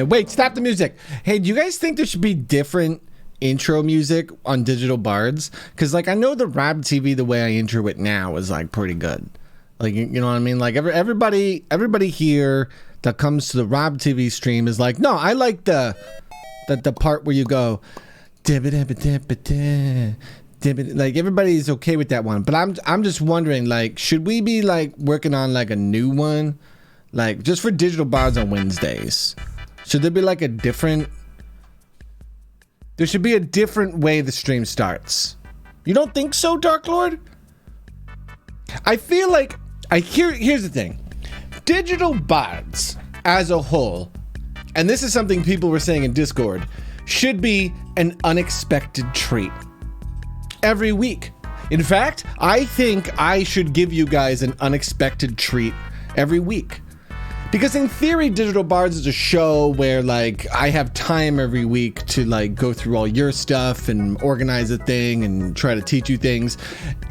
Wait, stop the music. Hey, do you guys think there should be different intro music on digital bards? Because like I know the Rob TV, the way I intro it now is like pretty good. Like, you know what I mean? Like everybody here that comes to the Rob TV stream is like, no, I like the part where you go like everybody's okay with that one. But I'm just wondering, like, should we be like working on like a new one, like just for digital bards on Wednesdays? Should there be like a different? There should be a different way the stream starts. You don't think so, Dark Lord? I feel like here's the thing. Digital bards as a whole, and this is something people were saying in Discord, should be an unexpected treat every week. In fact, I think I should give you guys an unexpected treat every week. Because in theory, Digital Bards is a show where like I have time every week to like go through all your stuff and organize a thing and try to teach you things.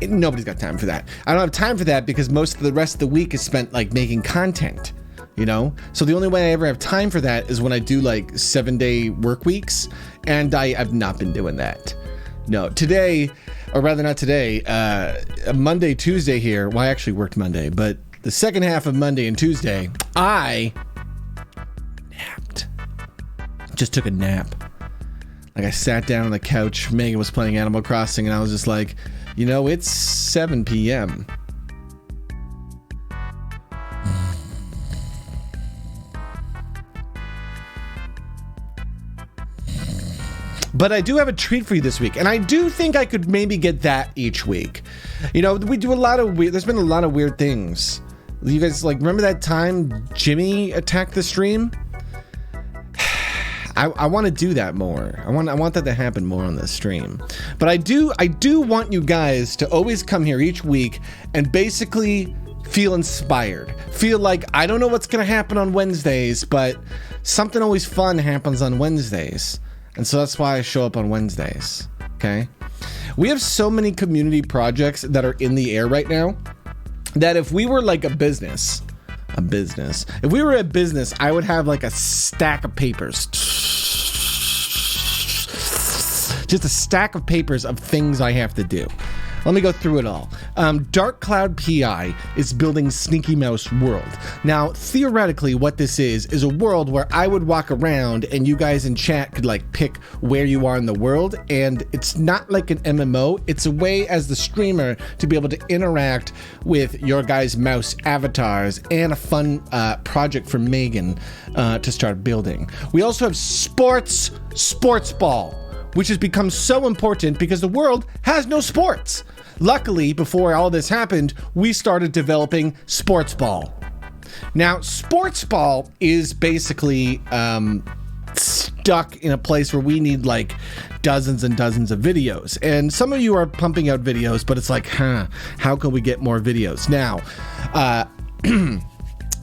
Nobody's got time for that. I don't have time for that because most of the rest of the week is spent like making content, you know? So the only way I ever have time for that is when I do like 7-day work weeks, and I've not been doing that. No, today, or rather not today, Monday, Tuesday here, well I actually worked Monday, but the second half of Monday and Tuesday, I napped. Just took a nap. Like I sat down on the couch, Megan was playing Animal Crossing, and I was just like, you know, it's 7 p.m. But I do have a treat for you this week, and I do think I could maybe get that each week. You know, we do a lot of weird, there's been a lot of weird things. You guys, like, remember that time Jimmy attacked the stream? I want to do that more. I want that to happen more on this stream. But I do want you guys to always come here each week and basically feel inspired. Feel like, I don't know what's going to happen on Wednesdays, but something always fun happens on Wednesdays. And so that's why I show up on Wednesdays, okay? We have so many community projects that are in the air right now that if we were like a business, if we were a business, I would have like a stack of papers. Just a stack of papers of things I have to do. Let me go through it all. Dark Cloud PI is building Sneaky Mouse World. Now, theoretically, what this is a world where I would walk around and you guys in chat could like pick where you are in the world. And it's not like an MMO. It's a way as the streamer to be able to interact with your guys' mouse avatars, and a fun project for Megan to start building. We also have Sports Ball, which has become so important because the world has no sports. Luckily, before all this happened, we started developing Sports Ball. Now, Sports Ball is basically stuck in a place where we need like dozens and dozens of videos. And some of you are pumping out videos, but it's like, how can we get more videos? Now,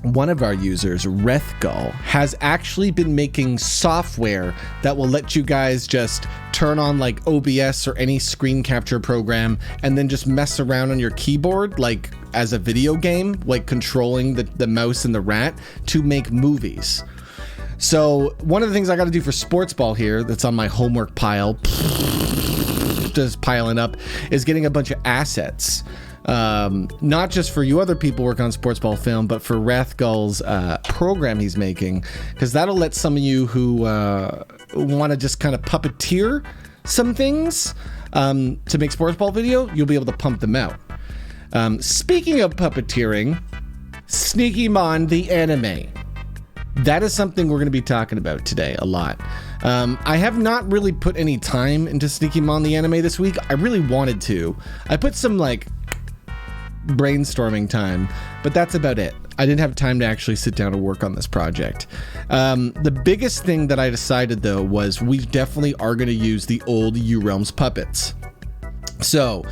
one of our users, Rethgull, has actually been making software that will let you guys just turn on like OBS or any screen capture program and then just mess around on your keyboard like as a video game, like controlling the mouse and the rat to make movies. So one of the things I got to do for Sports Ball here, that's on my homework pile, just piling up, is getting a bunch of assets. Not just for you other people working on Sports Ball film, but for Rathgull's program he's making, because that'll let some of you who want to just kind of puppeteer some things to make Sports Ball video, you'll be able to pump them out. Speaking of puppeteering, Sneakymon the anime. That is something we're going to be talking about today a lot. I have not really put any time into Sneakymon the anime this week. I really wanted to. I put some like brainstorming time, but that's about it. I didn't have time to actually sit down and work on this project. The biggest thing that I decided though was we definitely are going to use the old U-Realms puppets. So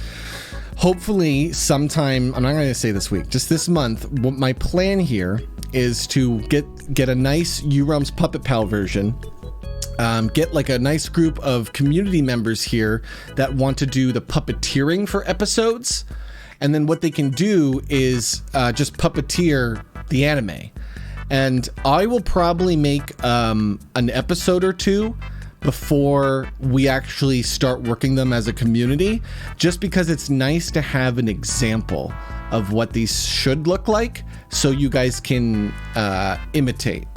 hopefully sometime, I'm not going to say this week, just this month, my plan here is to get a nice U-Realms Puppet Pal version, get like a nice group of community members here that want to do the puppeteering for episodes, and then what they can do is just puppeteer the anime. And I will probably make an episode or two before we actually start working them as a community, just because it's nice to have an example of what these should look like so you guys can imitate.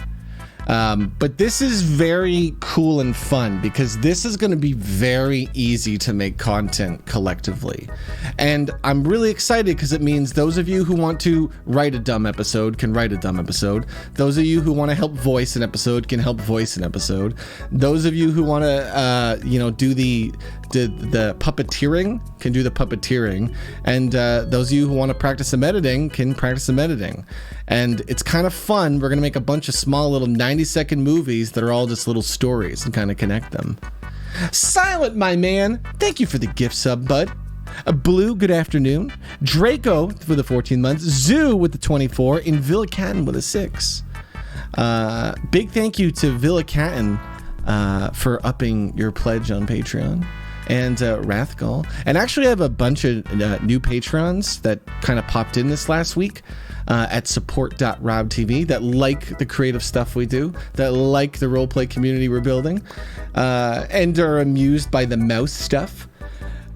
But this is very cool and fun because this is going to be very easy to make content collectively. And I'm really excited because it means those of you who want to write a dumb episode can write a dumb episode. Those of you who want to help voice an episode can help voice an episode. Those of you who want to, do the puppeteering can do the puppeteering. And those of you who want to practice some editing can practice some editing. And it's kind of fun. We're going to make a bunch of small little 90-second movies that are all just little stories and kind of connect them. Silent, my man, thank you for the gift sub, bud. Blue, good afternoon. Draco for the 14 months. Zoo with the 24. And Villa Catton with a 6. Big thank you to Villa Catton for upping your pledge on Patreon. And Rathgall. And actually I have a bunch of new patrons that kind of popped in this last week at support.robtv that like the creative stuff we do, that like the roleplay community we're building, and are amused by the mouse stuff.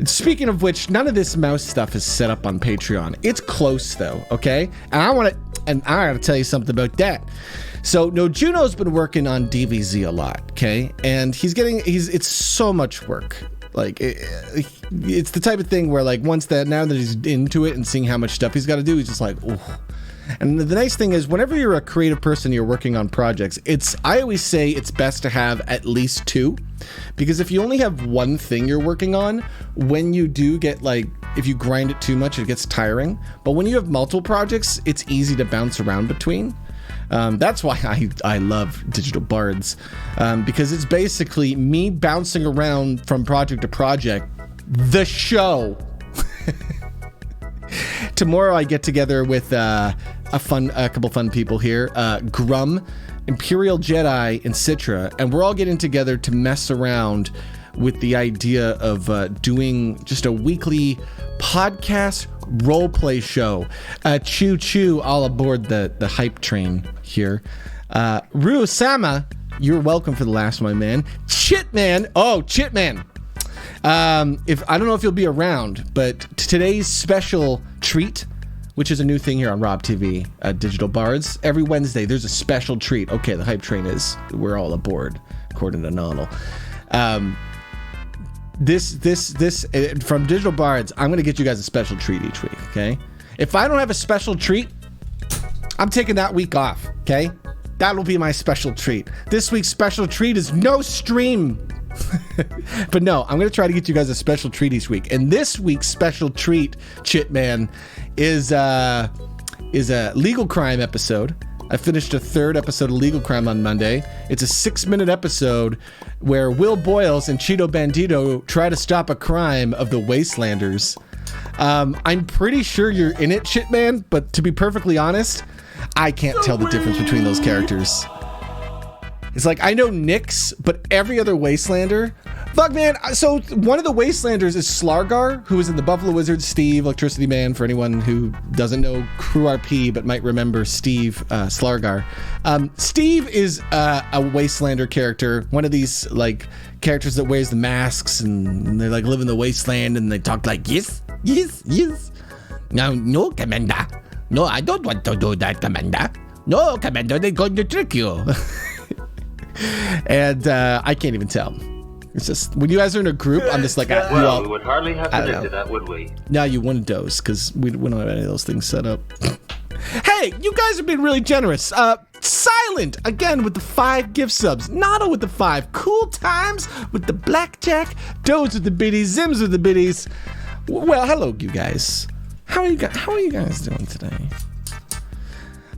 Speaking of which, none of this mouse stuff is set up on Patreon. It's close though, okay? And I gotta tell you something about that. So, no, Juno's been working on DVZ a lot, okay? And it's so much work. Like, it's the type of thing where, like, now that he's into it and seeing how much stuff he's got to do, he's just like, oh. And the nice thing is, whenever you're a creative person, you're working on projects, I always say it's best to have at least 2. Because if you only have one thing you're working on, when you do get, like, if you grind it too much, it gets tiring. But when you have multiple projects, it's easy to bounce around between. That's why I love Digital Bards, because it's basically me bouncing around from project to project. The show. Tomorrow I get together with a couple fun people here, Grum, Imperial Jedi, and Citra, and we're all getting together to mess around with the idea of doing just a weekly podcast roleplay show. Choo choo, all aboard the hype train here. Ryu-sama, you're welcome for the last one, man. Chitman, Chitman. If I don't know if you'll be around, but today's special treat, which is a new thing here on Rob TV, Digital Bards. Every Wednesday, there's a special treat. Okay, the hype train we're all aboard, according to Nonal. This from Digital Bards, I'm going to get you guys a special treat each week, okay? If I don't have a special treat, I'm taking that week off, okay? That'll be my special treat. This week's special treat is no stream. But no, I'm going to try to get you guys a special treat each week. And this week's special treat, Chitman, is a legal crime episode. I finished a 3rd episode of Legal Crime on Monday. It's a 6-minute episode where Will Boyles and Cheeto Bandito try to stop a crime of the Wastelanders. I'm pretty sure you're in it, Chitman, but to be perfectly honest, I can't tell the difference between those characters. It's like, I know Nyx, but every other Wastelander... Fuck, man. So one of the Wastelanders is Slargar, who was in the Buffalo Wizard, Steve, Electricity Man, for anyone who doesn't know Crew RP but might remember Steve, Slargar. Steve is a Wastelander character, one of these, like, characters that wears the masks and they, like, live in the wasteland and they talk like, yes. No, Commander. No, I don't want to do that, Commander. No, Commander, they're going to trick you. And I can't even tell. It's just, when you guys are in a group, I'm just like, well, we would hardly have predicted that, would we? No, you wouldn't dose, because we don't have any of those things set up. Hey, you guys have been really generous. Silent, again, with the 5 gift subs. Nada with the 5. Cool Times with the blackjack. Dodes with the biddies. Zims with the biddies. Well, hello, you guys. How are you guys doing today?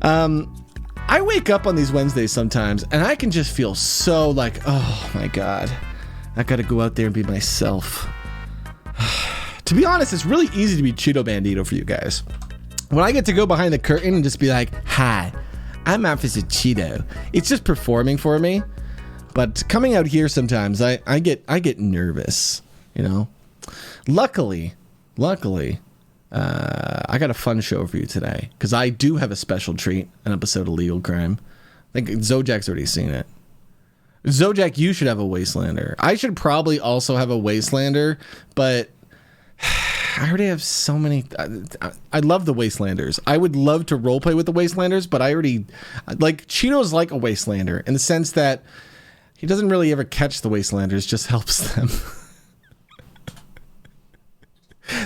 I wake up on these Wednesdays sometimes, and I can just feel so like, oh my God, I gotta go out there and be myself. To be honest, it's really easy to be Cheeto Bandito for you guys. When I get to go behind the curtain and just be like, hi, I'm Officer Cheeto. It's just performing for me. But coming out here sometimes, I get nervous, you know? Luckily, I got a fun show for you today because I do have a special treat, an episode of Legal Crime. I think Zojak's already seen it. Zojak, you should have a Wastelander. I should probably also have a Wastelander, but I already have so many. I love the Wastelanders. I would love to roleplay with the Wastelanders, but I already like Cheeto's like a Wastelander in the sense that he doesn't really ever catch the Wastelanders, just helps them.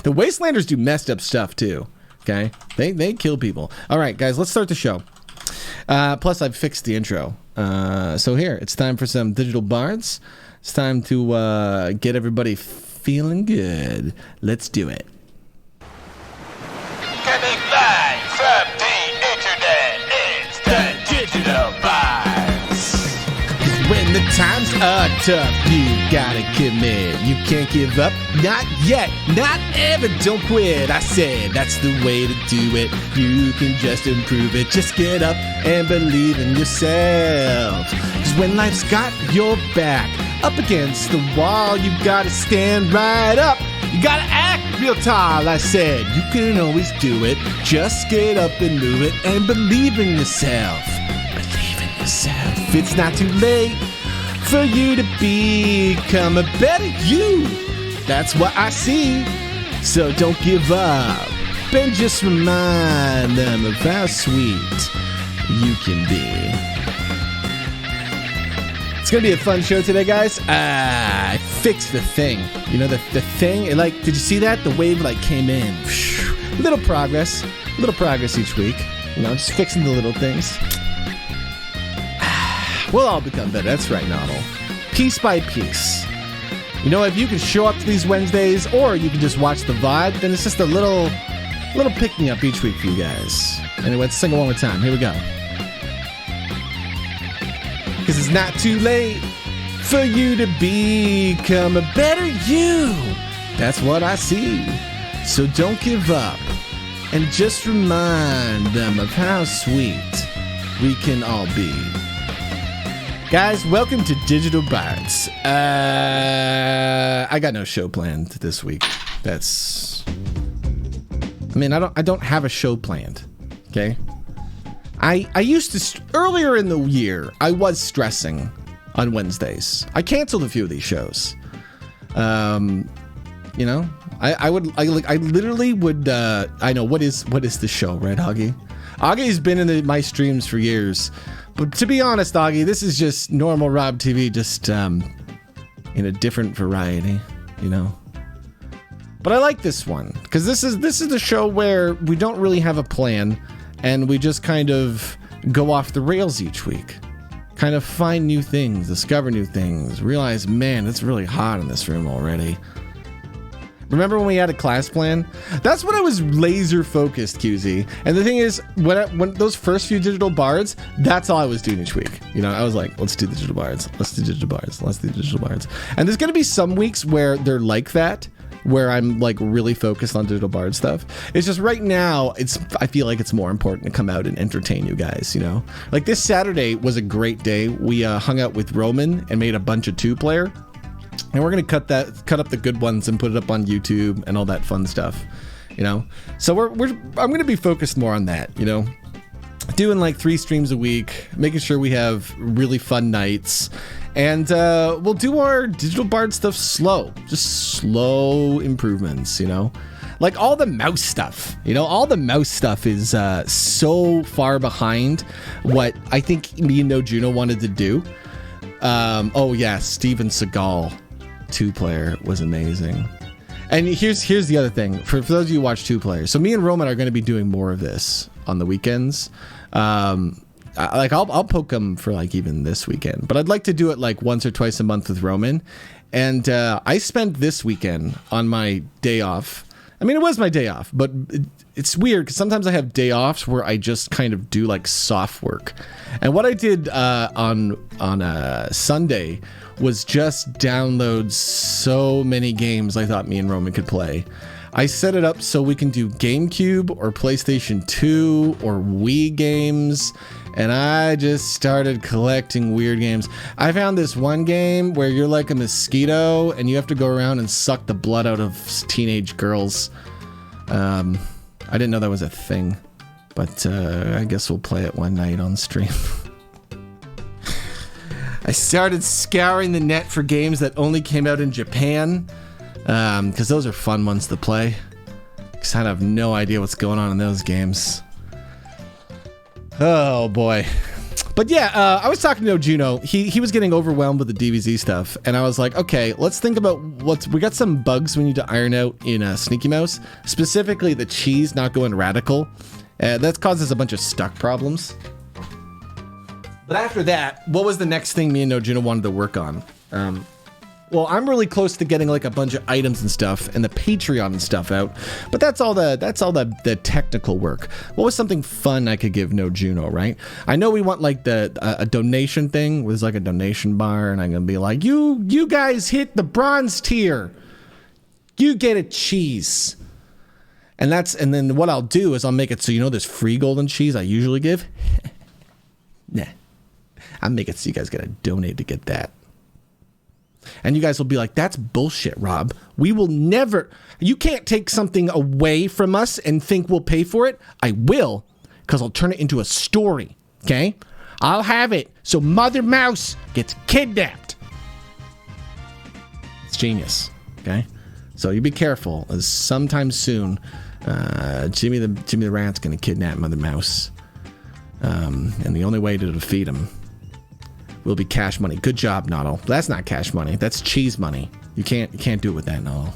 The Wastelanders do messed up stuff too. Okay, they kill people. All right, guys, let's start the show. Plus, I've fixed the intro. So here, it's time for some digital bards. It's time to get everybody feeling good. Let's do it. Coming live from the internet, it's the Digital Bards. 'Cause when the times are tough, you gotta commit. You can't give up, not yet, not ever. Don't quit. I said that's the way to do it. You can just improve it. Just get up and believe in yourself. 'Cause when life's got your back up against the wall, you gotta stand right up. You gotta act real tall. I said you can always do it. Just get up and move it and believe in yourself. Believe in yourself. It's not too late for you to become a better you. That's what I see. So don't give up and just remind them of how sweet you can be. It's gonna be a fun show today, guys. I fixed the thing. You know, the thing, it like, did you see that? The wave like came in. Little progress each week. You know, just fixing the little things. We'll all become better. That's right, Noddle. Piece by piece. You know, if you can show up to these Wednesdays, or you can just watch the VOD, then it's just a little pick-me-up each week for you guys. Anyway, let's sing it one more time. Here we go. Because it's not too late for you to become a better you. That's what I see. So don't give up. And just remind them of how sweet we can all be. Guys, welcome to Digital Bards. I got no show planned this week. I don't have a show planned. Okay? I used to, earlier in the year, I was stressing on Wednesdays. I canceled a few of these shows. You know, I literally would, I know, what is the show, right, Augie? Augie's been in my streams for years. But to be honest, Augie, this is just normal Rob TV, just in a different variety, you know. But I like this one because this is the show where we don't really have a plan, and we just kind of go off the rails each week, kind of find new things, discover new things, realize, man, it's really hot in this room already. Remember when we had a class plan? That's when I was laser focused, QZ. And the thing is, when those first few digital bards, that's all I was doing each week. You know, I was like, let's do digital bards. Let's do digital bards. Let's do digital bards. And there's going to be some weeks where they're like that, where I'm like really focused on digital bard stuff. It's just right now, I feel like it's more important to come out and entertain you guys, you know? Like this Saturday was a great day. We hung out with Roman and made a bunch of 2-player. And we're gonna cut up the good ones and put it up on YouTube and all that fun stuff, you know. So I'm gonna be focused more on that, you know, doing like 3 streams a week, making sure we have really fun nights, and we'll do our digital bard stuff slow, just slow improvements, you know. Like all the mouse stuff, you know, all the mouse stuff is so far behind what I think me and No Juno wanted to do. Oh yeah, Steven Seagal 2-player was amazing. And here's the other thing for those of you who watch 2-player. So me and Roman are going to be doing more of this on the weekends. I'll poke them for like even this weekend, but I'd like to do it like once or twice a month with Roman. And I spent this weekend on my day off. I mean, it was my day off, but it's weird because sometimes I have day offs where I just kind of do like soft work. And what I did on Sunday was just download so many games I thought me and Roman could play. I set it up so we can do GameCube or PlayStation 2 or Wii games, and I just started collecting weird games. I found this one game where you're like a mosquito and you have to go around and suck the blood out of teenage girls. I didn't know that was a thing, but I guess we'll play it one night on stream. I started scouring the net for games that only came out in Japan, because those are fun ones to play. Because I have no idea what's going on in those games. Oh boy. But yeah, I was talking to Juno. He was getting overwhelmed with the DBZ stuff, and I was like, okay, let's think about we got some bugs we need to iron out in Sneaky Mouse, specifically the cheese not going radical. That causes a bunch of stuck problems. But after that, what was the next thing me and Nojuna wanted to work on? Well, I'm really close to getting like a bunch of items and stuff and the Patreon and stuff out, but that's all the technical work. What was something fun I could give No Juno, right? I know we want like a donation thing with like a donation bar, and I'm gonna be like, you guys hit the bronze tier, you get a cheese, and then what I'll do is I'll make it so this free golden cheese I usually give. Nah, I'll make it so you guys gotta donate to get that. And you guys will be like, that's bullshit, Rob. We will never... You can't take something away from us and think we'll pay for it. I will, because I'll turn it into a story, okay? I'll have it so Mother Mouse gets kidnapped. It's genius, okay? So you be careful, as sometime soon, Jimmy the Rat's going to kidnap Mother Mouse. And the only way to defeat him will be cash money. Good job, Noddle. That's not cash money. That's cheese money. You can't do it with that, Noddle.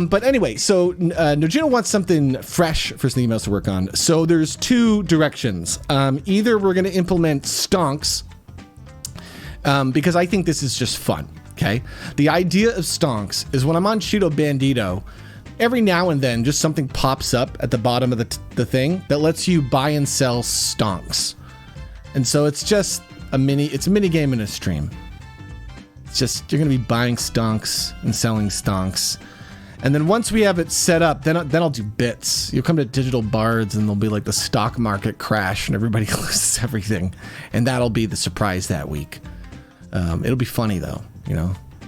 But anyway, so Nojino wants something fresh for Sneaky Mouse to work on. So there's two directions. Either we're going to implement stonks, because I think this is just fun. Okay, the idea of stonks is when I'm on Cheeto Bandito, every now and then, just something pops up at the bottom of the thing that lets you buy and sell stonks. And so it's just a mini game in a stream. It's just, you're going to be buying stonks and selling stonks. And then once we have it set up, then I'll do bits. You'll come to Digital Bards and there'll be like the stock market crash and everybody loses everything. And that'll be the surprise that week. It'll be funny though,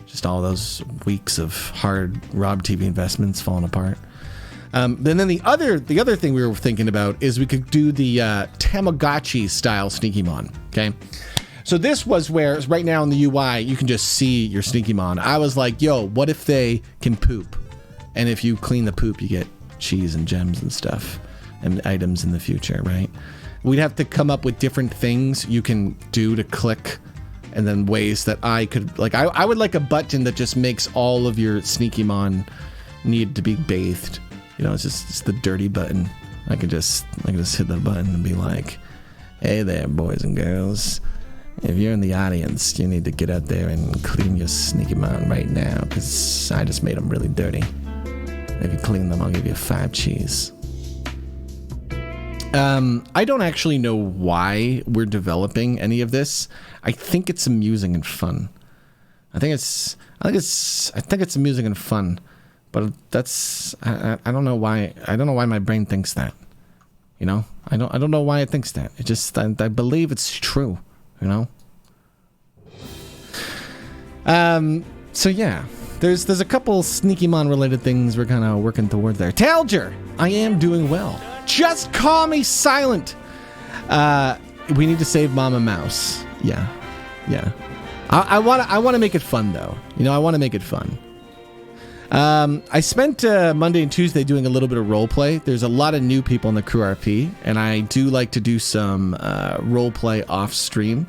just all those weeks of hard Rob TV investments falling apart. And then the other thing we were thinking about is we could do the Tamagotchi style Sneakymon. Okay, so this was where right now in the UI you can just see your Sneakymon. I was like, yo, what if they can poop? And if you clean the poop, you get cheese and gems and stuff and items in the future, right? We'd have to come up with different things you can do to click. And then ways that I could, like, I would like a button that just makes all of your Sneakymon need to be bathed. It's just the dirty button. I could just hit the button and be like, hey there, boys and girls. If you're in the audience, you need to get out there and clean your Sneakymon right now, because I just made them really dirty. If you clean them, I'll give you 5 cheese. I don't actually know why we're developing any of this. I think it's amusing and fun. I think it's amusing and fun, but that's I don't know why. I don't know why my brain thinks that. I don't know why it thinks that. It just I believe it's true. So yeah, there's a couple Sneakymon related things we're kind of working towards there. Talger, I am doing well. Just call me silent. We need to save Mama Mouse. Yeah. I want to make it fun though. I want to make it fun. I spent Monday and Tuesday doing a little bit of role play. There's a lot of new people in the crew RP, and I do like to do some role play off stream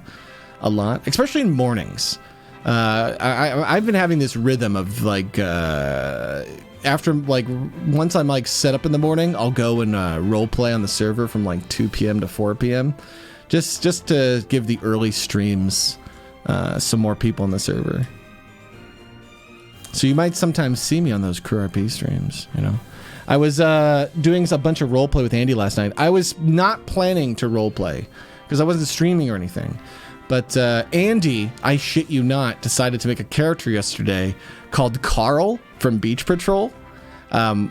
a lot, especially in mornings. I've been having this rhythm of like. After once I'm set up in the morning, I'll go and role play on the server from 2 p.m. to 4 p.m. just to give the early streams some more people in the server. So you might sometimes see me on those crew RP streams. I was doing a bunch of role play with Andy last night. I was not planning to role play because I wasn't streaming or anything. But Andy, I shit you not, decided to make a character yesterday called Carl from Beach Patrol,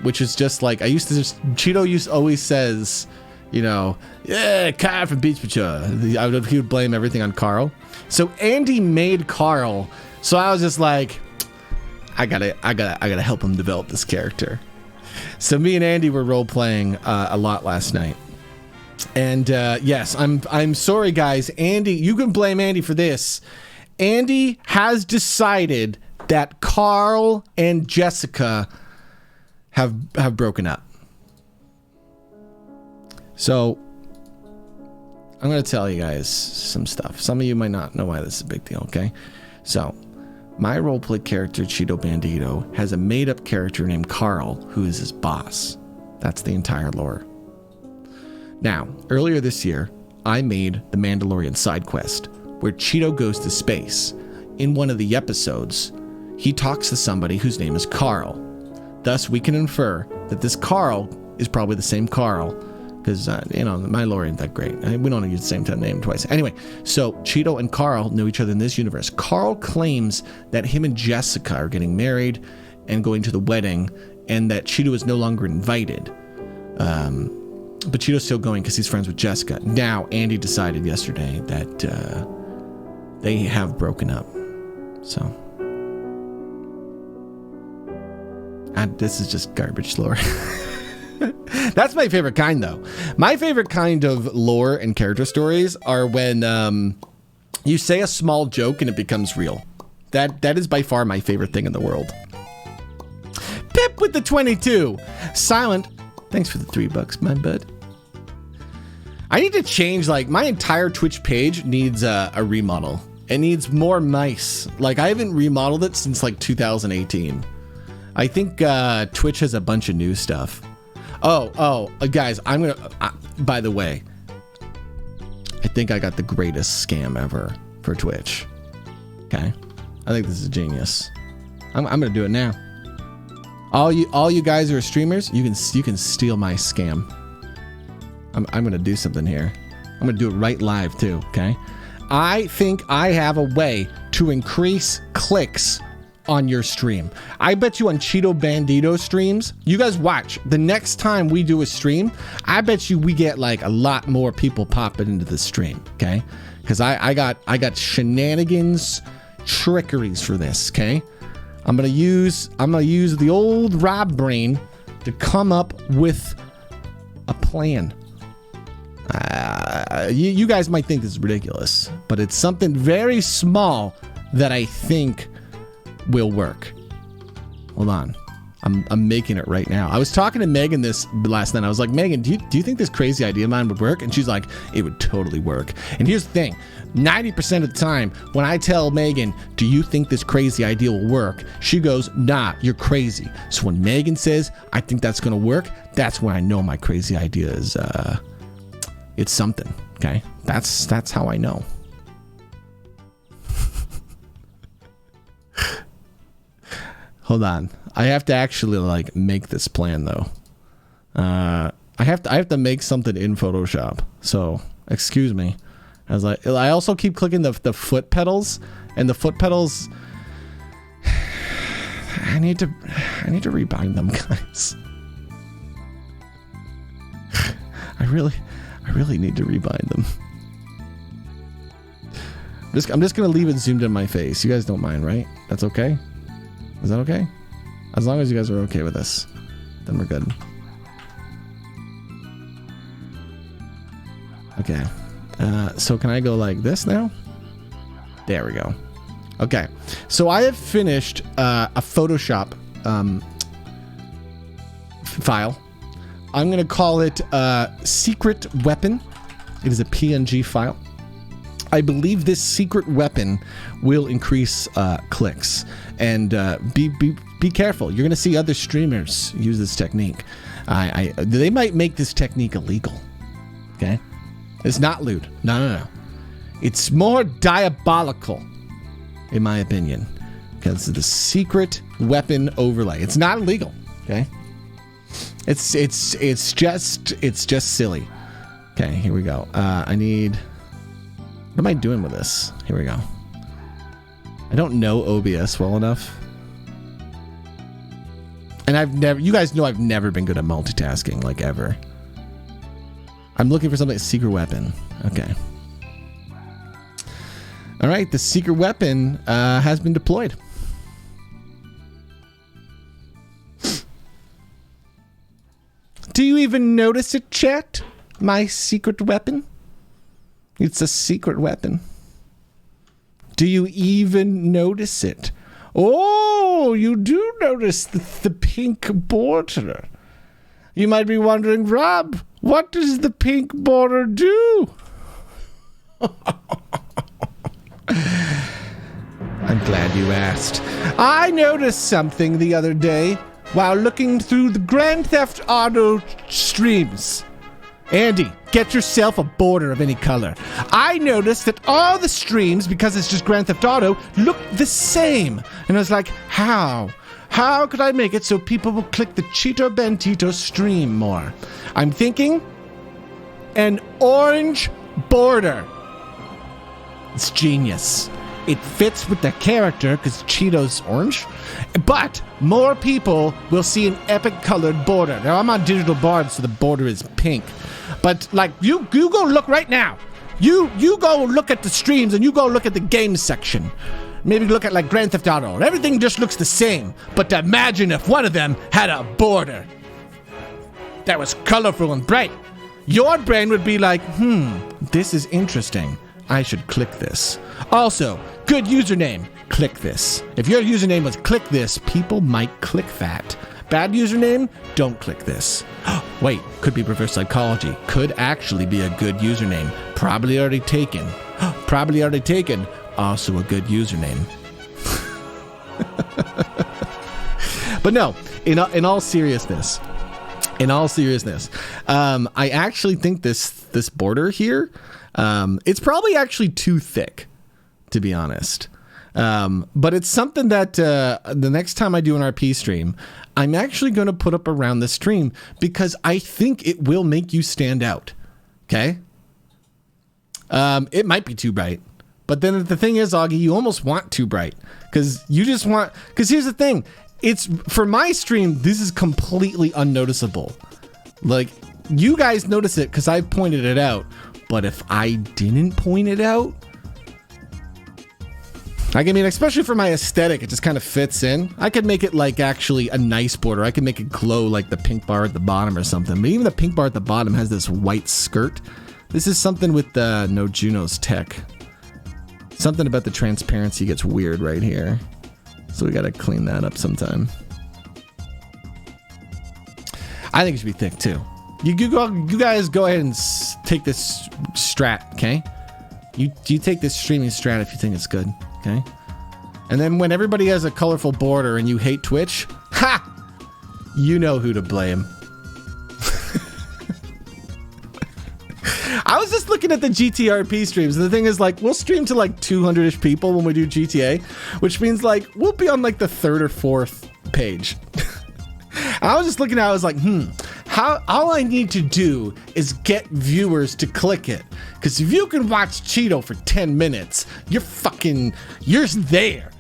which is just Cheeto always says, yeah, Carl from Beach Patrol. He would blame everything on Carl. So Andy made Carl. So I was just like, I gotta help him develop this character. So me and Andy were role playing a lot last night, and yes, I'm sorry guys. Andy, you can blame Andy for this. Andy has decided that Carl and Jessica have broken up. So I'm going to tell you guys some stuff. Some of you might not know why this is a big deal, okay? So my roleplay character, Cheeto Bandito, has a made-up character named Carl, who is his boss. That's the entire lore. Now, earlier this year, I made the Mandalorian side quest, where Cheeto goes to space. In one of the episodes, he talks to somebody whose name is Carl. Thus, we can infer that this Carl is probably the same Carl, because, my lore ain't that great. We don't use the same name twice. Anyway, so Cheeto and Carl know each other in this universe. Carl claims that him and Jessica are getting married and going to the wedding, and that Cheeto is no longer invited. But Cheeto's still going because he's friends with Jessica. Now, Andy decided yesterday that they have broken up. So, this is just garbage lore. That's my favorite kind, though. My favorite kind of lore and character stories are when you say a small joke and it becomes real. That is by far my favorite thing in the world. Pip with the 22. Silent. Thanks for the $3, my bud. I need to change, my entire Twitch page needs a remodel. It needs more mice. I haven't remodeled it since 2018. I think Twitch has a bunch of new stuff. Oh, guys, I'm gonna. By the way, I think I got the greatest scam ever for Twitch. Okay, I think this is genius. I'm gonna do it now. All you guys who are streamers, you can steal my scam. I'm gonna do something here. I'm gonna do it right live too. Okay, I think I have a way to increase clicks on your stream. I bet you on Cheeto Bandito streams, you guys watch. The next time we do a stream, I bet you we get a lot more people popping into the stream, okay? Because I got shenanigans, trickeries for this, okay? I'm gonna use the old Rob brain to come up with a plan. You guys might think this is ridiculous, but it's something very small that I think will work. Hold on. I'm making it right now. I was talking to Megan this last night. I was like, Megan, do you think this crazy idea of mine would work? And she's like, it would totally work. And here's the thing. 90% of the time when I tell Megan, do you think this crazy idea will work? She goes, nah, you're crazy. So when Megan says, I think that's going to work, that's when I know my crazy idea is, it's something. Okay. That's how I know. Hold on. I have to actually make this plan though. I have to make something in Photoshop. So excuse me. I also keep clicking the foot pedals, and the foot pedals. I need to rebind them, guys. I really need to rebind them. I'm just gonna leave it zoomed in my face. You guys don't mind, right? That's okay. Is that okay? As long as you guys are okay with this, then we're good. Okay. So can I go like this now? There we go. Okay. So I have finished a Photoshop file. I'm going to call it Secret Weapon. It is a PNG file. I believe this secret weapon will increase clicks. And be careful. You're going to see other streamers use this technique. They might make this technique illegal. Okay? It's not lewd. No. It's more diabolical, in my opinion, because of the secret weapon overlay. It's not illegal. Okay? It's just silly. Okay, here we go. I need. What am I doing with this? Here we go. I don't know OBS well enough. And you guys know I've never been good at multitasking, ever. I'm looking for something, secret weapon. Okay. All right, the secret weapon has been deployed. Do you even notice it, chat? My secret weapon? It's a secret weapon. Do you even notice it? Oh, you do notice the pink border. You might be wondering, Rob, what does the pink border do? I'm glad you asked. I noticed something the other day while looking through the Grand Theft Auto streams. Andy, get yourself a border of any color. I noticed that all the streams, because it's just Grand Theft Auto, look the same. And I was like, how? How could I make it so people will click the Cheeto Bentito stream more? I'm thinking an orange border. It's genius. It fits with the character because Cheeto's orange, but more people will see an epic colored border. Now, I'm on Digital Bards, so the border is pink. But, like, you go look right now. You go look at the streams and you go look at the game section. Maybe look at, like, Grand Theft Auto. Everything just looks the same. But imagine if one of them had a border that was colorful and bright. Your brain would be like, this is interesting. I should click this. Also, good username. Click this. If your username was click this, people might click that. Bad username, don't click this. Wait, could be reverse psychology. Could actually be a good username. Probably already taken. Probably already taken. Also a good username. But no, in all seriousness, I actually think this border here, it's probably actually too thick, to be honest. But it's something that the next time I do an RP stream, I'm actually going to put up around the stream because I think it will make you stand out. Okay? It might be too bright. But then the thing is, Augie, you almost want too bright because you just want... Because here's the thing. It's for my stream, this is completely unnoticeable. Like, you guys notice it because I pointed it out. But if I didn't point it out... I mean, especially for my aesthetic, it just kind of fits in. I could make it like actually a nice border. I could make it glow like the pink bar at the bottom or something. But even the pink bar at the bottom has this white skirt. This is something with the No Juno's tech. Something about the transparency gets weird right here. So we got to clean that up sometime. I think it should be thick too. You guys go ahead and take this strat, okay? You take this streaming strat if you think it's good. Okay, and then when everybody has a colorful border and you hate Twitch, you know who to blame. I was just looking at the GTRP streams, and the thing is, like, we'll stream to like 200-ish people when we do GTA, which means like we'll be on like the 3rd or 4th page. I was just looking at it, I was like, all I need to do is get viewers to click it. Because if you can watch Cheeto for 10 minutes, you're there.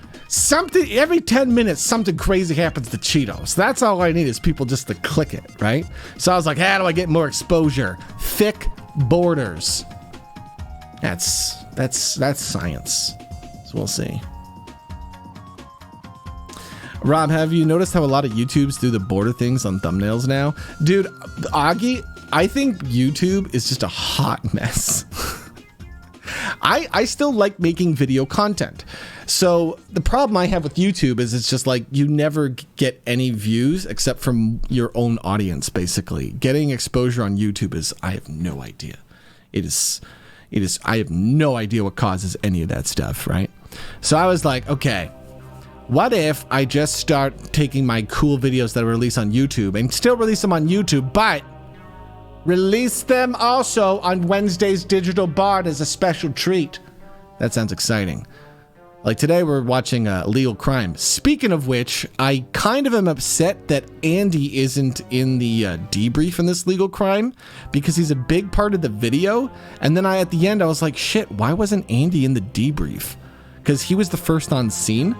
Every 10 minutes, something crazy happens to Cheeto. So that's all I need is people just to click it, right? So I was like, how do I get more exposure? Thick borders. That's science. So we'll see. Rob, have you noticed how a lot of YouTubes do the border things on thumbnails now? Dude, Augie, I think YouTube is just a hot mess. I still like making video content. So the problem I have with YouTube is it's just like you never get any views except from your own audience, basically. Getting exposure on YouTube is, I have no idea. I have no idea what causes any of that stuff, right? So I was like, okay, what if I just start taking my cool videos that I release on YouTube and still release them on YouTube, but release them also on Wednesday's Digital Bard as a special treat? That sounds exciting. Like today we're watching Legal Crime. Speaking of which, I kind of am upset that Andy isn't in the debrief in this Legal Crime because he's a big part of the video. And then at the end I was like, shit, why wasn't Andy in the debrief? Because he was the first on scene.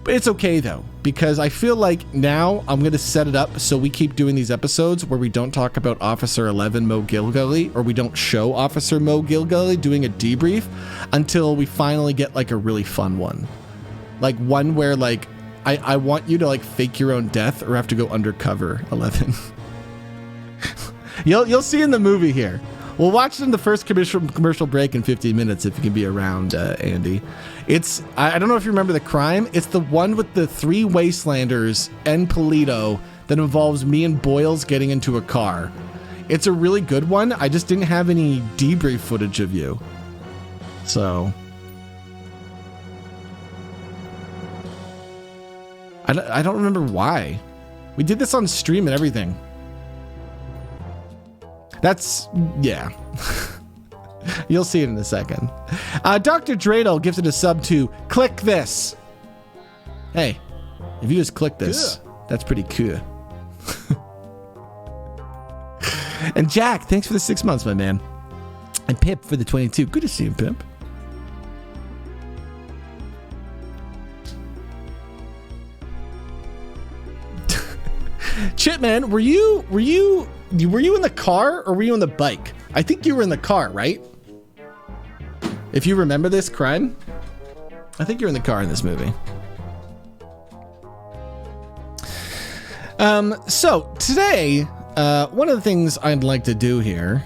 But it's okay though, because I feel like now I'm going to set it up so we keep doing these episodes where we don't talk about Officer 11 Mo Gilgully, or we don't show Officer Mo Gilgully doing a debrief until we finally get like a really fun one. Like one where like, I want you to like fake your own death or have to go undercover, 11. You'll see in the movie here. We'll watch in the first commercial break in 15 minutes if you can be around, Andy. It's I don't know if you remember the crime. It's the one with the 3 Wastelanders and Polito that involves me and Boyles getting into a car. It's a really good one. I just didn't have any debrief footage of you. So I don't remember why. We did this on stream and everything. That's, yeah. You'll see it in a second. Dr. Dreidel gives it a sub to click this. Hey, if you just click this, that's pretty cool. And Jack, thanks for the 6 months, my man. And Pip for the 22. Good to see you, Pip. Chipman, were you in the car or were you on the bike? I think you were in the car, right? If you remember this crime, I think you're in the car in this movie. So today, one of the things I'd like to do here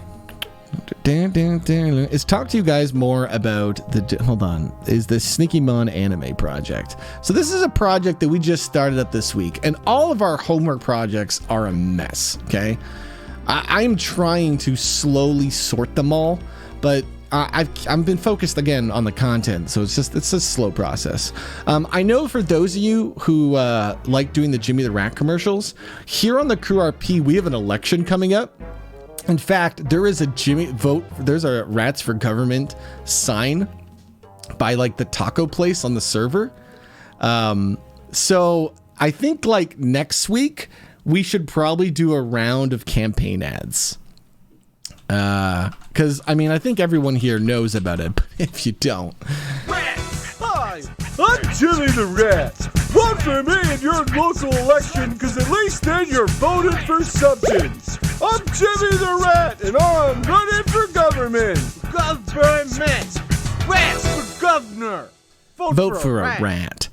is talk to you guys more about the Sneaky Mon anime project. So this is a project that we just started up this week, and all of our homework projects are a mess. Okay, I'm trying to slowly sort them all, but I've been focused again on the content, so it's a slow process. I know for those of you who like doing the Jimmy the Rat commercials, here on the Crew RP we have an election coming up. In fact, there is there's a Rats for Government sign by like the taco place on the server. So I think like next week we should probably do a round of campaign ads. Because I mean, I think everyone here knows about it, but if you don't. Hi, I'm Jimmy the Rat. Vote for me in your local election, because at least then you're voting for substance. I'm Jimmy the Rat, and I'm running for government. Government. Rats for governor. Vote for a rat.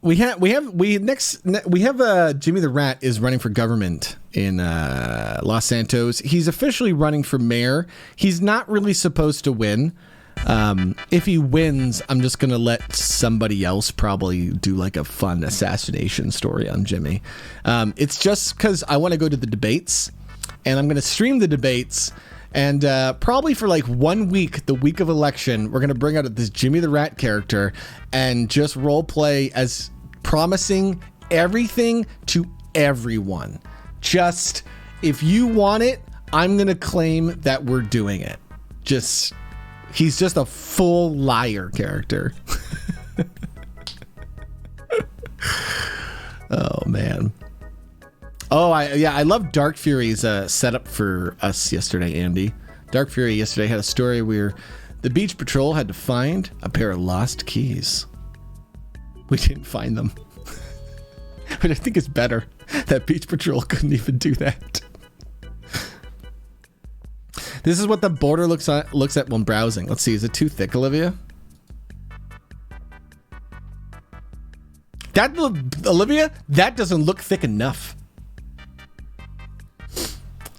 We have Jimmy the Rat is running for government in Los Santos. He's officially running for mayor. He's not really supposed to win. If he wins, I'm just gonna let somebody else probably do like a fun assassination story on Jimmy. It's just because I want to go to the debates, and I'm gonna stream the debates. And probably for like 1 week, the week of election, we're going to bring out this Jimmy the Rat character and just role play as promising everything to everyone. Just, if you want it, I'm going to claim that we're doing it. He's just a full liar character. Oh, man. Oh, I love Dark Fury's setup for us yesterday, Andy. Dark Fury yesterday had a story where the beach patrol had to find a pair of lost keys. We didn't find them. But I think it's better that beach patrol couldn't even do that. This is what the border looks at when browsing. Let's see, is it too thick, Olivia? Olivia, that doesn't look thick enough.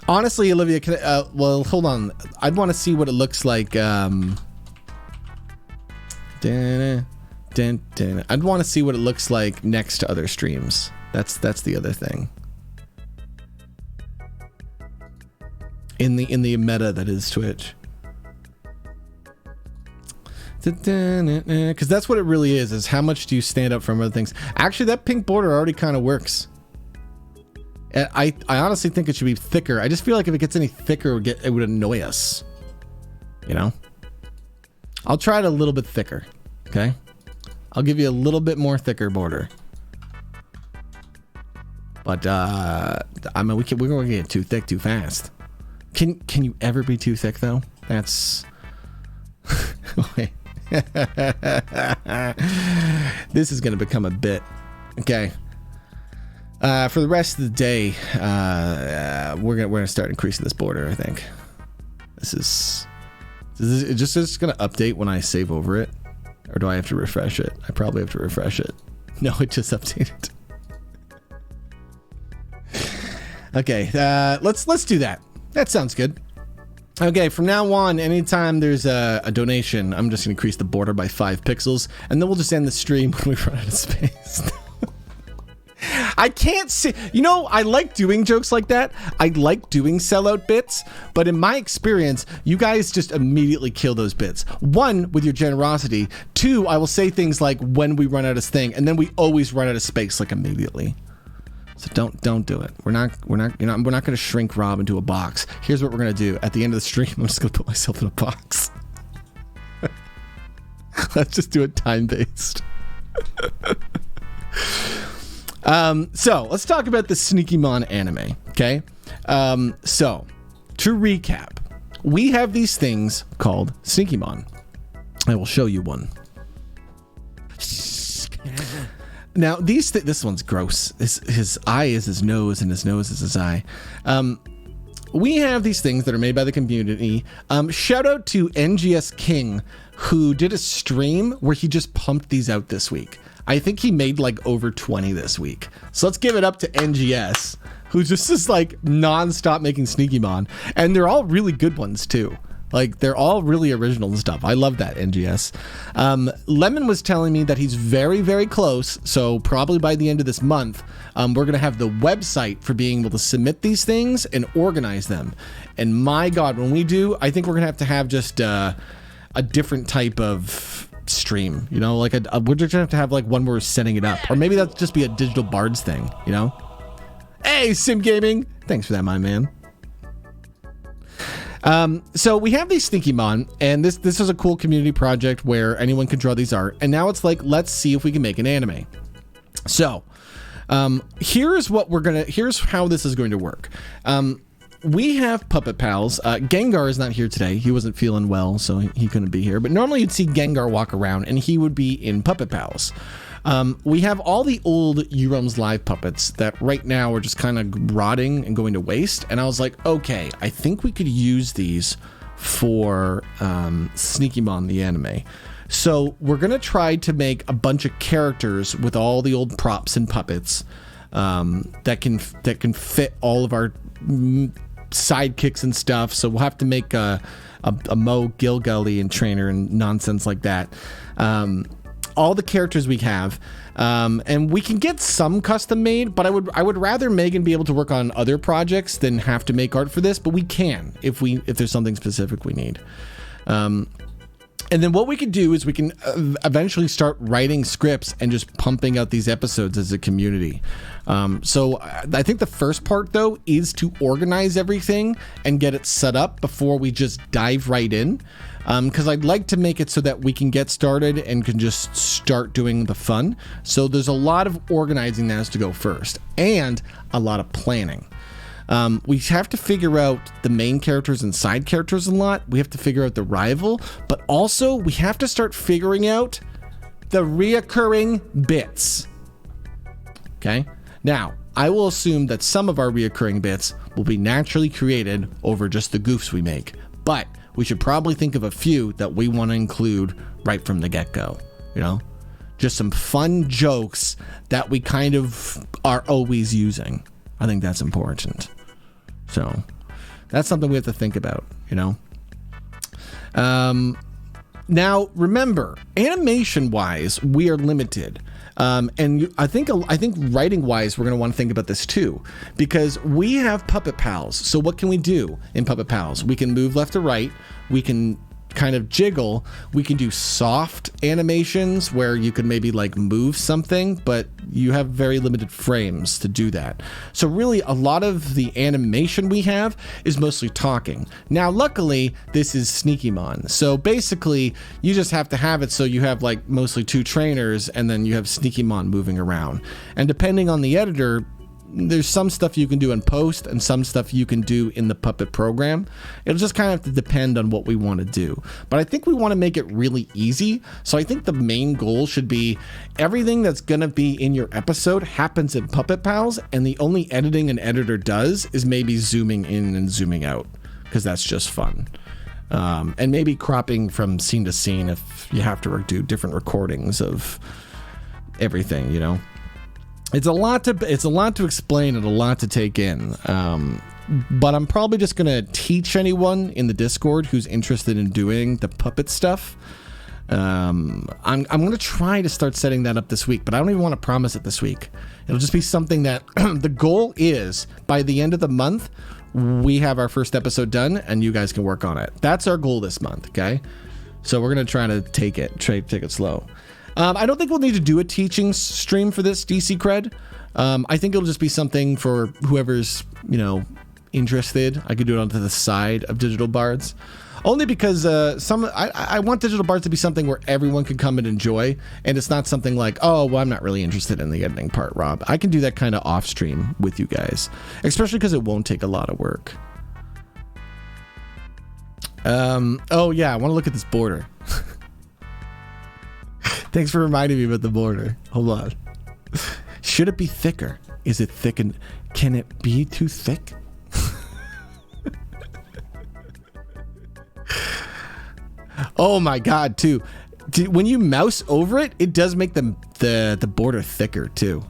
Honestly, Olivia, well, hold on. I'd want to see what it looks like. I'd want to see what it looks like next to other streams. That's the other thing. In the meta that is Twitch. Because that's what it really is how much do you stand up from other things. Actually, that pink border already kind of works. I honestly think it should be thicker. I just feel like if it gets any thicker, it would annoy us. You know? I'll try it a little bit thicker. Okay? I'll give you a little bit more thicker border. But, I mean, we're going to get too thick too fast. Can you ever be too thick, though? That's... This is going to become a bit. Okay. For the rest of the day, we're gonna start increasing this border. I think this is just gonna update when I save over it, or do I have to refresh it? I probably have to refresh it. No, it just updated. Okay, let's do that. That sounds good. Okay, from now on, anytime there's a donation, I'm just going to increase the border by 5 pixels, and then we'll just end the stream when we run out of space. I can't see. You know, I like doing jokes like that. I like doing sellout bits, but in my experience, you guys just immediately kill those bits. 1, with your generosity. 2, I will say things like when we run out of thing, and then we always run out of space like immediately. So don't do it. We're not going to shrink Rob into a box. Here's what we're going to do. At the end of the stream, I'm just going to put myself in a box. Let's just do it time-based. So let's talk about the Sneakymon anime, okay? So to recap, we have these things called Sneakymon. I will show you one. Now this one's gross. His eye is his nose and his nose is his eye. We have these things that are made by the community. Shout out to NGS King, who did a stream where he just pumped these out this week. I think he made like over 20 this week. So let's give it up to NGS, who just is like nonstop making Sneakymon. And they're all really good ones too. Like they're all really original and stuff. I love that, NGS. Lemon was telling me that he's very, very close. So probably by the end of this month, we're going to have the website for being able to submit these things and organize them. And my God, when we do, I think we're going to have just a different type of stream, you know, like we're just gonna have to have like one where we're setting it up, or maybe that'll just be a digital Bards thing, you know. Hey, Sim Gaming, thanks for that, my man. So we have these Sneakymon, and this is a cool community project where anyone can draw these art, and now it's like, let's see if we can make an anime. So here's how this is going to work. We have Puppet Pals. Gengar is not here today. He wasn't feeling well, so he couldn't be here. But normally you'd see Gengar walk around, and he would be in Puppet Pals. We have all the old Uroms Live puppets that right now are just kind of rotting and going to waste. And I was like, okay, I think we could use these for Sneakymon the anime. So we're going to try to make a bunch of characters with all the old props and puppets that can fit all of our sidekicks and stuff. So we'll have to make a Mo Gilgully and trainer and nonsense like that. All the characters we have, and we can get some custom made, but I would rather Megan be able to work on other projects than have to make art for this, but we can if there's something specific we need. And then what we could do is we can eventually start writing scripts and just pumping out these episodes as a community. So I think the first part, though, is to organize everything and get it set up before we just dive right in. Because I'd like to make it so that we can get started and can just start doing the fun. So there's a lot of organizing that has to go first, and a lot of planning. We have to figure out the main characters and side characters a lot. We have to figure out the rival, but also we have to start figuring out the reoccurring bits. Okay? Now, I will assume that some of our reoccurring bits will be naturally created over just the goofs we make, but we should probably think of a few that we want to include right from the get-go, you know? Just some fun jokes that we kind of are always using. I think that's important. So that's something we have to think about, you know? Now, remember, animation-wise, we are limited. And I think writing-wise, we're going to want to think about this too, because we have Puppet Pals. So what can we do in Puppet Pals? We can move left to right. We can kind of jiggle. We can do soft animations where you could maybe like move something, but you have very limited frames to do that. So really a lot of the animation we have is mostly talking. Now, luckily this is Sneakymon. So basically you just have to have it so you have like mostly 2 trainers and then you have Sneakymon moving around. And depending on the editor, there's some stuff you can do in post and some stuff you can do in the Puppet program. It'll just kind of have to depend on what we want to do. But I think we want to make it really easy. So I think the main goal should be everything that's going to be in your episode happens in Puppet Pals, and the only editing an editor does is maybe zooming in and zooming out, because that's just fun. And maybe cropping from scene to scene if you have to do different recordings of everything, you know. It's a lot to explain and a lot to take in. But I'm probably just gonna teach anyone in the Discord who's interested in doing the puppet stuff. I'm gonna try to start setting that up this week, but I don't even want to promise it this week. It'll just be something that the goal is by the end of the month, we have our first episode done and you guys can work on it. That's our goal this month, okay? So we're gonna try to take it slow. I don't think we'll need to do a teaching stream for this DC Cred. I think it'll just be something for whoever's, interested. I could do it onto the side of Digital Bards. Only because I want Digital Bards to be something where everyone can come and enjoy, and it's not something like, oh, well, I'm not really interested in the editing part, Rob. I can do that kind of off stream with you guys, especially because it won't take a lot of work. Oh yeah, I want to look at this border. Thanks for reminding me about the border. Hold on. Should it be thicker? Is it thick and can it be too thick? Oh my god, too. When you mouse over it, it does make the border thicker too.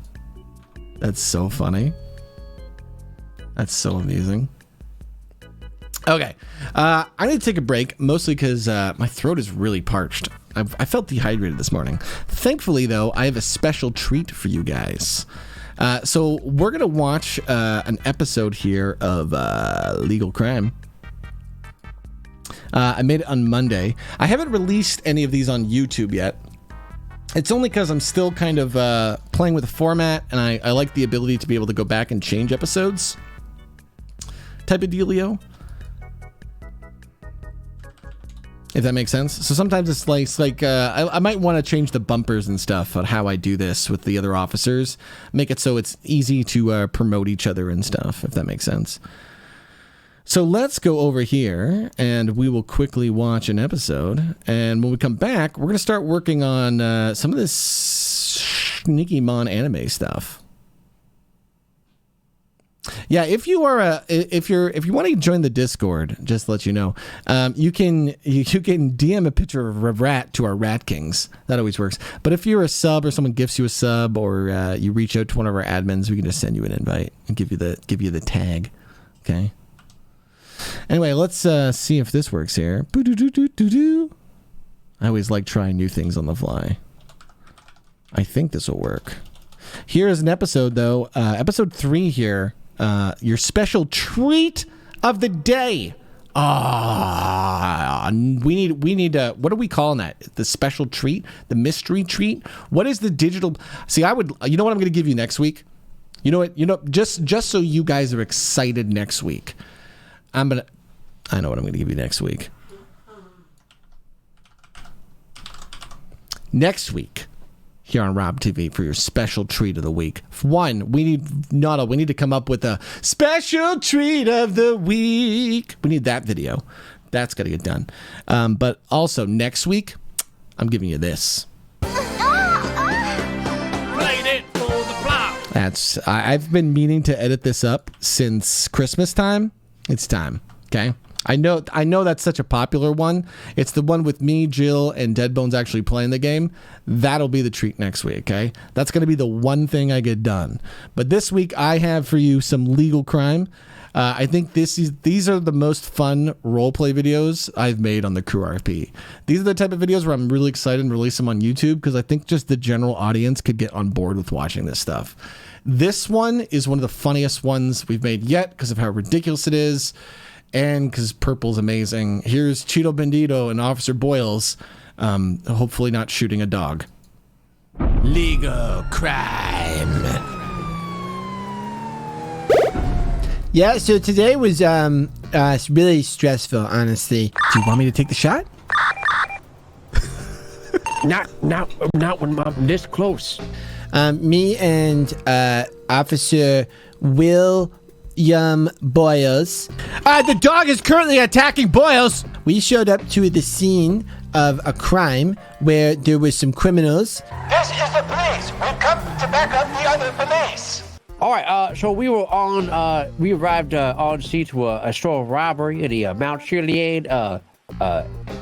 That's so funny. That's so amusing. Okay, I need to take a break, mostly because my throat is really parched. I felt dehydrated this morning. Thankfully, though, I have a special treat for you guys. So we're going to watch an episode here of Legal Crime. I made it on Monday. I haven't released any of these on YouTube yet. It's only because I'm still kind of playing with the format, and I like the ability to be able to go back and change episodes. Type of dealio. If that makes sense. So sometimes it's like I might want to change the bumpers and stuff on how I do this with the other officers. Make it so it's easy to promote each other and stuff, if that makes sense. So let's go over here and we will quickly watch an episode. And when we come back, we're going to start working on some of this sneaky mon anime stuff. Yeah, if you are if you want to join the Discord, just to let you know, you can DM a picture of a rat to our Rat Kings. That always works. But if you're a sub or someone gifts you a sub or you reach out to one of our admins, we can just send you an invite and give you the tag. Okay. Anyway, let's see if this works here. I always like trying new things on the fly. I think this will work. Here is an episode, though. Episode 3 here. Your special treat of the day. We need what are we calling that? The special treat? The mystery treat? What is the digital? See, you know what I'm going to give you next week? You know what? Just so you guys are excited next week. I know what I'm going to give you next week. Next week, here on Rob TV for your special treat of the week. One, we need to come up with a special treat of the week. We need that video. That's got to get done. But also next week, I'm giving you this. Played it for the plow. I've been meaning to edit this up since Christmas time. It's time. Okay. I know that's such a popular one. It's the one with me, Jill, and Deadbones actually playing the game. That'll be the treat next week, okay? That's going to be the one thing I get done. But this week, I have for you some legal crime. I think these are the most fun roleplay videos I've made on the Crew RP. These are the type of videos where I'm really excited to release them on YouTube because I think just the general audience could get on board with watching this stuff. This one is one of the funniest ones we've made yet because of how ridiculous it is. And because Purple's amazing. Here's Cheeto Bandito and Officer Boyles, hopefully not shooting a dog. Legal crime. Yeah, so today was really stressful, honestly. Do you want me to take the shot? Not when I'm this close. Me and Officer William Boyles. The dog is currently attacking Boyles. We showed up to the scene of a crime where there was some criminals. This is the police. We've come to back up the other police. All right, so we arrived on scene to a store robbery in the Mount Chiliad. I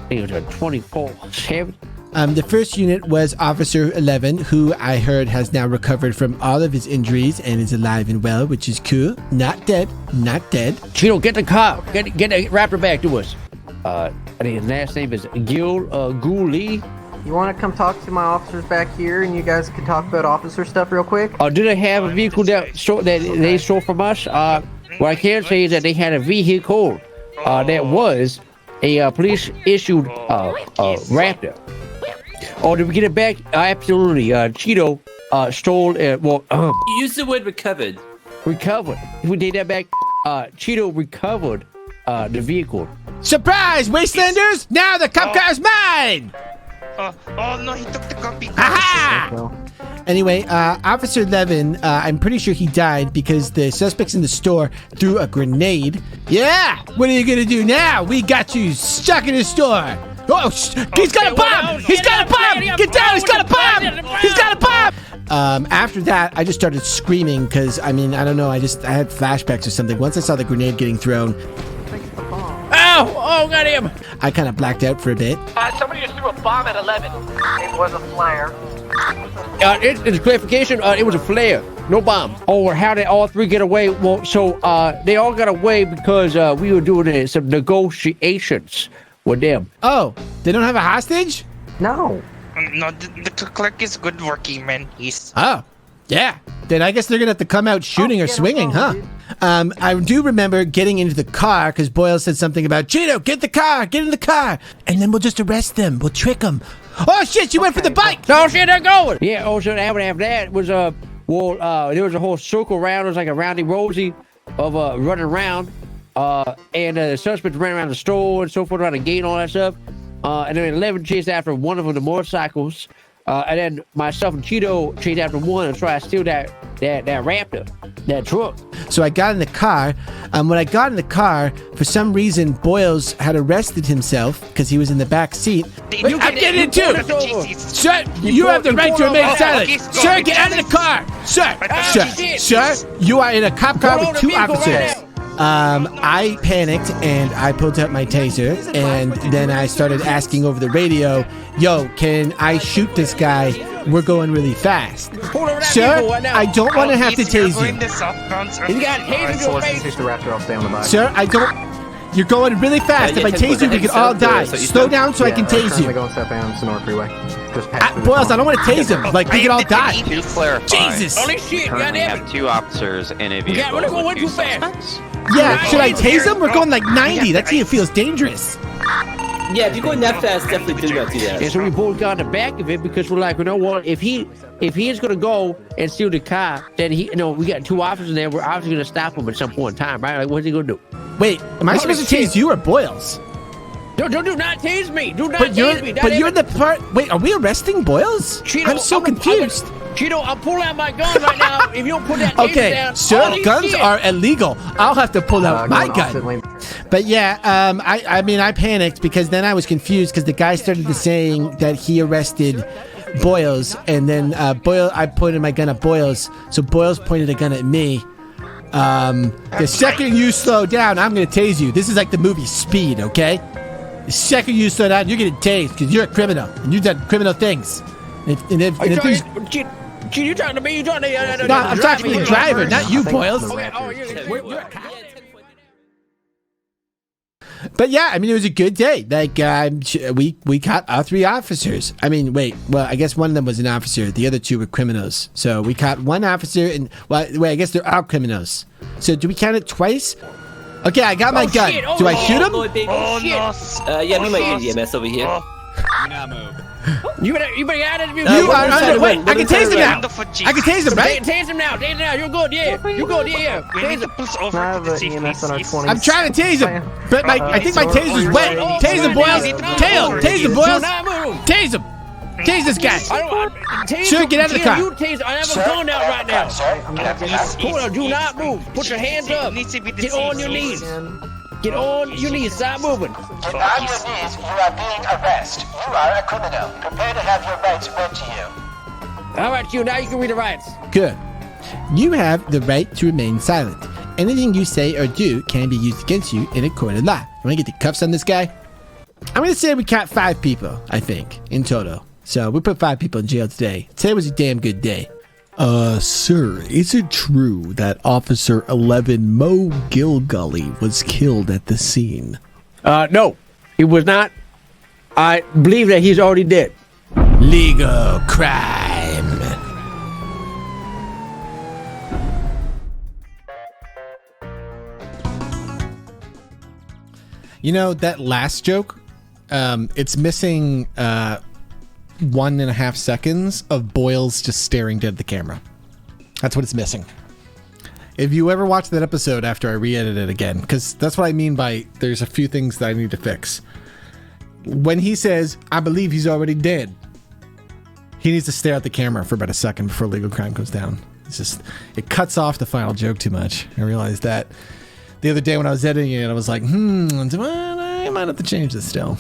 think it was a 24/7. The first unit was Officer 11, who I heard has now recovered from all of his injuries and is alive and well, which is cool. Not dead. Cheeto, get the car. Get the raptor back to us. I think his last name is Gul Lee. You want to come talk to my officers back here, and you guys can talk about officer stuff real quick? Do they have a vehicle that they stole from us? What I can say is that they had a vehicle that was a police-issued Raptor. Oh, did we get it back? Absolutely. Cheeto stole it. Use the word recovered. Recovered. If we take that back, Cheeto recovered the vehicle. Surprise, Wastelanders! Now the cop car's mine! Oh no, he took the copy. Aha! Anyway, Officer 11, I'm pretty sure he died because the suspects in the store threw a grenade. Yeah! What are you gonna do now? We got you stuck in the store. Oh, he's got a bomb! He's got a bomb! Get down! He's got a bomb! He's got a bomb! After that, I just started screaming because, I don't know, I had flashbacks or something. Once I saw the grenade getting thrown. Oh, got him! I kind of blacked out for a bit. Somebody just threw a bomb at 11. It was a flare. It's clarification. It was a flare, no bomb. Oh, how did all three get away? Well, so they all got away because we were doing some negotiations with them. Oh, they don't have a hostage? No. No, the clerk is good working, man. He's. Oh, yeah. Then I guess they're gonna have to come out shooting or swinging, huh? I do remember getting into the car because Boyle said something about Cheeto, get in the car, and then we'll just arrest them. We'll trick them. Oh shit, you went for the bike. Oh shit, they're going. Yeah. Oh, so after that was there was a whole circle around. It was like a roundy rosy of running around, and the suspects ran around the store and so forth, around the gate and all that stuff. And then 11 chased after one of the motorcycles. And then myself and Cheeto chased after one and tried to steal that Raptor, that truck. So I got in the car. When I got in the car, for some reason, Boyles had arrested himself because he was in the back seat. I'm getting in too! Sir, you have the right to remain silent. Sir, get out of the car! Sir, you are in a cop car with two officers. I panicked and I pulled out my taser and then I started asking over the radio, yo, can I shoot this guy? We're going really fast. Sir, I don't want to have to tase you. He's got taser in your face. Take the Raptor, I'll stay on the bike. Sir, I don't... You're going really fast. If I tase you, we could all die. Slow down so I can tase you. Going southbound on Sonora Freeway. Just Boyles, I don't want to tase him. Like, we could all die. To clarify, Jesus! Holy shit, currently goddamn have 2 officers in a vehicle Yeah, we're going with 2 too fast. suspects. Yeah, should I tase him? We're going like 90. That thing feels dangerous. Yeah, if you're going that fast, definitely do not do that. And so we both got in the back of it because we're like, you know what? If he is gonna go and steal the car, then we got 2 officers in there. We're obviously gonna stop him at some point in time, right? Like, what's he gonna do? Wait, am I supposed to tase you or Boyles? Do not tase me. Do not But tase me. you're in the part. Wait, are we arresting Boyles? Cheeto, I'm so confused. Cheeto, I'm pulling out my gun right now. If you don't put that taser Okay, down, sir, holy guns shit. are illegal. I'll have to pull out my gun. But yeah, I panicked because then I was confused because the guy started to saying that he arrested Boyles, and then I pointed my gun at Boyles, so Boyles pointed a gun at me. The second you slow down, I'm gonna tase you. This is like the movie Speed, okay? The second you slow down, you're getting tased because you're a criminal and you've done criminal things. You talking to me? You talking to No, I'm talking to the driver, not you, Boyles. You're a cop. But yeah, it was a good day. Like, we caught all 3 officers. Wait, well, I guess one of them was an officer. The other 2 were criminals. So we caught 1 officer and, I guess they're all criminals. So do we count it twice? Okay, I got my gun. Shit. Do I shoot him? Yeah, we might use EMS over here. You better get out of the You are under. Wait, I can tase him now. I can tase him, right? Tase him now. You're good, yeah. You're good, yeah. Tase him. I have an EMS on our 20s. I'm trying to tase him, but I think my taser's wet. Tase him, Boyles. Tase him, Boyles. Tase him. Tase this guy. Sure, get out of the car. You tase. I have a gun out right now. Hold on, do not move. Put your hands up. Get on your knees. Get on your knees. Stop moving. Get on your knees. You are being arrested. You are a criminal. Prepare to have your rights read to you. All right, Q. Now you can read the rights. Good. You have the right to remain silent. Anything you say or do can be used against you in a court of law. Want to get the cuffs on this guy? I'm going to say we caught 5 people, I think, in total. So we put 5 people in jail today. Today was a damn good day. Sir, is it true that Officer 11 Mo Gilgully was killed at the scene? No, he was not. I believe that he's already dead. Legal crime. You know, that last joke, it's missing 1.5 seconds of Boyles just staring dead at the camera. That's what it's missing. If you ever watch that episode after I re-edit it again, because that's what I mean by there's a few things that I need to fix. When he says, I believe he's already dead, he needs to stare at the camera for about a second before legal crime comes down. It's just, it cuts off the final joke too much. I realized that the other day when I was editing it, I was like, I might have to change this still.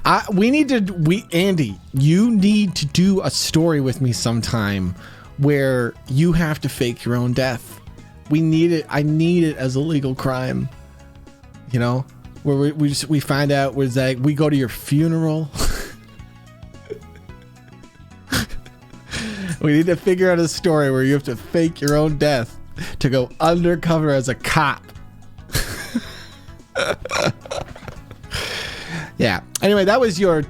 Andy, you need to do a story with me sometime where you have to fake your own death. We need it. I need it as a legal crime. You know, where we find out where like we go to your funeral. We need to figure out a story where you have to fake your own death to go undercover as a cop. Yeah. Anyway, that was your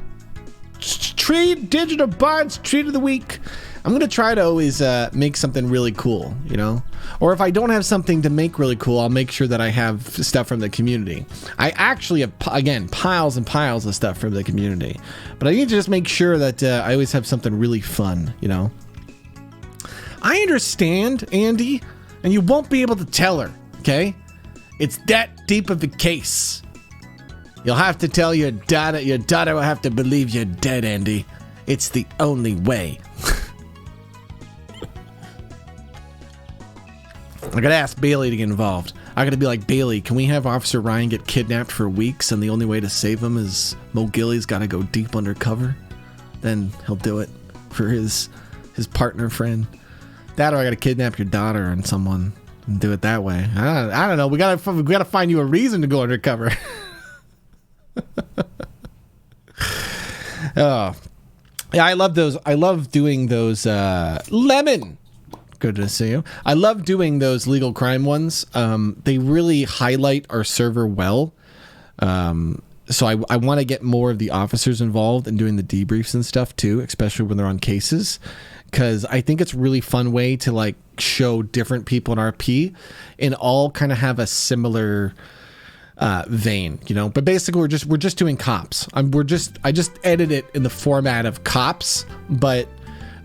Digital Bards treat of the week. I'm going to try to always make something really cool, you know? Or if I don't have something to make really cool, I'll make sure that I have stuff from the community. I actually have, again, piles and piles of stuff from the community. But I need to just make sure that I always have something really fun, you know? I understand, Andy, and you won't be able to tell her, okay? It's that deep of a case. You'll have to tell your daughter will have to believe you're dead, Andy. It's the only way. I gotta ask Bailey to get involved. I gotta be like, Bailey, can we have Officer Ryan get kidnapped for weeks and the only way to save him is Mo Gilly's gotta go deep undercover? Then he'll do it for his partner friend. That or I gotta kidnap your daughter and someone and do it that way. I don't know. We gotta find you a reason to go undercover. Oh, yeah, I love those. I love doing those. Lemon, good to see you. I love doing those legal crime ones. They really highlight our server well. So I want to get more of the officers involved in doing the debriefs and stuff too, especially when they're on cases, because I think it's a really fun way to like show different people in RP and all kind of have a similar vein, you know. But basically we're just doing cops. I just edit it in the format of cops, but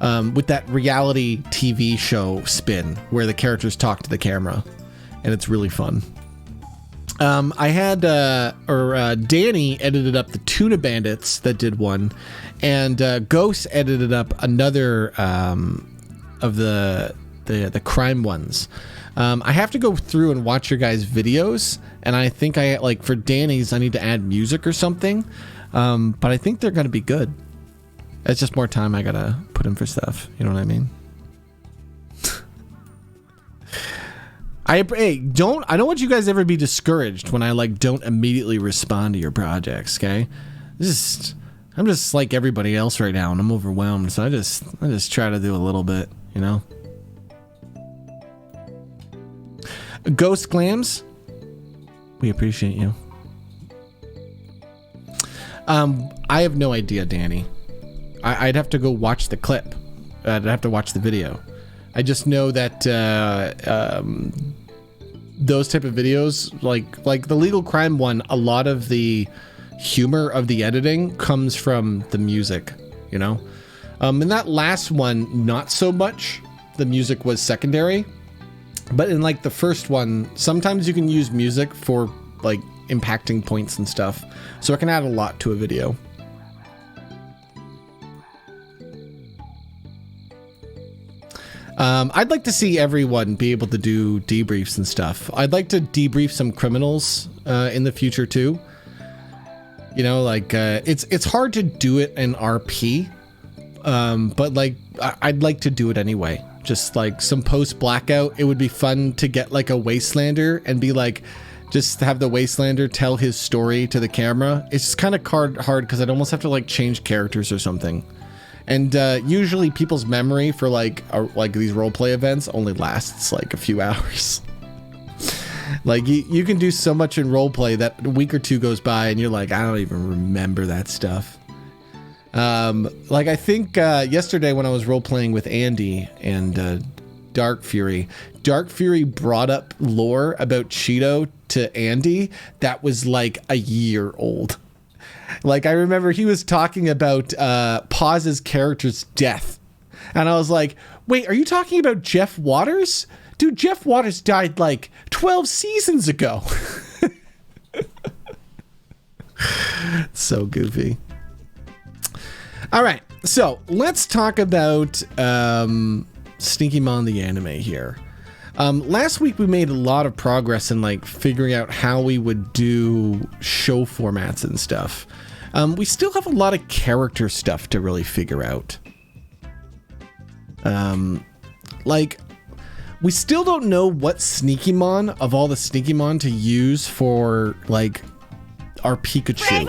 with that reality TV show spin where the characters talk to the camera, and it's really fun. I had Danny edited up the Tuna Bandits that did one, and Ghost edited up another of the crime ones. I have to go through and watch your guys' videos, and I think for Danny's I need to add music or something, but I think they're gonna be good. It's just more time I gotta put in for stuff. You know what I mean? I don't want you guys ever be discouraged when I don't immediately respond to your projects. Okay, I'm just like everybody else right now, and I'm overwhelmed. So I just try to do a little bit, you know. Ghost Clams, we appreciate you. I have no idea, Danny. I'd have to go watch the clip. I'd have to watch the video. I just know that those type of videos, like the legal crime one, a lot of the humor of the editing comes from the music, you know. In that last one, not so much. The music was secondary, but in the first one, sometimes you can use music for impacting points and stuff, so it can add a lot to a video. I'd like to see everyone be able to do debriefs and stuff. I'd like to debrief some criminals in the future too. You know, it's hard to do it in RP, but I'd like to do it anyway. Just some post blackout, it would be fun to get a Wastelander and be like, just have the Wastelander tell his story to the camera. It's just kind of hard because I'd almost have to like change characters or something. And usually people's memory for like these roleplay events only lasts like a few hours. Like you can do so much in roleplay that a week or two goes by and you're like, I don't even remember that stuff. Like I think yesterday when I was role-playing with Andy and Dark Fury brought up lore about Cheeto to Andy that was like a year old. Like I remember he was talking about Paz's character's death. And I was like, wait, are you talking about Jeff Waters? Dude, Jeff Waters died like 12 seasons ago. So goofy. All right, so let's talk about Sneaky Mon the anime here. Last week we made a lot of progress in like figuring out how we would do show formats and stuff. We still have a lot of character stuff to really figure out. Like we still don't know what Sneaky Mon of all the Sneaky Mon to use for like our Pikachu.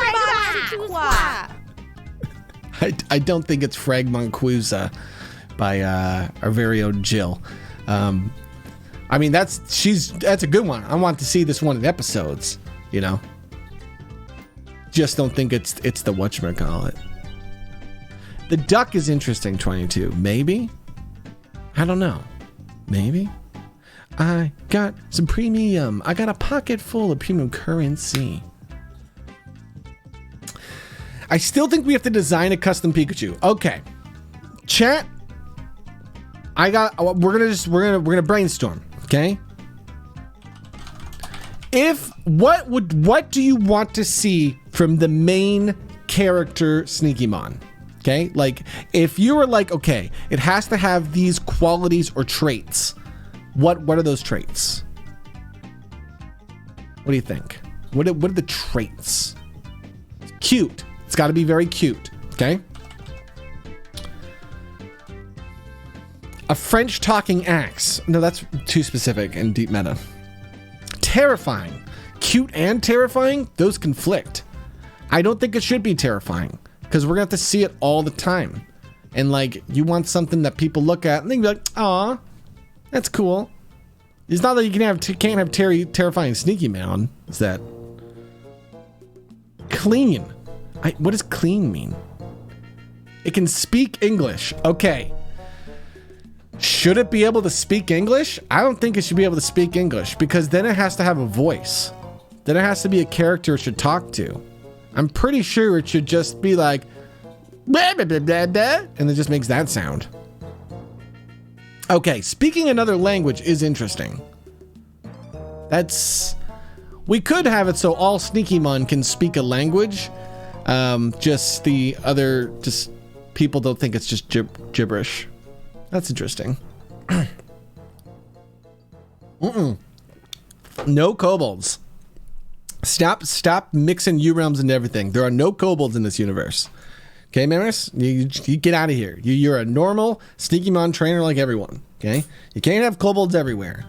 I don't think it's Fragmonquooza by our very own Jill. I mean, that's a good one. I want to see this one in episodes, you know. Just don't think it's the whatchamacallit. The duck is interesting, 22. Maybe? I don't know. Maybe? I got some premium. I got a pocket full of premium currency. I still think we have to design a custom Pikachu. Okay. Chat. We're gonna brainstorm, okay? What do you want to see from the main character Sneaky Mon? Okay? Like if you were like, okay, it has to have these qualities or traits. What are those traits? What do you think? What are the traits? Cute. It's got to be very cute, okay? A French talking axe. No, that's too specific and deep meta. Terrifying. Cute and terrifying? Those conflict. I don't think it should be terrifying because we're going to have to see it all the time. And like, you want something that people look at and they can be like, aw, that's cool. It's not that you can't have terrifying Sneaky Mon. Is that clean? What does clean mean? It can speak English. Okay. Should it be able to speak English? I don't think it should be able to speak English because then it has to have a voice. Then it has to be a character it should talk to. I'm pretty sure it should just be like, blah, blah, blah, blah, blah, and it just makes that sound. Okay, speaking another language is interesting. We could have it so all Sneaky Mon can speak a language. Just people don't think it's just gibberish. That's interesting. No kobolds. Stop mixing U-realms into everything. There are no kobolds in this universe. Okay, Maris? You get out of here. You're a normal Sneaky Mon trainer like everyone. Okay? You can't have kobolds everywhere.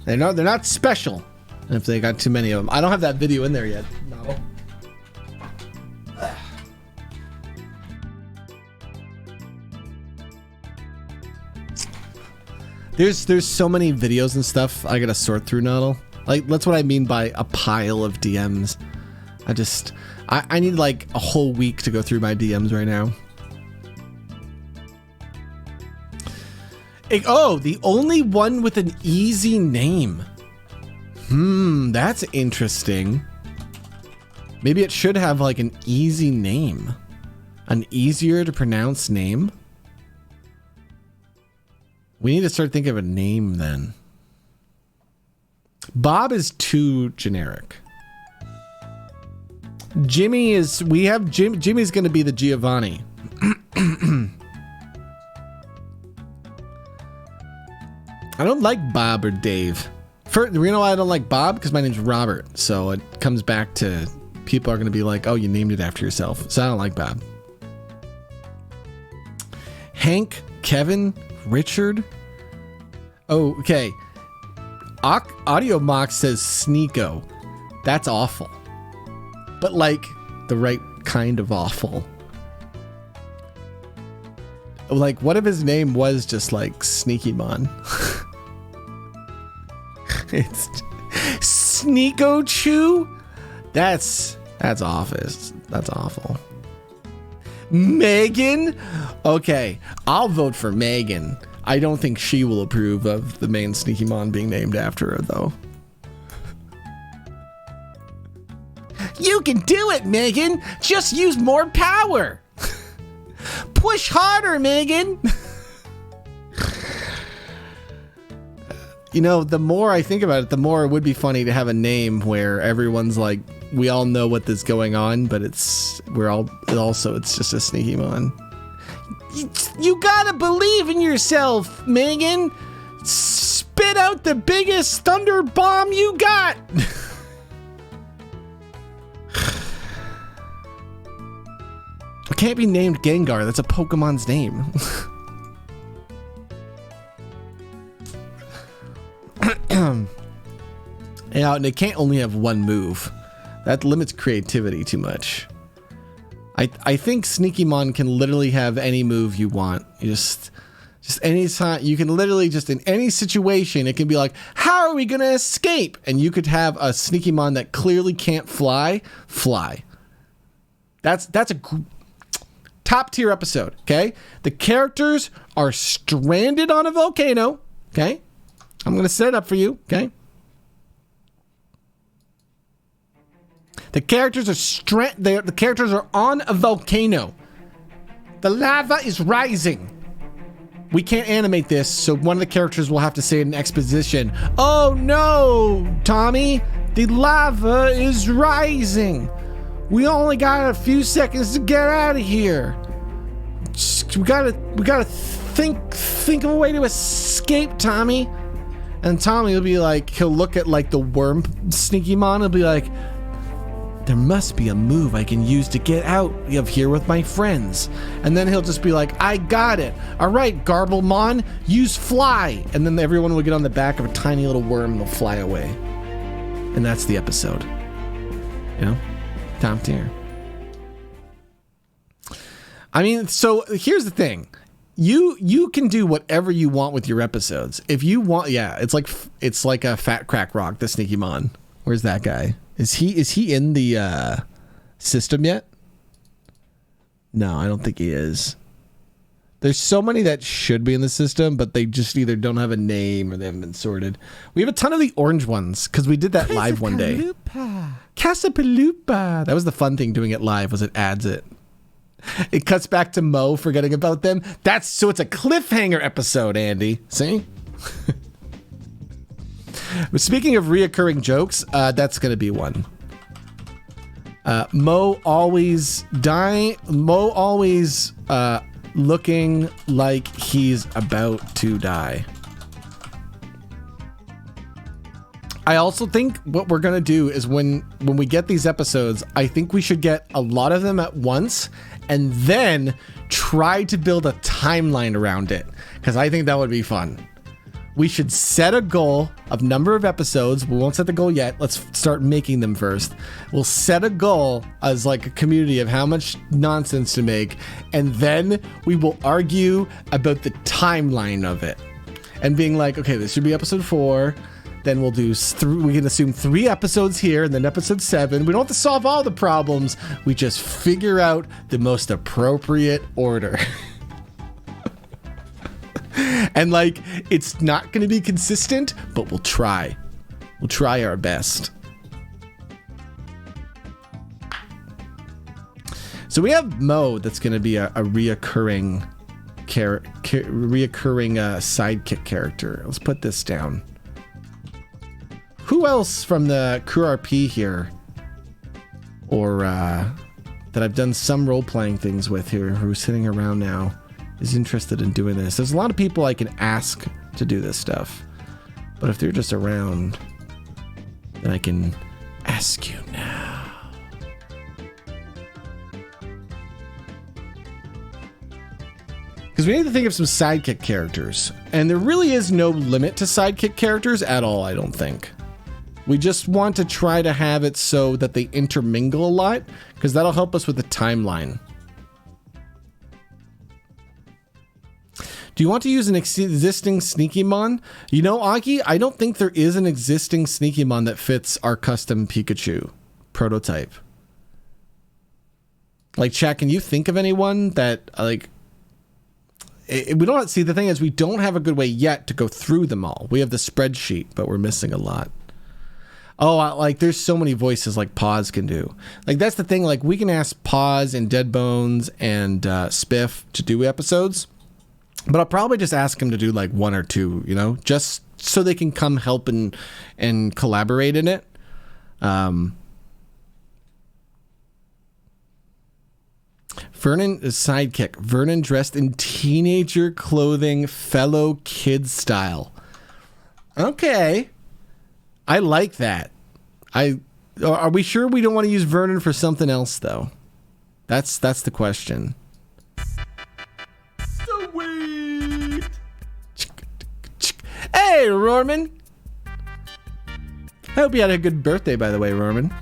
They're not special if they got too many of them. I don't have that video in there yet. No. There's so many videos and stuff I gotta sort through, Noddle. Like, that's what I mean by a pile of DMs. I need like a whole week to go through my DMs right now. The only one with an easy name. That's interesting. Maybe it should have like an easy name. An easier to pronounce name. We need to start thinking of a name then. Bob is too generic. Jimmy's going to be the Giovanni. I don't like Bob or Dave. You know why I don't like Bob? Because my name's Robert. So it comes back to people are going to be like, oh, you named it after yourself. So I don't like Bob. Hank, Kevin, Richard. Oh, okay. Audio Mox says Sneeko. That's awful. But like the right kind of awful. Like, what if his name was just like Sneaky Mon? It's Sneeko Chew? That's office. That's awful. Megan? Okay, I'll vote for Megan. I don't think she will approve of the main Sneaky Mon being named after her, though. You can do it, Megan! Just use more power! Push harder, Megan! You know, the more I think about it, the more it would be funny to have a name where everyone's like, we all know what is going on, but it's just a Sneaky Mon. You gotta believe in yourself, Megan! Spit out the biggest thunder bomb you got! It can't be named Gengar, that's a Pokemon's name. Yeah, and it can't only have one move. That limits creativity too much. I think Sneaky Mon can literally have any move you want. You just any time, you can literally just in any situation, it can be like, how are we gonna escape? And you could have a Sneaky Mon that clearly can't fly. That's a top tier episode, okay? The characters are stranded on a volcano, okay? I'm gonna set it up for you, okay? The characters are the characters are on a volcano. The lava is rising. We can't animate this, so one of the characters will have to say in exposition, "Oh no, Tommy, the lava is rising. We only got a few seconds to get out of here. We gotta think of a way to escape, Tommy." And Tommy will be like, he'll look at like the worm Sneaky Mon and be like, there must be a move I can use to get out of here with my friends. And then he'll just be like, I got it. All right, Garblemon, use fly. And then everyone will get on the back of a tiny little worm and they'll fly away. And that's the episode. You know? Top tier. I mean, so here's the thing. You can do whatever you want with your episodes. If you want, yeah, it's like a Fat Crack Rock, the Sneaky Mon. Where's that guy? Is he in the system yet? No, I don't think he is. There's so many that should be in the system, but they just either don't have a name or they haven't been sorted. We have a ton of the orange ones because we did that live one day. Casapalupa. That was the fun thing doing it live, was it adds it. It cuts back to Mo forgetting about them. So it's a cliffhanger episode, Andy. See? Speaking of reoccurring jokes, that's going to be one. Mo always looking like he's about to die. I also think what we're going to do is when we get these episodes, I think we should get a lot of them at once and then try to build a timeline around it, because I think that would be fun. We should set a goal of number of episodes. We won't set the goal yet. Let's start making them first. We'll set a goal as like a community of how much nonsense to make, and then we will argue about the timeline of it. And being like, okay, this should be episode 4. Then we'll do we can assume 3 episodes here, and then episode 7. We don't have to solve all the problems. We just figure out the most appropriate order. And like, it's not going to be consistent, but we'll try. We'll try our best. So we have Mo that's going to be a reoccurring sidekick character. Let's put this down. Who else from the Crew RP here, or that I've done some role-playing things with here, who's sitting around now, is interested in doing this? There's a lot of people I can ask to do this stuff, but if they're just around, then I can ask you now. Because we need to think of some sidekick characters. And there really is no limit to sidekick characters at all, I don't think. We just want to try to have it so that they intermingle a lot, because that'll help us with the timeline. Do you want to use an existing Sneakymon? You know, Aki, I don't think there is an existing Sneakymon that fits our custom Pikachu prototype. Like, chat, can you think of anyone that, like... we don't see, the thing is we don't have a good way yet to go through them all. We have the spreadsheet, but we're missing a lot. Oh, like there's so many voices like Paws can do. Like that's the thing, like we can ask Paws and Dead Bones and Spiff to do episodes, but I'll probably just ask them to do like 1 or 2, you know, just so they can come help and collaborate in it. Vernon is sidekick. Vernon dressed in teenager clothing, fellow kid style. Okay. I like that. Are we sure we don't want to use Vernon for something else though? That's the question. Sweet. Hey, Rorman. I hope you had a good birthday, by the way, Rorman.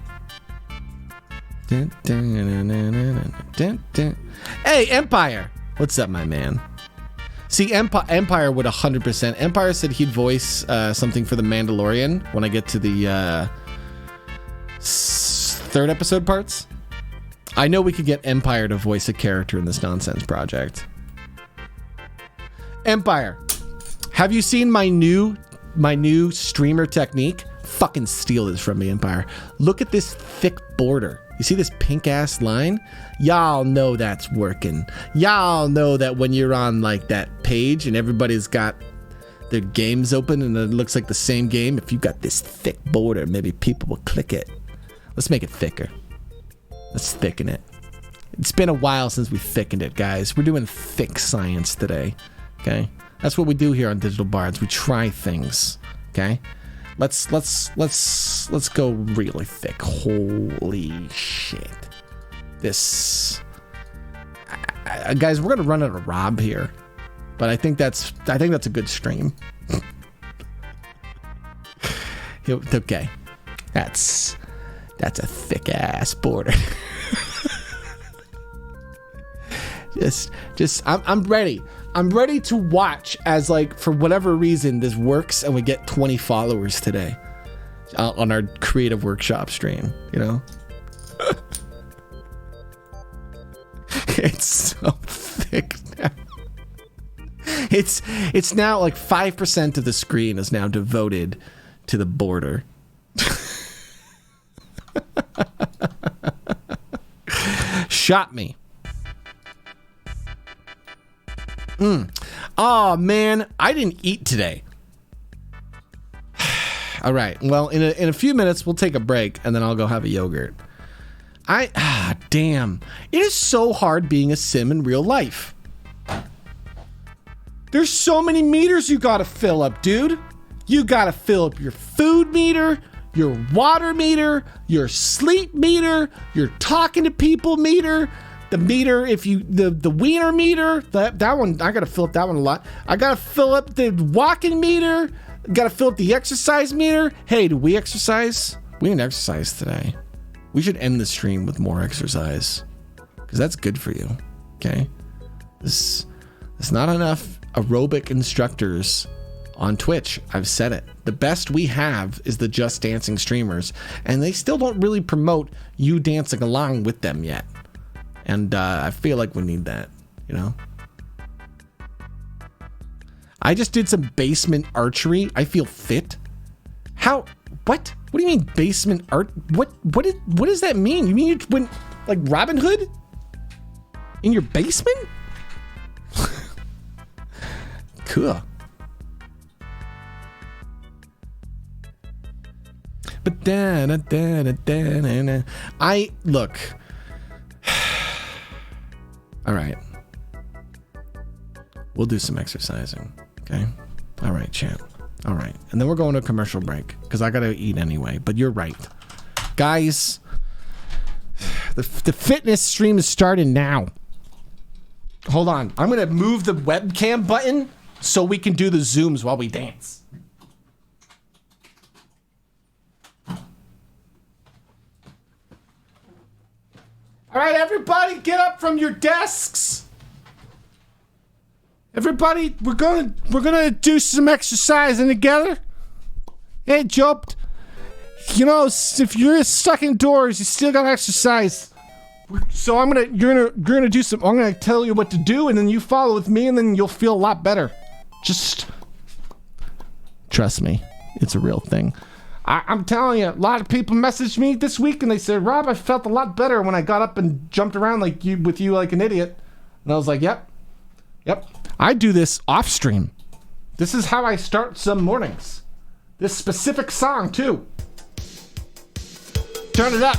Hey, Empire. What's up, my man? See, Empire would 100%. Empire said he'd voice something for the Mandalorian when I get to the 3rd episode parts. I know we could get Empire to voice a character in this nonsense project. Empire, have you seen my new streamer technique? Fucking steal this from me, Empire. Look at this thick border. You see this pink ass line? Y'all know that's working. Y'all know that when you're on like that page and everybody's got their games open and it looks like the same game, if you got this thick border, maybe people will click it. Let's make it thicker. Let's thicken it. It's been a while since we thickened it, guys. We're doing thick science today. Okay? That's what we do here on Digital Bards. We try things. Okay? Let's go really thick. Holy shit. This guys, we're gonna run out of Rob here. But I think that's a good stream. Okay. That's a thick ass border. I'm ready. I'm ready to watch as, like, for whatever reason this works and we get 20 followers today on our creative workshop stream, you know? It's so thick now. It's now like 5% of the screen is now devoted to the border. Shot me. Oh man, I didn't eat today. All right, well, in a few minutes we'll take a break and then I'll go have a yogurt. Damn, it is so hard being a sim in real life. There's so many meters you gotta fill up, dude. You gotta fill up your food meter, your water meter, your sleep meter, your talking to people meter, the meter, if you the wiener meter, that one, I gotta fill up that one a lot. I gotta fill up the walking meter, gotta fill up the exercise meter. Hey, do we exercise? We didn't exercise today. We should end the stream with more exercise, because that's good for you. Okay, there's not enough aerobic instructors on Twitch. I've said it. The best we have is the Just Dancing streamers, and they still don't really promote you dancing along with them yet. And I feel like we need that, you know? I just did some basement archery. I feel fit. How? What? What do you mean basement art? What does that mean? You mean you went like Robin Hood? In your basement? Cool. But I look. All right. We'll do some exercising. Okay. All right, champ. All right. And then we're going to a commercial break because I got to eat anyway. But you're right. Guys, the fitness stream is starting now. Hold on. I'm going to move the webcam button so we can do the zooms while we dance. All right, everybody, get up from your desks. Everybody, we're gonna do some exercising together. Hey, Joe. You know, if you're stuck indoors, you still gotta exercise. So you're gonna do some. I'm gonna tell you what to do, and then you follow with me, and then you'll feel a lot better. Just trust me, it's a real thing. I'm telling you, a lot of people messaged me this week, and they said, "Rob, I felt a lot better when I got up and jumped around like you like an idiot." And I was like, "Yep." I do this off stream. This is how I start some mornings. This specific song too. Turn it up.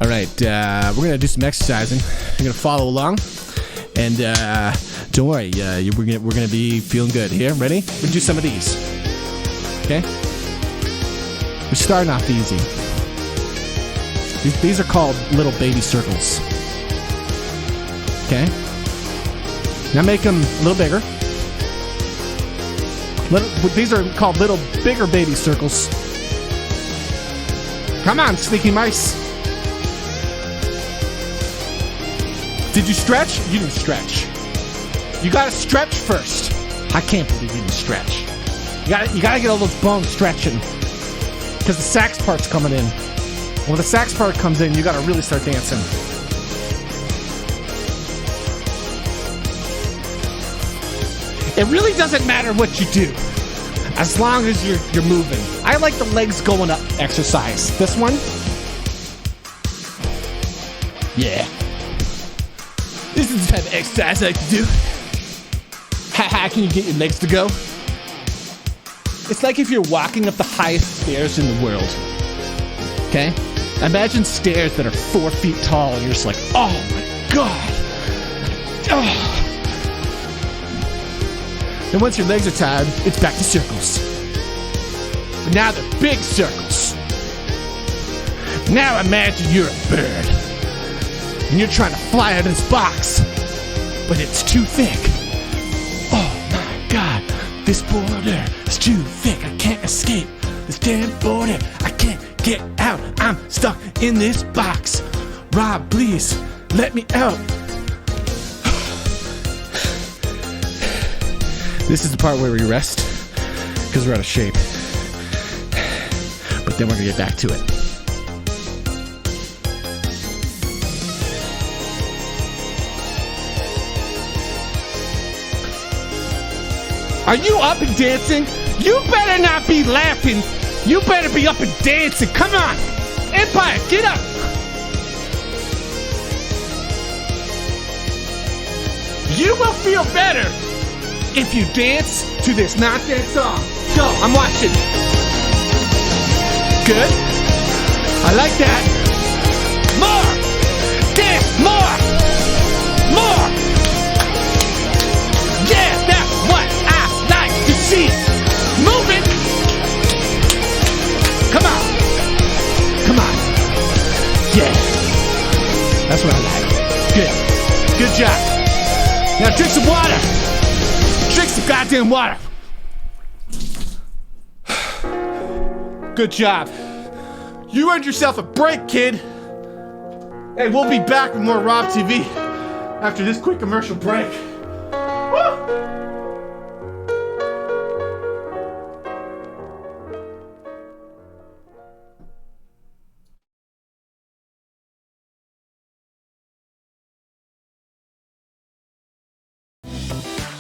All right, we're gonna do some exercising. You're gonna follow along, and don't worry, we're gonna be feeling good. Here, ready? We're gonna do some of these. Okay. We're starting off easy. These are called little baby circles. Okay. Now make them a little bigger. These are called little bigger baby circles. Come on, sneaky mice. Did you stretch? You didn't stretch. You gotta stretch first. I can't believe you didn't stretch. You gotta get all those bones stretching. Because the sax part's coming in. When the sax part comes in, you gotta really start dancing. It really doesn't matter what you do, as long as you're moving. I like the legs going up exercise. This one? Yeah. This is the type of exercise I like to do. How can you get your legs to go? It's like if you're walking up the highest stairs in the world. Okay? Imagine stairs that are 4 feet tall and you're just like, oh my god. Oh. And once your legs are tired, it's back to circles. But now they're big circles. Now imagine you're a bird. And you're trying to fly out of this box. But it's too thick. Oh my god. This border is too thick. I can't escape this damn border. I can't get out. I'm stuck in this box. Rob, please, let me out. This is the part where we rest, because we're out of shape. But then we're gonna get back to it. Are you up and dancing? You better not be laughing. You better be up and dancing. Come on. Empire, get up. You will feel better if you dance to this nonsense song. Go, I'm watching. Good. I like that. More. Dance, more. More. Yeah, that's what I like to see. Move it. Come on. Come on. Yeah. That's what I like. Good. Good job. Now drink some water. Drink some goddamn water. Good job. You earned yourself a break, kid. Hey, we'll be back with more Rob TV after this quick commercial break. Woo!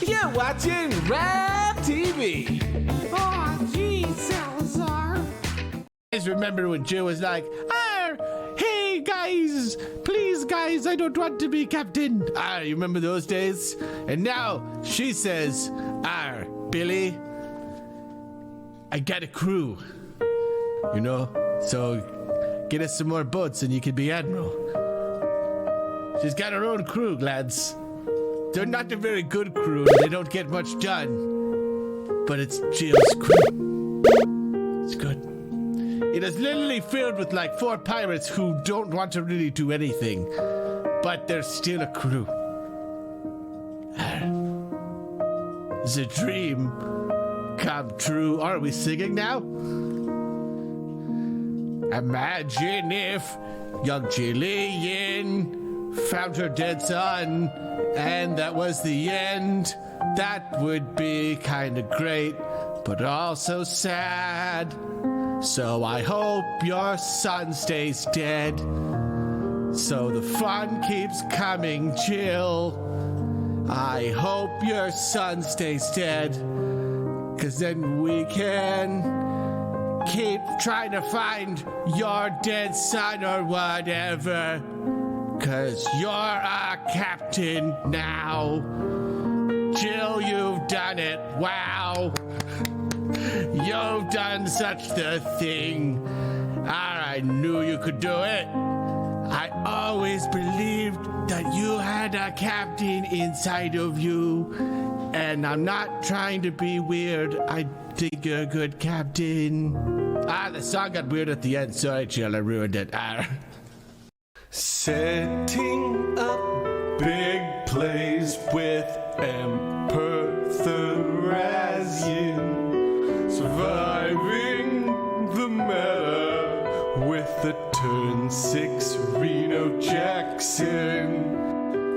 You're watching Rob TV. Oh, geez, Salazar. Guys, remember when Joe was like, hey guys, please guys, I don't want to be captain. You remember those days? And now she says, Billy, I got a crew. You know, so get us some more boats and you can be admiral. She's got her own crew, lads. They're not a very good crew and they don't get much done. But it's Jill's crew. It's good. It is literally filled with like 4 pirates who don't want to really do anything. But they're still a crew. the dream come true. Are we singing now? Imagine if young Jillian found her dead son and that was the end. That would be kind of great, but also sad. So I hope your son stays dead, so the fun keeps coming, Jill. I hope your son stays dead, 'cause then we can keep trying to find your dead son or whatever. 'Cause you're a captain now. Jill, you've done it. Wow. You've done such the thing. I knew you could do it. I always believed that you had a captain inside of you. And I'm not trying to be weird. I think you're a good captain. The song got weird at the end. Sorry, Jill, I ruined it. Setting up big plays with Emperor Thrazian. Surviving the meta with the turn 6 Reno Jackson.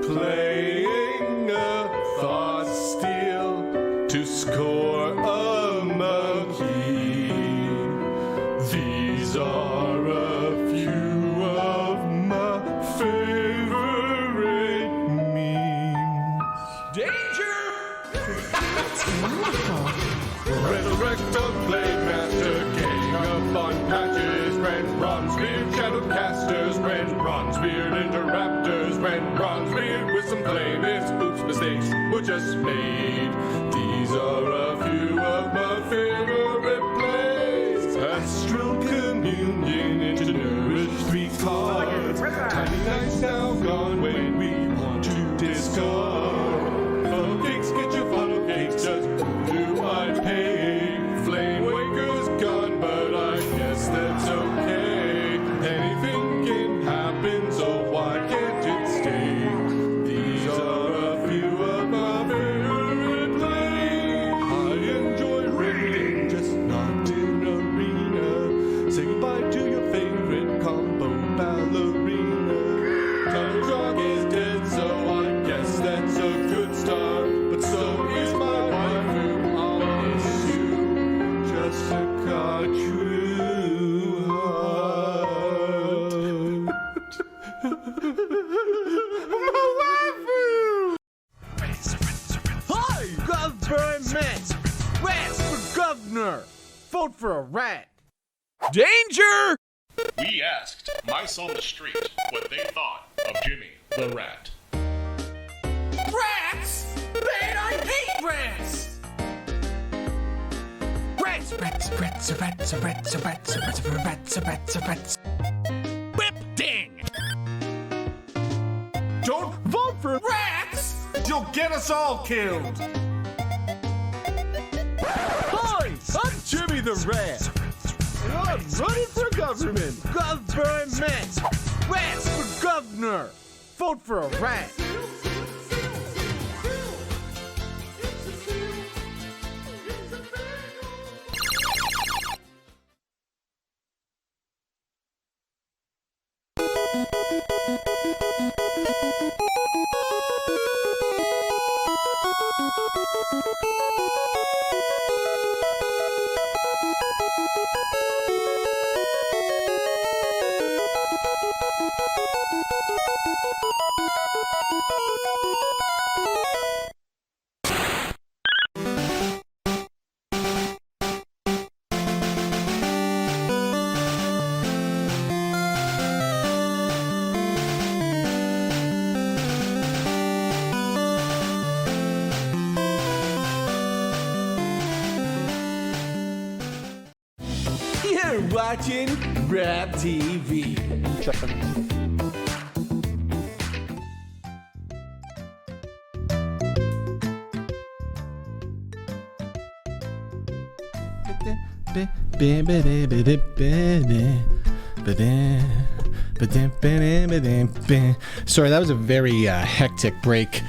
Playing a thought steal to score a monkey. These are a few of my favorite memes. Danger! Resurrect the Blade Master, gang up on patches, Ren Bronzebeard, Shadowcasters, Ren Bronzebeard, Interraptors, Ren Bronzebeard with some claimants, oops, mistakes were just made. These are a few of my favorite plays. Astral Communion into Nourish 3 cards. Tiny nights now gone when we want to discard. Funnel cakes, get your funnel cakes, just do I pay? Flame Waker's gone, but I guess that's okay. Anything can happen, so why can't it stay? These are a few of my favorite plays. I enjoy raiding, just not in arena. Say goodbye to your favorite combo ballerina. Tunnel Rock is dead, so I guess that's a good start. But so is my waifu on issue. Just a true heart. My waifu! Hi, government! Rats for governor! Vote for a rat! Danger! We asked mice on the street what they thought of Jimmy the Rat. Rats? Man, I hate rats! Rats, rats, rats, rats, rats, rats, rats, rats, rats, rats. Whip ding! Don't vote for Rats! You'll get us all killed! Hi, I'm Jimmy the Rat! And I'm running for government! Government! Rats for governor! Vote for a rat! You're watching Rap TV. Sorry, that was a very hectic break.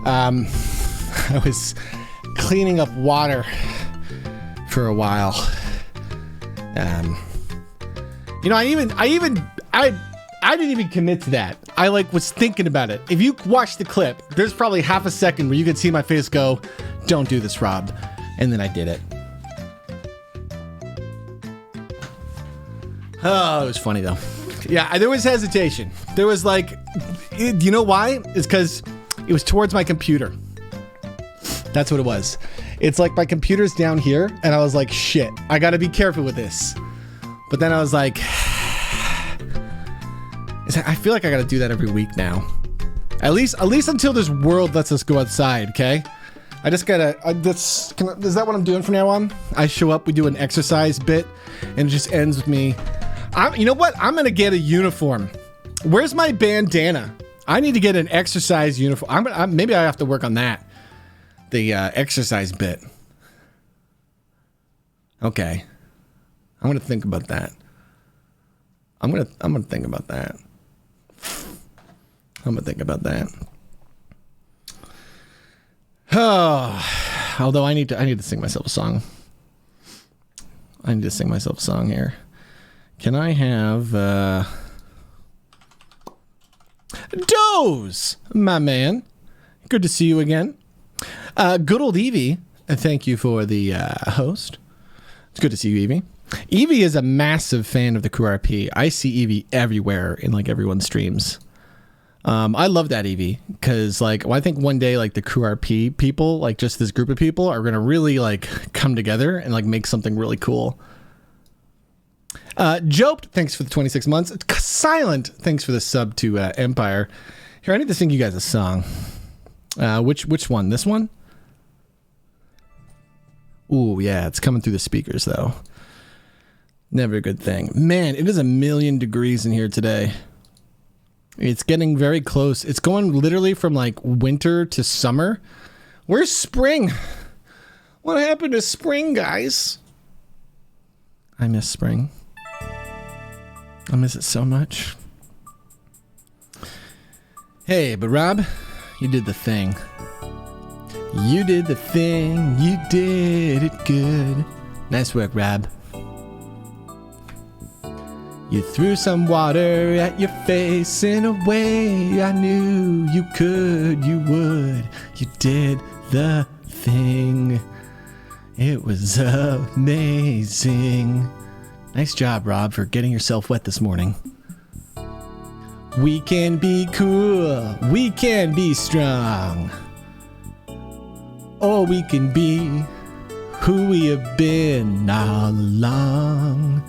I was cleaning up water for a while. You know, I didn't even commit to that. I like was thinking about it. If you watch the clip, there's probably half a second where you could see my face go, "Don't do this, Rob," and then I did it. Oh, it was funny though. Yeah, there was hesitation. There was like, you know why? It's because it was towards my computer. That's what it was. It's like my computer's down here, and I was like, shit, I gotta be careful with this. But then I was like, I feel like I gotta do that every week now. At least until this world lets us go outside, okay? I just gotta, is that what I'm doing from now on? I show up, we do an exercise bit, and it just ends with me. You know what? I'm gonna get a uniform. Where's my bandana? I need to get an exercise uniform. Maybe I have to work on that. The exercise bit. Okay. I'm gonna think about that. I'm gonna think about that. I'm gonna think about that. Oh, although I need to sing myself a song. I need to sing myself a song here. Can I have Doze, my man? Good to see you again. Good old Evie, thank you for the host. It's good to see you, Evie. Evie is a massive fan of the Crew RP. I see Evie everywhere in like everyone's streams. I love that, Evie, because like I think one day like the Crew RP people, like just this group of people, are gonna really like come together and like make something really cool. Joped, thanks for the 26 months. Silent, thanks for the sub to Empire. Here, I need to sing you guys a song. Which one? This one? Ooh, yeah, it's coming through the speakers though. Never a good thing. Man, it is 1,000,000 degrees in here today. It's getting very close. It's going literally from like winter to summer. Where's spring? What happened to spring, guys? I miss spring. I miss it so much. Hey, but Rob, you did the thing. You did the thing. You did it good. Nice work, Rob. You threw some water at your face in a way I knew you could, you would. You did the thing. It was amazing. Nice job, Rob, for getting yourself wet this morning. We can be cool. We can be strong. Or we can be who we have been all along.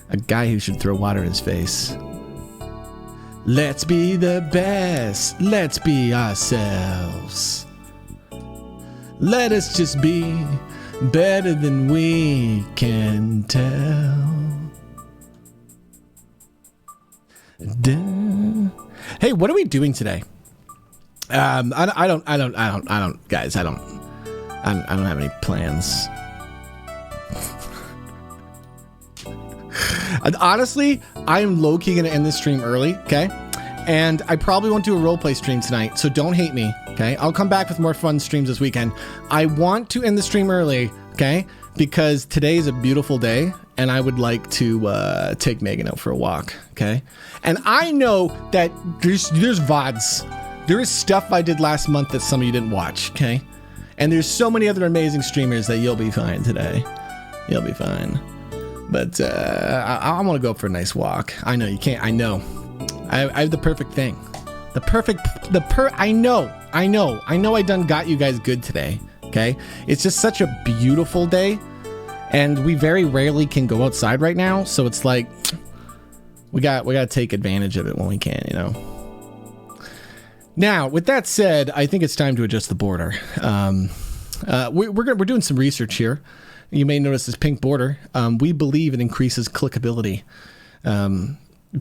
A guy who should throw water in his face. Let's be the best. Let's be ourselves. Let us just be better than we can tell. Hey, what are we doing today? I don't, guys, I don't have any plans. Honestly, I'm low-key gonna end this stream early, okay? And I probably won't do a roleplay stream tonight, so don't hate me, okay? I'll come back with more fun streams this weekend. I want to end the stream early, okay? Because today is a beautiful day, and I would like to take Megan out for a walk, okay? And I know that there's VODs. There is stuff I did last month that some of you didn't watch, okay? And there's so many other amazing streamers that you'll be fine today. You'll be fine. But I want to go for a nice walk. I know you can't. I know. I have the perfect thing. I know I done got you guys good today. Okay. It's just such a beautiful day, and we very rarely can go outside right now. So it's like we got to take advantage of it when we can. You know. Now, with that said, I think it's time to adjust the border. We're doing some research here. You may notice this pink border. We believe it increases clickability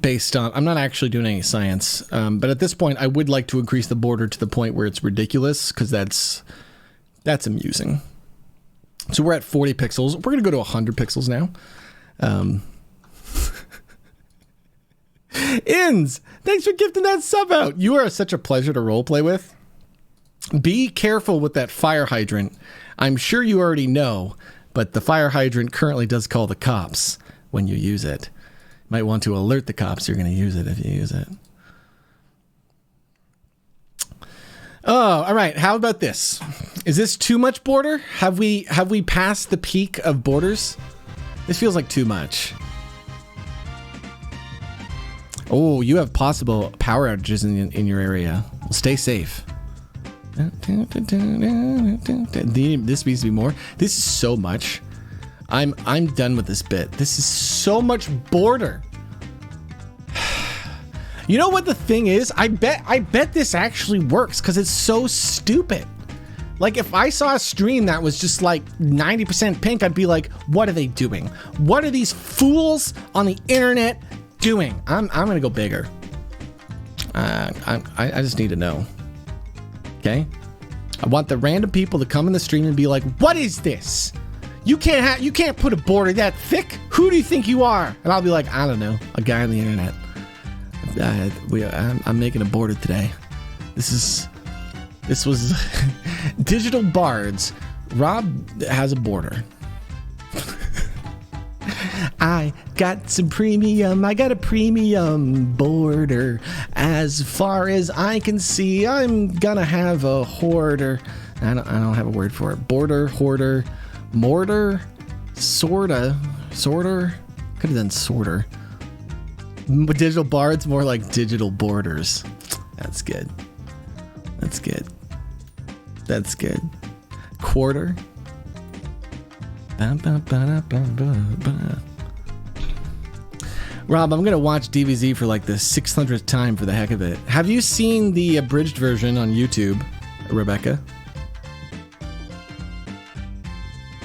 based on... I'm not actually doing any science, but at this point, I would like to increase the border to the point where it's ridiculous, because that's amusing. So we're at 40 pixels. We're going to go to 100 pixels now. Inns, thanks for gifting that sub out. You are such a pleasure to roleplay with. Be careful with that fire hydrant. I'm sure you already know, but the fire hydrant currently does call the cops when you use it. You might want to alert the cops you're going to use it if you use it. Oh, all right. How about this? Is this too much border? Have we passed the peak of borders? This feels like too much. Oh, you have possible power outages in your area. Well, stay safe. This needs to be more. This is so much. I'm done with this bit. This is so much border. You know what the thing is? I bet this actually works because it's so stupid. Like if I saw a stream that was just like 90% pink, I'd be like, what are they doing? What are these fools on the internet doing? I'm gonna go bigger. I just need to know. Okay? I want the random people to come in the stream and be like, what is this? You can't put a border that thick. Who do you think you are? And I'll be like, I don't know, a guy on the internet. I'm making a border today. This was Digital Bards. Rob has a border. I got some premium. I got a premium border. As far as I can see, I'm gonna have a hoarder. I don't have a word for it. Border, hoarder, mortar, sorter. Could have done sorter. Digital Bards, more like digital borders. That's good. That's good. That's good. Quarter. Rob, I'm gonna watch DBZ for like the 600th time for the heck of it. Have you seen the abridged version on YouTube, Rebecca?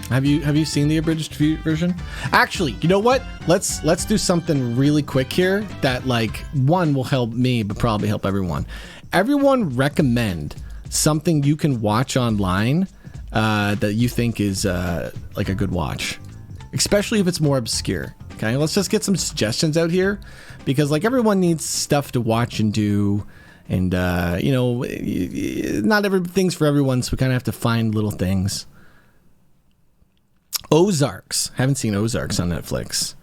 Have you seen the abridged version? Actually, you know what? Let's do something really quick here that like one will help me, but probably help everyone. Everyone recommend something you can watch online that you think is like a good watch, especially if it's more obscure. Okay, let's just get some suggestions out here because like everyone needs stuff to watch and do, and you know, not everything's for everyone, so we kind of have to find little things. Ozarks. Haven't seen Ozarks on Netflix.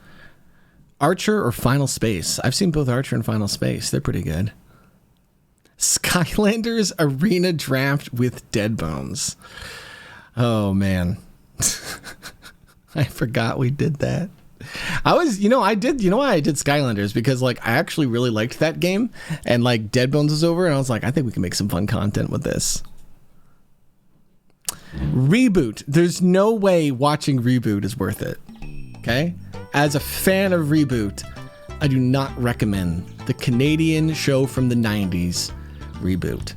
Archer or Final Space. I've seen both Archer and Final Space. They're pretty good. Skylanders Arena Draft with Dead Bones. Oh man. I forgot we did that. I did why I did Skylanders because like I actually really liked that game and like Dead Bones was over and I was like, I think we can make some fun content with this. Reboot. There's no way watching Reboot is worth it. Okay? As a fan of Reboot, I do not recommend the Canadian show from the 90s, Reboot.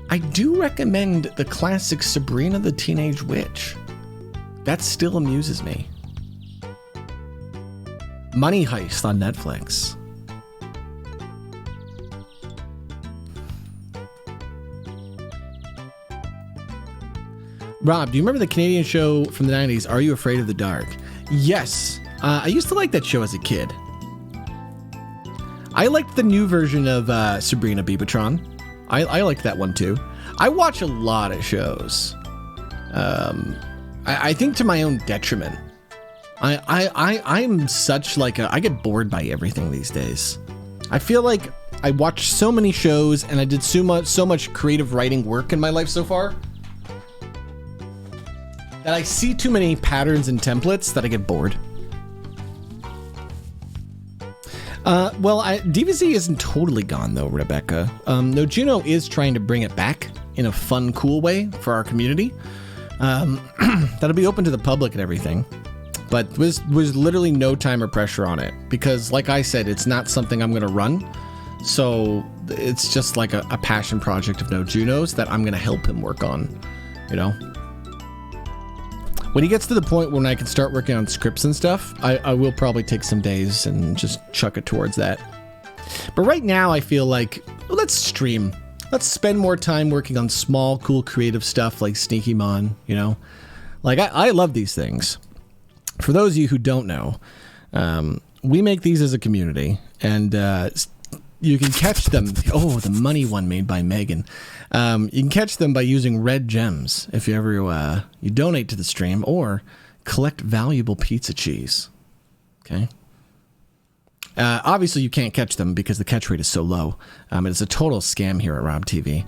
I do recommend the classic Sabrina the Teenage Witch. That still amuses me. Money Heist on Netflix. Rob, do you remember the Canadian show from the 90s, Are You Afraid of the Dark? Yes. I used to like that show as a kid. I liked the new version of Sabrina Beavatron. I liked that one too. I watch a lot of shows. I think to my own detriment. I'm such like I get bored by everything these days. I feel like I watch so many shows and I did so much creative writing work in my life so far that I see too many patterns and templates that I get bored. DBZ isn't totally gone though, Rebecca. No, Juno is trying to bring it back in a fun, cool way for our community. That'll be open to the public and everything. But was literally no time or pressure on it because, like I said, it's not something I'm going to run. So it's just like a passion project of No Juno's that I'm going to help him work on, you know? When he gets to the point when I can start working on scripts and stuff, I will probably take some days and just chuck it towards that. But right now I feel like, let's stream. Let's spend more time working on small, cool, creative stuff like Sneaky Mon, you know? Like, I love these things. For those of you who don't know, we make these as a community, and you can catch them. Oh, the money one made by Megan. You can catch them by using red gems if you ever you donate to the stream or collect valuable pizza cheese. Okay. Obviously, you can't catch them because the catch rate is so low. It's a total scam here at Rob TV.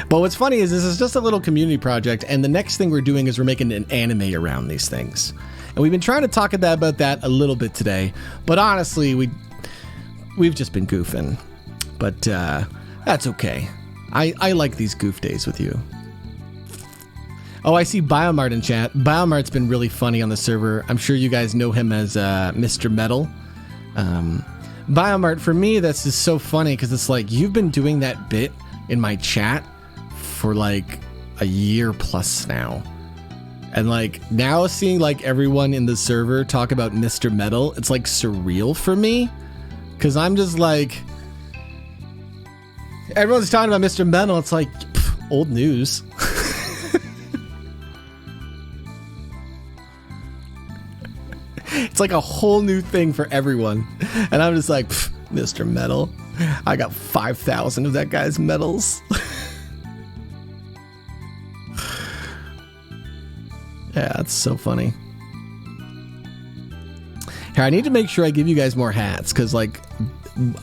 But what's funny is this is just a little community project, and the next thing we're doing is we're making an anime around these things. And we've been trying to talk about that a little bit today, but honestly, we've just been goofing. But that's okay. I like these goof days with you. Oh, I see Biomart in chat. Biomart's been really funny on the server. I'm sure you guys know him as Mr. Metal. Biomart, for me, that's just so funny because it's like you've been doing that bit in my chat for like a year plus now. And like now seeing like everyone in the server talk about Mr. Metal, it's like surreal for me because I'm just like, everyone's talking about Mr. Metal. It's like old news. It's like a whole new thing for everyone. And I'm just like, Mr. Metal. I got 5,000 of that guy's medals. Yeah, that's so funny. Here, I need to make sure I give you guys more hats because, like,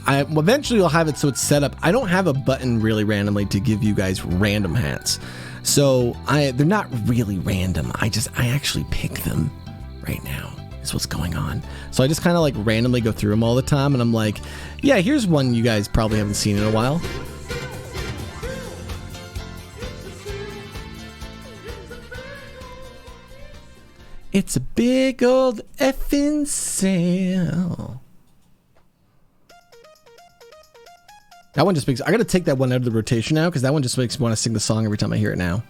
eventually I'll have it so it's set up. I don't have a button really randomly to give you guys random hats. So they're not really random. I actually pick them right now. Is what's going on. So I just kind of like randomly go through them all the time, and I'm like, yeah, here's one you guys probably haven't seen in a while. It's a big old effing sale. That one just makes, I gotta take that one out of the rotation now because that one just makes me want to sing the song every time I hear it now.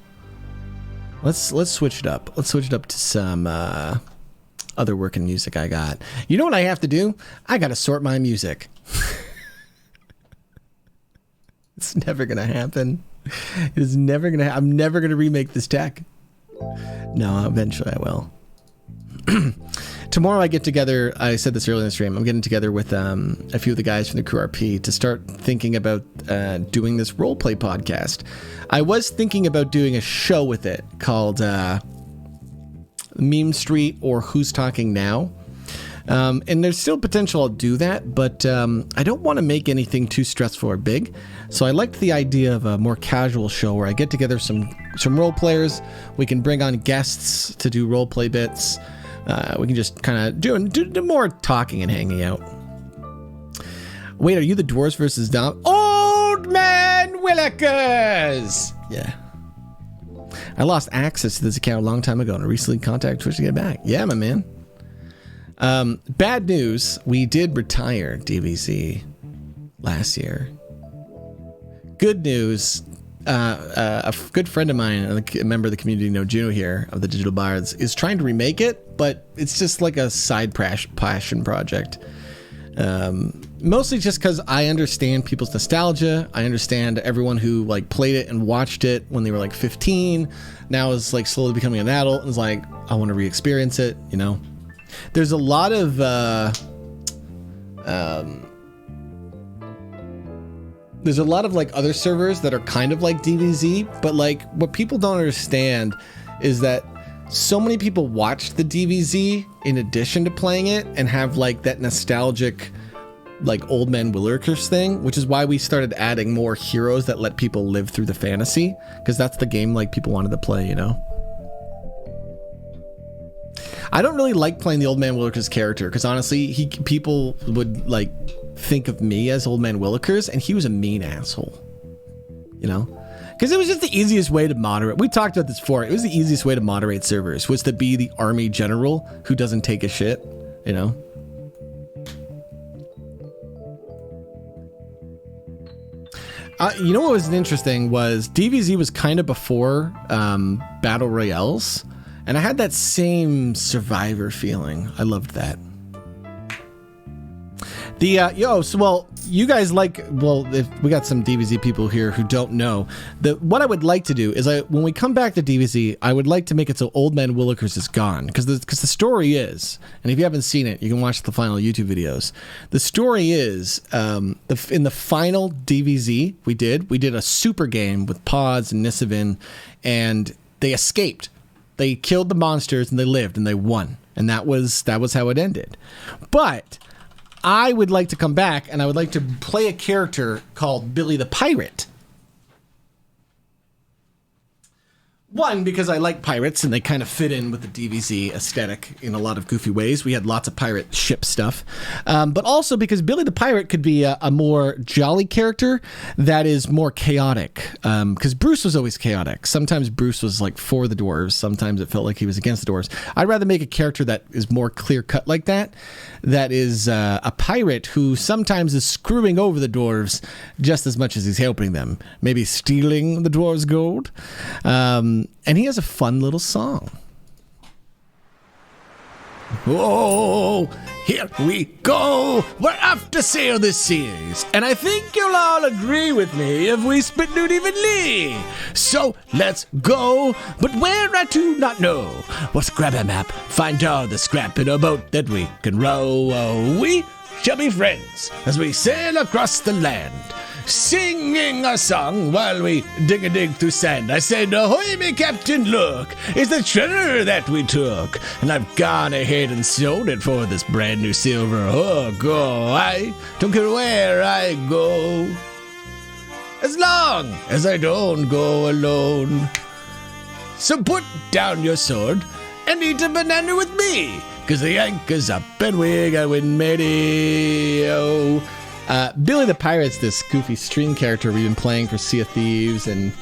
Let's switch it up. Let's switch it up to some other working music I got. You know what I have to do? I gotta sort my music. It's never gonna happen. It is never gonna. I'm never gonna remake this tech. No, eventually I will. Tomorrow I get together, I said this earlier in the stream, I'm getting together with a few of the guys from the QRP to start thinking about doing this roleplay podcast. I was thinking about doing a show with it called Meme Street or Who's Talking Now. And there's still potential I'll do that, but I don't want to make anything too stressful or big. So I liked the idea of a more casual show where I get together some role players. We can bring on guests to do role play bits. We can just kind of do more talking and hanging out. Wait, are you the Dwarves versus Dom? Old Man Willikers! Yeah. I lost access to this account a long time ago and I recently contacted Twitch to get it back. Yeah, my man. Bad news. We did retire DVZ last year. Good news. A good friend of mine, a member of the community, Juno here of the Digital Bards, is trying to remake it, but it's just like a side passion project. Mostly just because I understand people's nostalgia. I understand everyone who like played it and watched it when they were like 15, now is like slowly becoming an adult and is like, I want to re-experience it, you know? There's a lot of like other servers that are kind of like DVZ, but like what people don't understand is that so many people watched the DVZ in addition to playing it and have like that nostalgic like Old Man Willikers thing, which is why we started adding more heroes that let people live through the fantasy, because that's the game like people wanted to play, you know? I don't really like playing the Old Man Willikers character because honestly, people would like think of me as Old Man Willikers, and he was a mean asshole, you know, because it was just the easiest way to moderate. We talked about this before. It was the easiest way to moderate servers was to be the army general who doesn't take a shit, you know. You know what was interesting was DVZ was kind of before battle royales, and I had that same Survivor feeling. I loved that. You guys if we got some DBZ people here who don't know, what I would like to do is when we come back to DBZ, I would like to make it so Old Man Willikers is gone, because the story is, and if you haven't seen it, you can watch the final YouTube videos. The story is in the final DBZ we did a super game with Pods and Nisavin, and they escaped. They killed the monsters and they lived and they won, and that was how it ended. But I would like to come back and I would like to play a character called Billy the Pirate. One, because I like pirates and they kind of fit in with the DBZ aesthetic in a lot of goofy ways. We had lots of pirate ship stuff. But also because Billy the Pirate could be a more jolly character that is more chaotic. Because Bruce was always chaotic. Sometimes Bruce was like for the dwarves. Sometimes it felt like he was against the dwarves. I'd rather make a character that is more clear cut like that. That is a pirate who sometimes is screwing over the dwarves just as much as he's helping them. Maybe stealing the dwarves' gold. And he has a fun little song. Oh, here we go. We're off to sail the seas. And I think you'll all agree with me if we spit out evenly. So let's go. But where I do not know. Let's grab a map, find all the scrap in a boat that we can row. Oh, we shall be friends as we sail across the land, singing a song while we dig through sand. I said, ahoy, me captain, look, it's the treasure that we took, and I've gone ahead and sold it for this brand new silver hook. Oh, I don't care where I go, as long as I don't go alone. So put down your sword and eat a banana with me, 'cause the anchor's up and we're going ready. Oh, Billy the Pirate's this goofy stream character we've been playing for Sea of Thieves and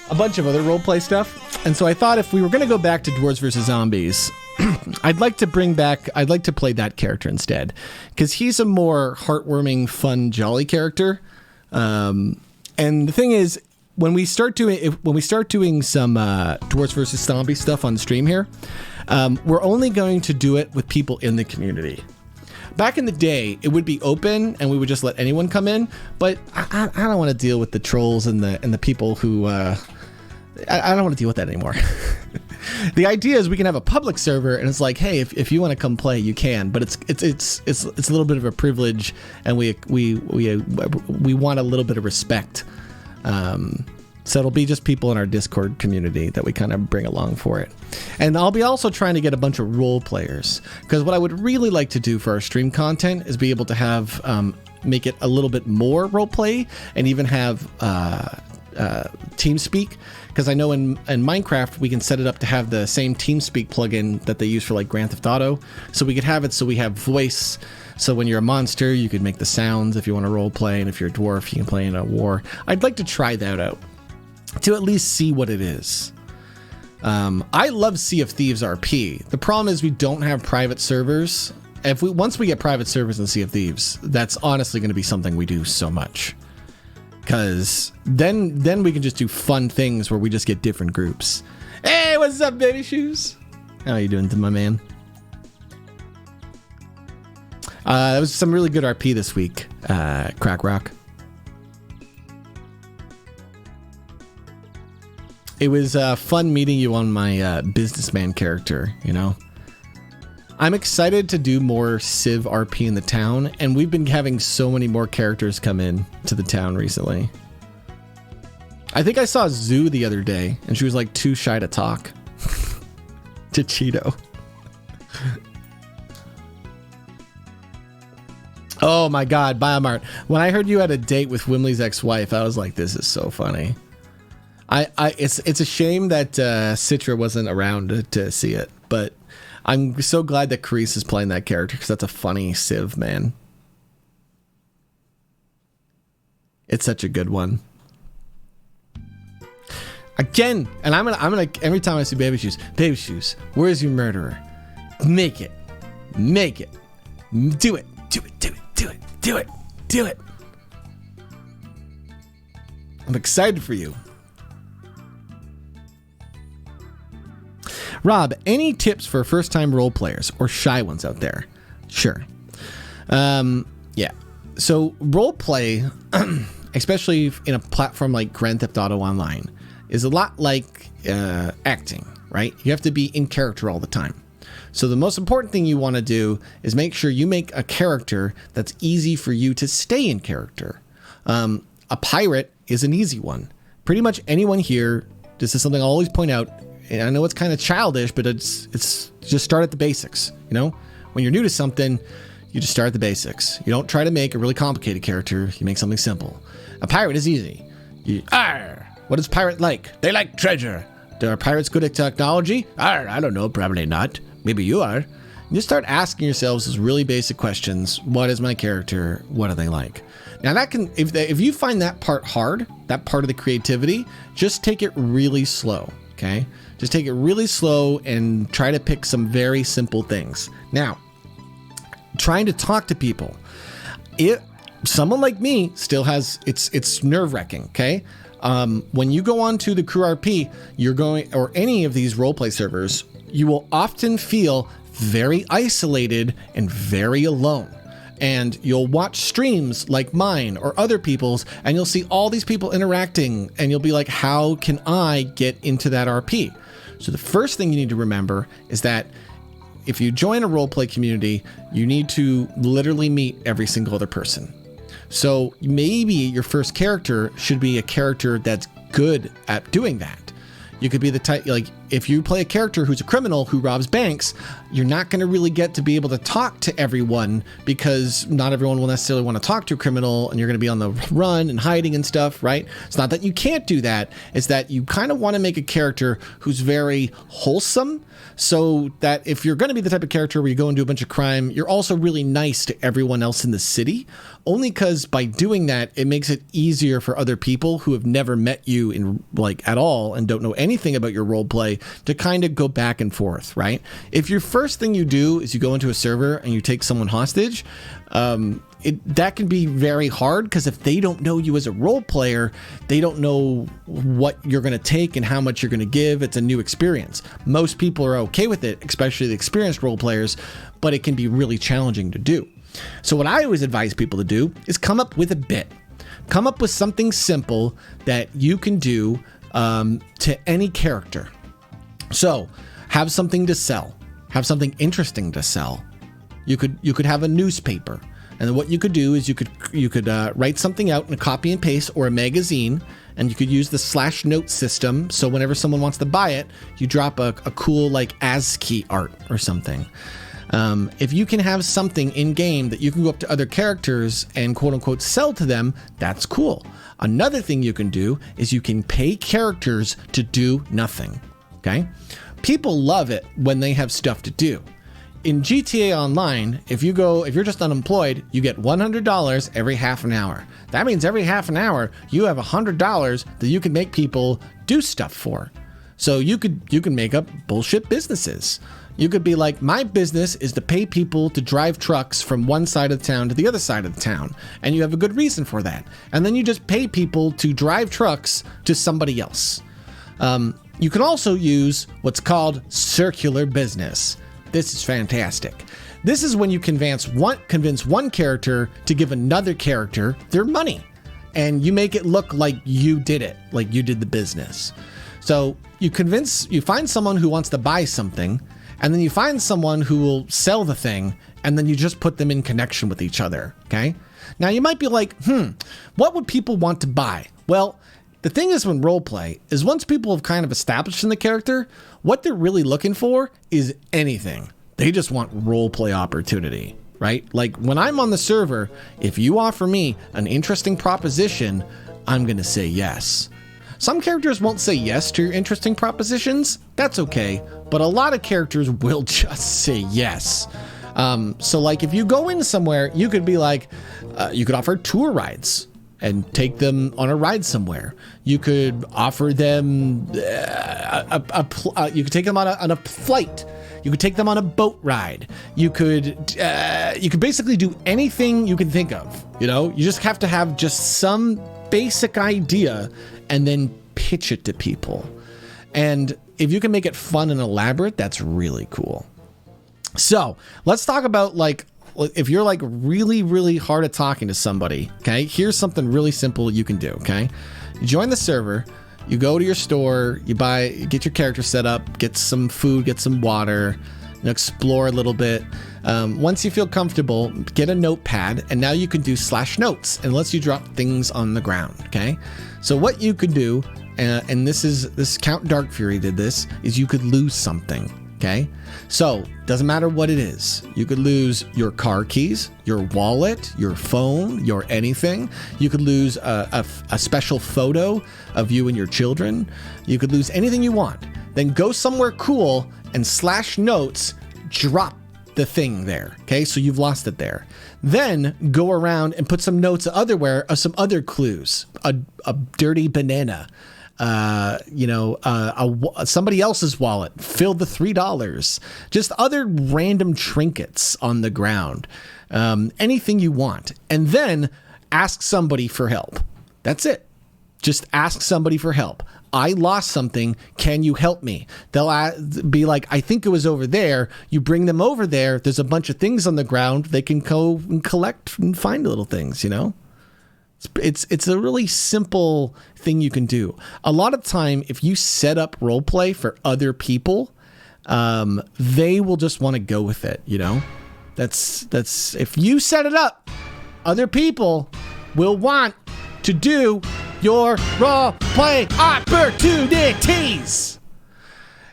a bunch of other roleplay stuff. And so I thought if we were going to go back to Dwarves vs. Zombies, I'd like to play that character instead, because he's a more heartwarming, fun, jolly character. And the thing is, when we start doing some Dwarves vs. Zombies stuff on stream here, we're only going to do it with people in the community. Back in the day, it would be open and we would just let anyone come in, but I don't want to deal with the trolls and the people who I don't want to deal with that anymore. The idea is we can have a public server and it's like, hey, if you want to come play, you can, but it's a little bit of a privilege, and we want a little bit of respect. So it'll be just people in our Discord community that we kind of bring along for it. And I'll be also trying to get a bunch of role players, because what I would really like to do for our stream content is be able to have make it a little bit more role play, and even have TeamSpeak, because I know in Minecraft we can set it up to have the same TeamSpeak plugin that they use for like Grand Theft Auto. So we could have it so we have voice. So when you're a monster, you could make the sounds if you want to role play, and if you're a dwarf, you can play in a war. I'd like to try that out, to at least see what it is. I love Sea of Thieves RP. The problem is we don't have private servers. Once we get private servers in Sea of Thieves, that's honestly going to be something we do so much. Because then we can just do fun things where we just get different groups. Hey, what's up, baby shoes? How are you doing, my man? That was some really good RP this week, Crack Rock. It was fun meeting you on my businessman character, you know? I'm excited to do more Civ RP in the town, and we've been having so many more characters come in to the town recently. I think I saw Zoo the other day, and she was like too shy to talk to Cheeto. Oh my God, Biomart. When I heard you had a date with Wimley's ex-wife, I was like, this is so funny. It's a shame that Citra wasn't around to see it, but I'm so glad that Carice is playing that character, because that's a funny Civ, man. It's such a good one. Again, and I'm gonna every time I see baby shoes, where's your murderer? Make it, do it. I'm excited for you. Rob, any tips for first-time role players or shy ones out there? Sure. Yeah. So role play, especially in a platform like Grand Theft Auto Online, is a lot like acting, right? You have to be in character all the time. So the most important thing you want to do is make sure you make a character that's easy for you to stay in character. A pirate is an easy one. Pretty much anyone here, this is something I always point out, and I know it's kind of childish, but it's just start at the basics, you know? When you're new to something, you just start at the basics. You don't try to make a really complicated character, you make something simple. A pirate is easy. What is pirate like? They like treasure. Are pirates good at technology? I don't know, probably not. Maybe you are. You just start asking yourselves those really basic questions. What is my character? What are they like? Now that can, if you find that part hard, that part of the creativity, just take it really slow, okay? Just take it really slow and try to pick some very simple things. Now, trying to talk to people, someone like me still has, it's nerve-wracking, okay? When you go on to the Crew RP, or any of these roleplay servers, you will often feel very isolated and very alone. And you'll watch streams like mine or other people's, and you'll see all these people interacting, and you'll be like, how can I get into that RP? So the first thing you need to remember is that if you join a roleplay community, you need to literally meet every single other person. So maybe your first character should be a character that's good at doing that. You could be the type, like, if you play a character who's a criminal who robs banks, you're not going to really get to be able to talk to everyone, because not everyone will necessarily want to talk to a criminal, and you're going to be on the run and hiding and stuff, right? It's not that you can't do that. It's that you kind of want to make a character who's very wholesome, so that if you're going to be the type of character where you go and do a bunch of crime, you're also really nice to everyone else in the city, only because by doing that, it makes it easier for other people who have never met you in at all and don't know anything about your role play to kind of go back and forth, right? If your first thing you do is you go into a server and you take someone hostage, that can be very hard, because if they don't know you as a role player, they don't know what you're going to take and how much you're going to give. It's a new experience. Most people are okay with it, especially the experienced role players, but it can be really challenging to do. So what I always advise people to do is come up with a bit. Come up with something simple that you can do to any character. So have something to sell. Have something interesting to sell. You could have a newspaper. And then what you could do is you could write something out in a copy and paste or a magazine, and you could use the /note system. So whenever someone wants to buy it, you drop a cool like ASCII art or something. If you can have something in game that you can go up to other characters and quote unquote sell to them, that's cool. Another thing you can do is you can pay characters to do nothing. Okay? People love it when they have stuff to do. In GTA Online, if you're just unemployed, you get $100 every half an hour. That means every half an hour, you have $100 that you can make people do stuff for. So you can make up bullshit businesses. You could be like, my business is to pay people to drive trucks from one side of the town to the other side of the town. And you have a good reason for that. And then you just pay people to drive trucks to somebody else. You can also use what's called circular business. This is fantastic. This is when you convince one character to give another character their money, and you make it look like you did it, like you did the business. So you find someone who wants to buy something, and then you find someone who will sell the thing, and then you just put them in connection with each other, okay? Now you might be like, what would people want to buy? Well, the thing is, when roleplay is once people have kind of established in the character, what they're really looking for is anything. They just want roleplay opportunity, right? Like when I'm on the server, if you offer me an interesting proposition, I'm going to say yes. Some characters won't say yes to your interesting propositions. That's okay. But a lot of characters will just say yes. So like if you go in somewhere, you could be like, you could offer tour rides and take them on a ride somewhere. You could offer them you could take them on a flight. You could take them on a boat ride. You could basically do anything you can think of. You know, you just have to have just some basic idea and then pitch it to people. And if you can make it fun and elaborate, that's really cool. So let's talk about like if you're like really, really hard at talking to somebody, okay, here's something really simple you can do, okay? You join the server, you go to your store, you get your character set up, get some food, get some water, explore a little bit. Once you feel comfortable, get a notepad, and now you can do /notes, and it lets you drop things on the ground, okay? So what you could do, and this Count Dark Fury did this, is you could lose something, okay? So, doesn't matter what it is. You could lose your car keys, your wallet, your phone, your anything. You could lose a special photo of you and your children. You could lose anything you want. Then go somewhere cool and /notes, drop the thing there, okay? So you've lost it there. Then go around and put some notes otherwhere of some other clues. A dirty banana. Somebody else's wallet, fill the $3, just other random trinkets on the ground, anything you want, and then ask somebody for help. That's it. Just ask somebody for help. I lost something. Can you help me? They'll be like, I think it was over there. You bring them over there. There's a bunch of things on the ground. They can go and collect and find little things, It's a really simple thing you can do. A lot of time, if you set up roleplay for other people, they will just want to go with it. That's if you set it up, other people will want to do your roleplay opportunities.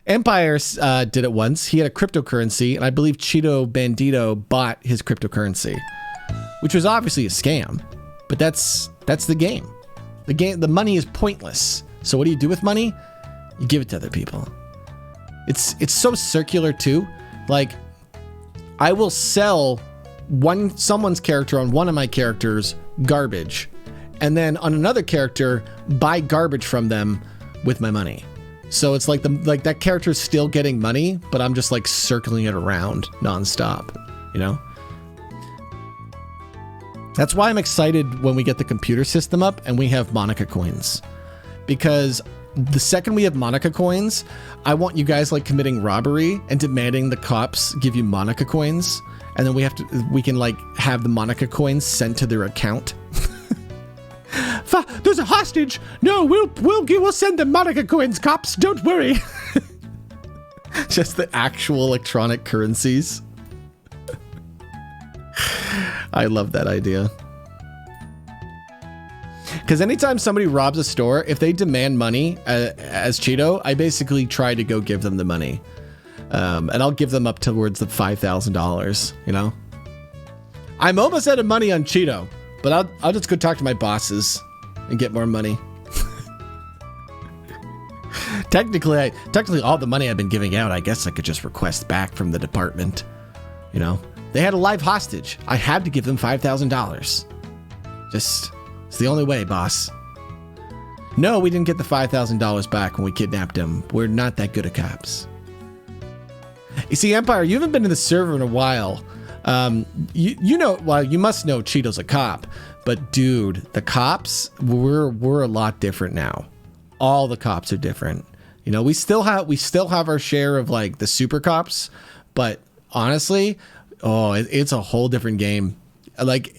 Empire did it once. He had a cryptocurrency, and I believe Cheeto Bandito bought his cryptocurrency, which was obviously a scam. But that's the game. The money is pointless. So what do you do with money? You give it to other people. It's so circular too. Like, I will sell someone's character on one of my characters garbage, and then on another character buy garbage from them with my money. So it's like that character is still getting money, but I'm just like circling it around nonstop. That's why I'm excited when we get the computer system up and we have Monica coins. Because the second we have Monica coins, I want you guys like committing robbery and demanding the cops give you Monica coins. And then we can like have the Monica coins sent to their account. There's a hostage. No, we'll send the Monica coins, cops. Don't worry. Just the actual electronic currencies. I love that idea. Because anytime somebody robs a store, if they demand money as Cheeto, I basically try to go give them the money. And I'll give them up towards the $5,000, I'm almost out of money on Cheeto, but I'll just go talk to my bosses and get more money. Technically all the money I've been giving out, I guess I could just request back from the department, They had a live hostage. I had to give them $5,000. It's the only way, boss. No, we didn't get the $5,000 back when we kidnapped him. We're not that good at cops. You see, Empire, you haven't been in the server in a while. You must know Cheeto's a cop. But dude, the cops, we're a lot different now. All the cops are different. We still have our share of like the super cops, but honestly, it's a whole different game. Like,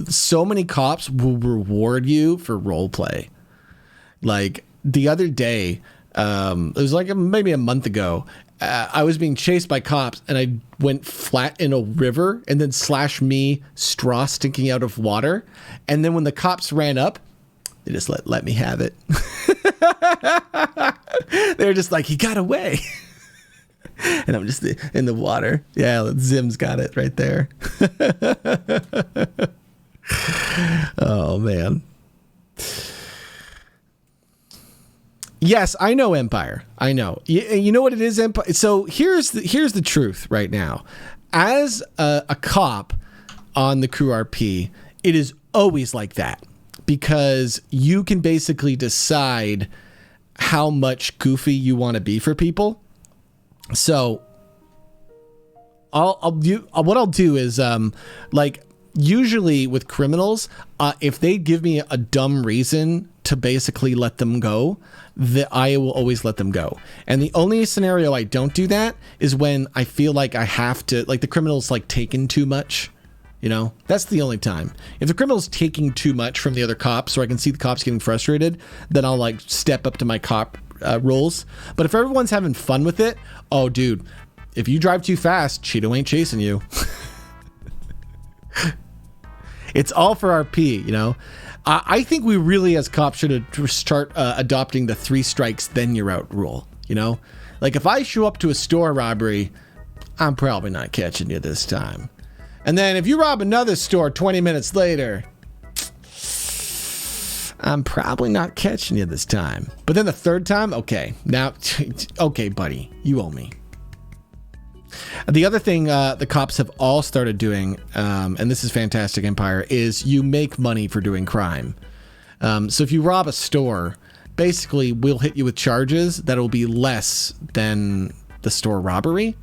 so many cops will reward you for roleplay. Like, the other day, it was like maybe a month ago, I was being chased by cops, and I went flat in a river, and then /me straw stinking out of water. And then when the cops ran up, they just let me have it. They were just like, he got away. And I'm just in the water. Yeah, Zim's got it right there. Oh, man. Yes, I know Empire. I know. You know what it is, Empire? So here's the truth right now. As a cop on the Crew RP, it is always like that. Because you can basically decide how much goofy you want to be for people. So what I'll do is like usually with criminals, if they give me a dumb reason to basically let them go, I will always let them go. And the only scenario I don't do that is when I feel like I have to, like the criminal's like taking too much. You know, that's the only time. If the criminal's taking too much from the other cops, or I can see the cops getting frustrated, then I'll like step up to my cop roles. But if everyone's having fun with it, oh, dude, if you drive too fast, Cheeto ain't chasing you. It's all for RP, you know. I think we really, as cops, should start adopting the 3 strikes, then you're out rule. You know, like if I show up to a store robbery, I'm probably not catching you this time. And then if you rob another store 20 minutes later, I'm probably not catching you this time. But then the 3rd time, okay, now, okay, buddy, you owe me. The other thing the cops have all started doing, and this is fantastic, Empire, is you make money for doing crime. So if you rob a store, basically we'll hit you with charges that'll be less than the store robbery.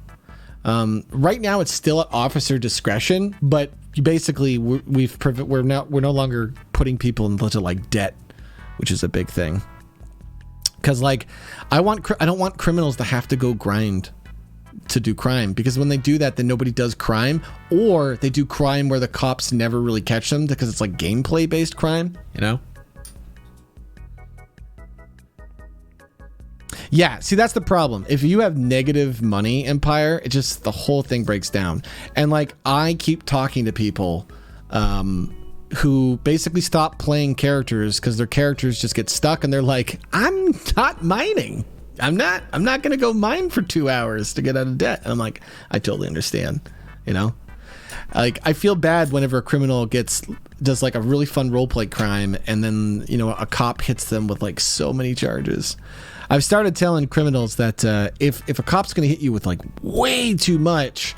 Right now it's still at officer discretion, but basically we're no longer putting people into like debt, which is a big thing. Because like I don't want criminals to have to go grind to do crime, because when they do that, then nobody does crime, or they do crime where the cops never really catch them because it's like gameplay based crime, you know? Yeah, see, that's the problem. If you have negative money, Empire, it just, the whole thing breaks down. And like, I keep talking to people who basically stop playing characters because their characters just get stuck and they're like, I'm not mining. I'm not going to go mine for 2 hours to get out of debt. And I'm like, I totally understand, you know? Like, I feel bad whenever a criminal does like a really fun roleplay crime and then, you know, a cop hits them with like so many charges. I've started telling criminals that if a cop's going to hit you with like way too much,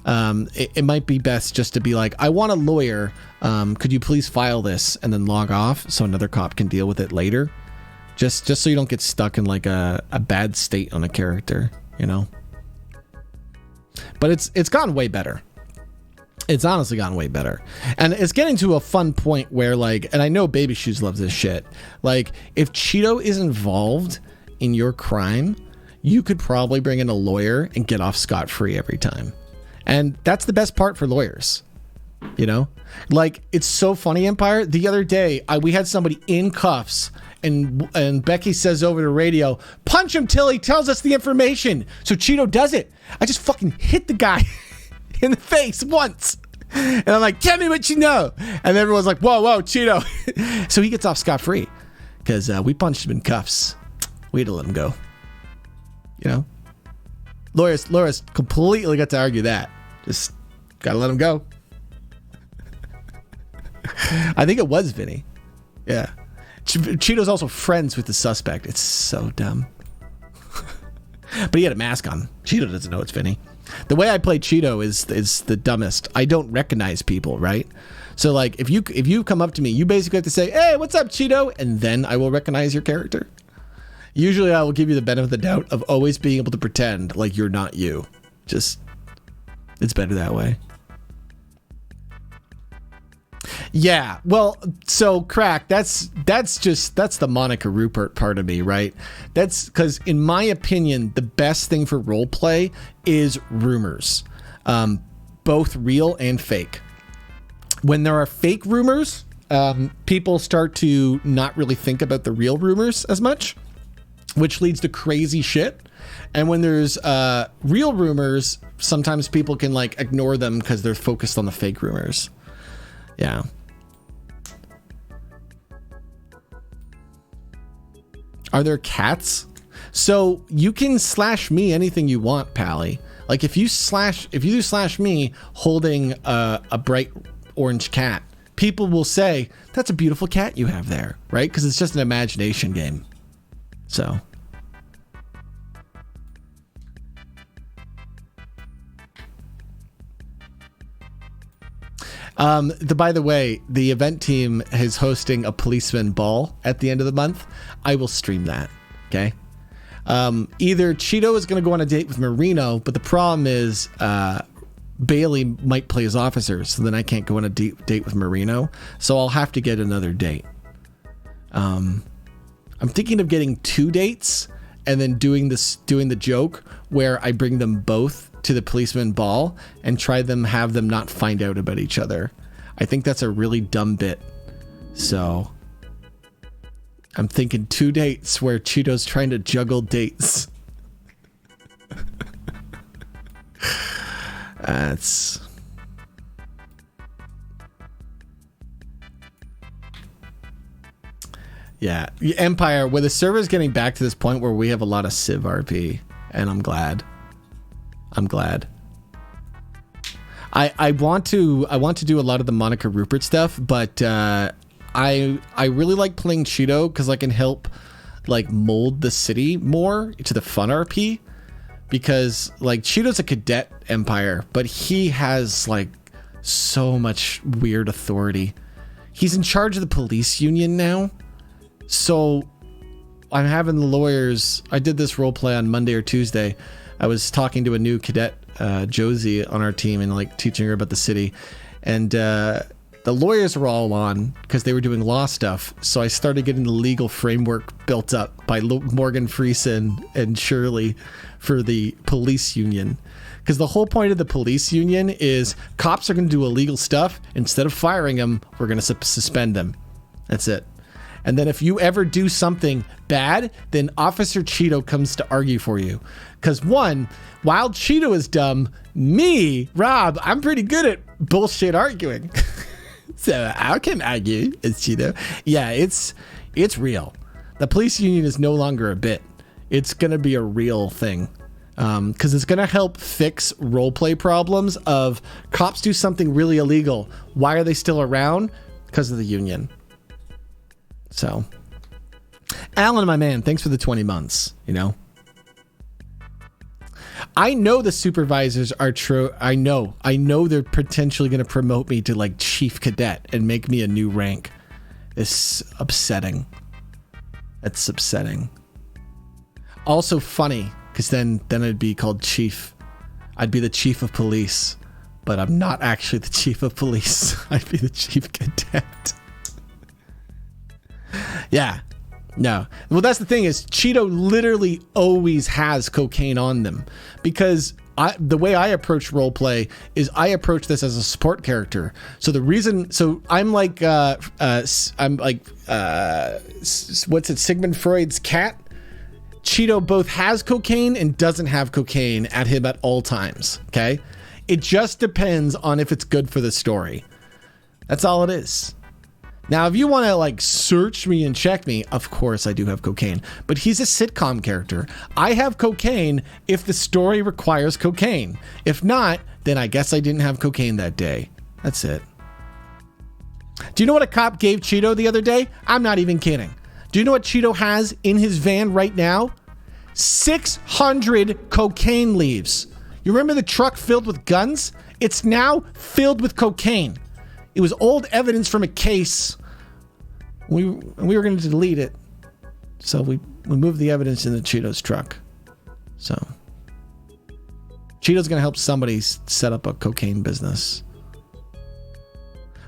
it might be best just to be like, I want a lawyer. Could you please file this and then log off so another cop can deal with it later? Just so you don't get stuck in like a bad state on a character, you know? But it's gotten way better. It's honestly gotten way better. And it's getting to a fun point where like, and I know Baby Shoes loves this shit. Like, if Cheeto is involved in your crime, you could probably bring in a lawyer and get off scot-free every time. And that's the best part for lawyers. You know? Like, it's so funny, Empire. The other day, we had somebody in cuffs, and Becky says over the radio, punch him till he tells us the information. So Cheeto does it. I just fucking hit the guy in the face once. And I'm like, tell me what you know. And everyone's like, whoa, Cheeto. So he gets off scot-free because we punched him in cuffs. We had to let him go. You know? Lawyers completely got to argue that. Just gotta let him go. I think it was Vinny. Yeah. Cheeto's also friends with the suspect. It's so dumb. But he had a mask on. Cheeto doesn't know it's Vinny. The way I play Cheeto is the dumbest. I don't recognize people, right? So like if you come up to me, you basically have to say, hey, what's up, Cheeto? And then I will recognize your character. Usually I will give you the benefit of the doubt of always being able to pretend like you're not you. Just, it's better that way. Yeah, well, so Crack, that's the Monica Rupert part of me, right? That's because in my opinion, the best thing for roleplay is rumors, both real and fake. When there are fake rumors, people start to not really think about the real rumors as much, which leads to crazy shit. And when there's real rumors, sometimes people can like ignore them because they're focused on the fake rumors. Yeah. Are there cats? So you can slash me anything you want, Pally. Like if you do slash me holding a bright orange cat, people will say, that's a beautiful cat you have there, right? Because it's just an imagination game. So. By the way, the event team is hosting a policeman ball at the end of the month. I will stream that. Okay. Either Cheeto is going to go on a date with Marino, but the problem is Bailey might play as officer, so then I can't go on a date with Marino. So I'll have to get another date. I'm thinking of getting 2 dates and then doing the joke where I bring them both to the policeman ball and have them not find out about each other. I think that's a really dumb bit. So I'm thinking 2 dates where Cheeto's trying to juggle dates. That's... Yeah, Empire, where the server's getting back to this point where we have a lot of Civ RP, and I'm glad. I want to do a lot of the Monica Rupert stuff, but I really like playing Cheeto because I can help like mold the city more to the fun RP, because like Cheeto's a cadet Empire, but he has like so much weird authority. He's in charge of the police union now. So I'm having the lawyers. I did this role play on Monday or Tuesday. I was talking to a new cadet, Josie, on our team and like teaching her about the city. And the lawyers were all on because they were doing law stuff. So I started getting the legal framework built up by Morgan Freeson and Shirley for the police union. Because the whole point of the police union is cops are going to do illegal stuff. Instead of firing them, we're going to suspend them. That's it. And then if you ever do something bad, then Officer Cheeto comes to argue for you. Because one, while Cheeto is dumb, me, Rob, I'm pretty good at bullshit arguing. So I can argue as Cheeto. Yeah, it's real. The police union is no longer a bit. It's going to be a real thing. Because it's going to help fix roleplay problems of cops do something really illegal. Why are they still around? Because of the union. So, Alan, my man, thanks for the 20 months, you know. I know the supervisors are true. I know they're potentially going to promote me to like chief cadet and make me a new rank. It's upsetting. It's upsetting. Also funny, because then I'd be called chief. I'd be the chief of police, but I'm not actually the chief of police. I'd be the chief cadet. Yeah, no. Well, that's the thing is Cheeto literally always has cocaine on them, because the way I approach roleplay is I approach this as a support character. So the reason, I'm like, what's it? Sigmund Freud's cat. Cheeto both has cocaine and doesn't have cocaine at him at all times. Okay. It just depends on if it's good for the story. That's all it is. Now, if you want to like search me and check me, of course I do have cocaine, but he's a sitcom character. I have cocaine if the story requires cocaine. If not, then I guess I didn't have cocaine that day. That's it. Do you know what a cop gave Cheeto the other day? I'm not even kidding. Do you know what Cheeto has in his van right now? 600 cocaine leaves. You remember the truck filled with guns? It's now filled with cocaine. It was old evidence from a case. We were going to delete it. So we moved the evidence in the Cheeto's truck. So Cheeto's going to help somebody set up a cocaine business.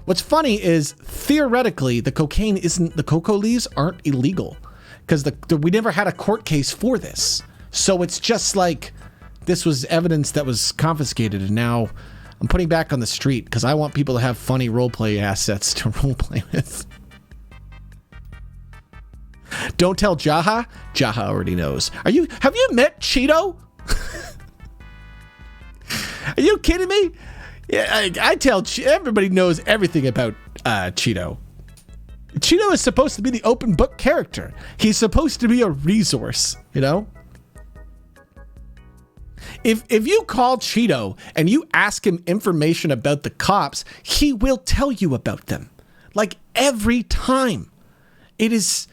What's funny is theoretically the cocoa leaves aren't illegal because we never had a court case for this. So it's just like this was evidence that was confiscated, and now I'm putting back on the street because I want people to have funny roleplay assets to roleplay with. Don't tell Jaha. Jaha already knows. Have you met Cheeto? Are you kidding me? Yeah, I tell everybody knows everything about Cheeto. Cheeto is supposed to be the open book character. He's supposed to be a resource, you know? If you call Cheeto and you ask him information about the cops, he will tell you about them. Like every time. It is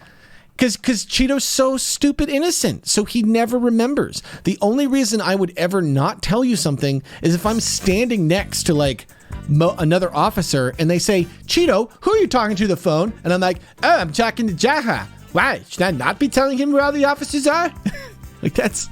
because Cheeto's so stupid innocent, so he never remembers. The only reason I would ever not tell you something is if I'm standing next to like another officer and they say, Cheeto, who are you talking to the phone? And I'm like, oh, I'm talking to Jaha. Why? Should I not be telling him where all the officers are? Like that's...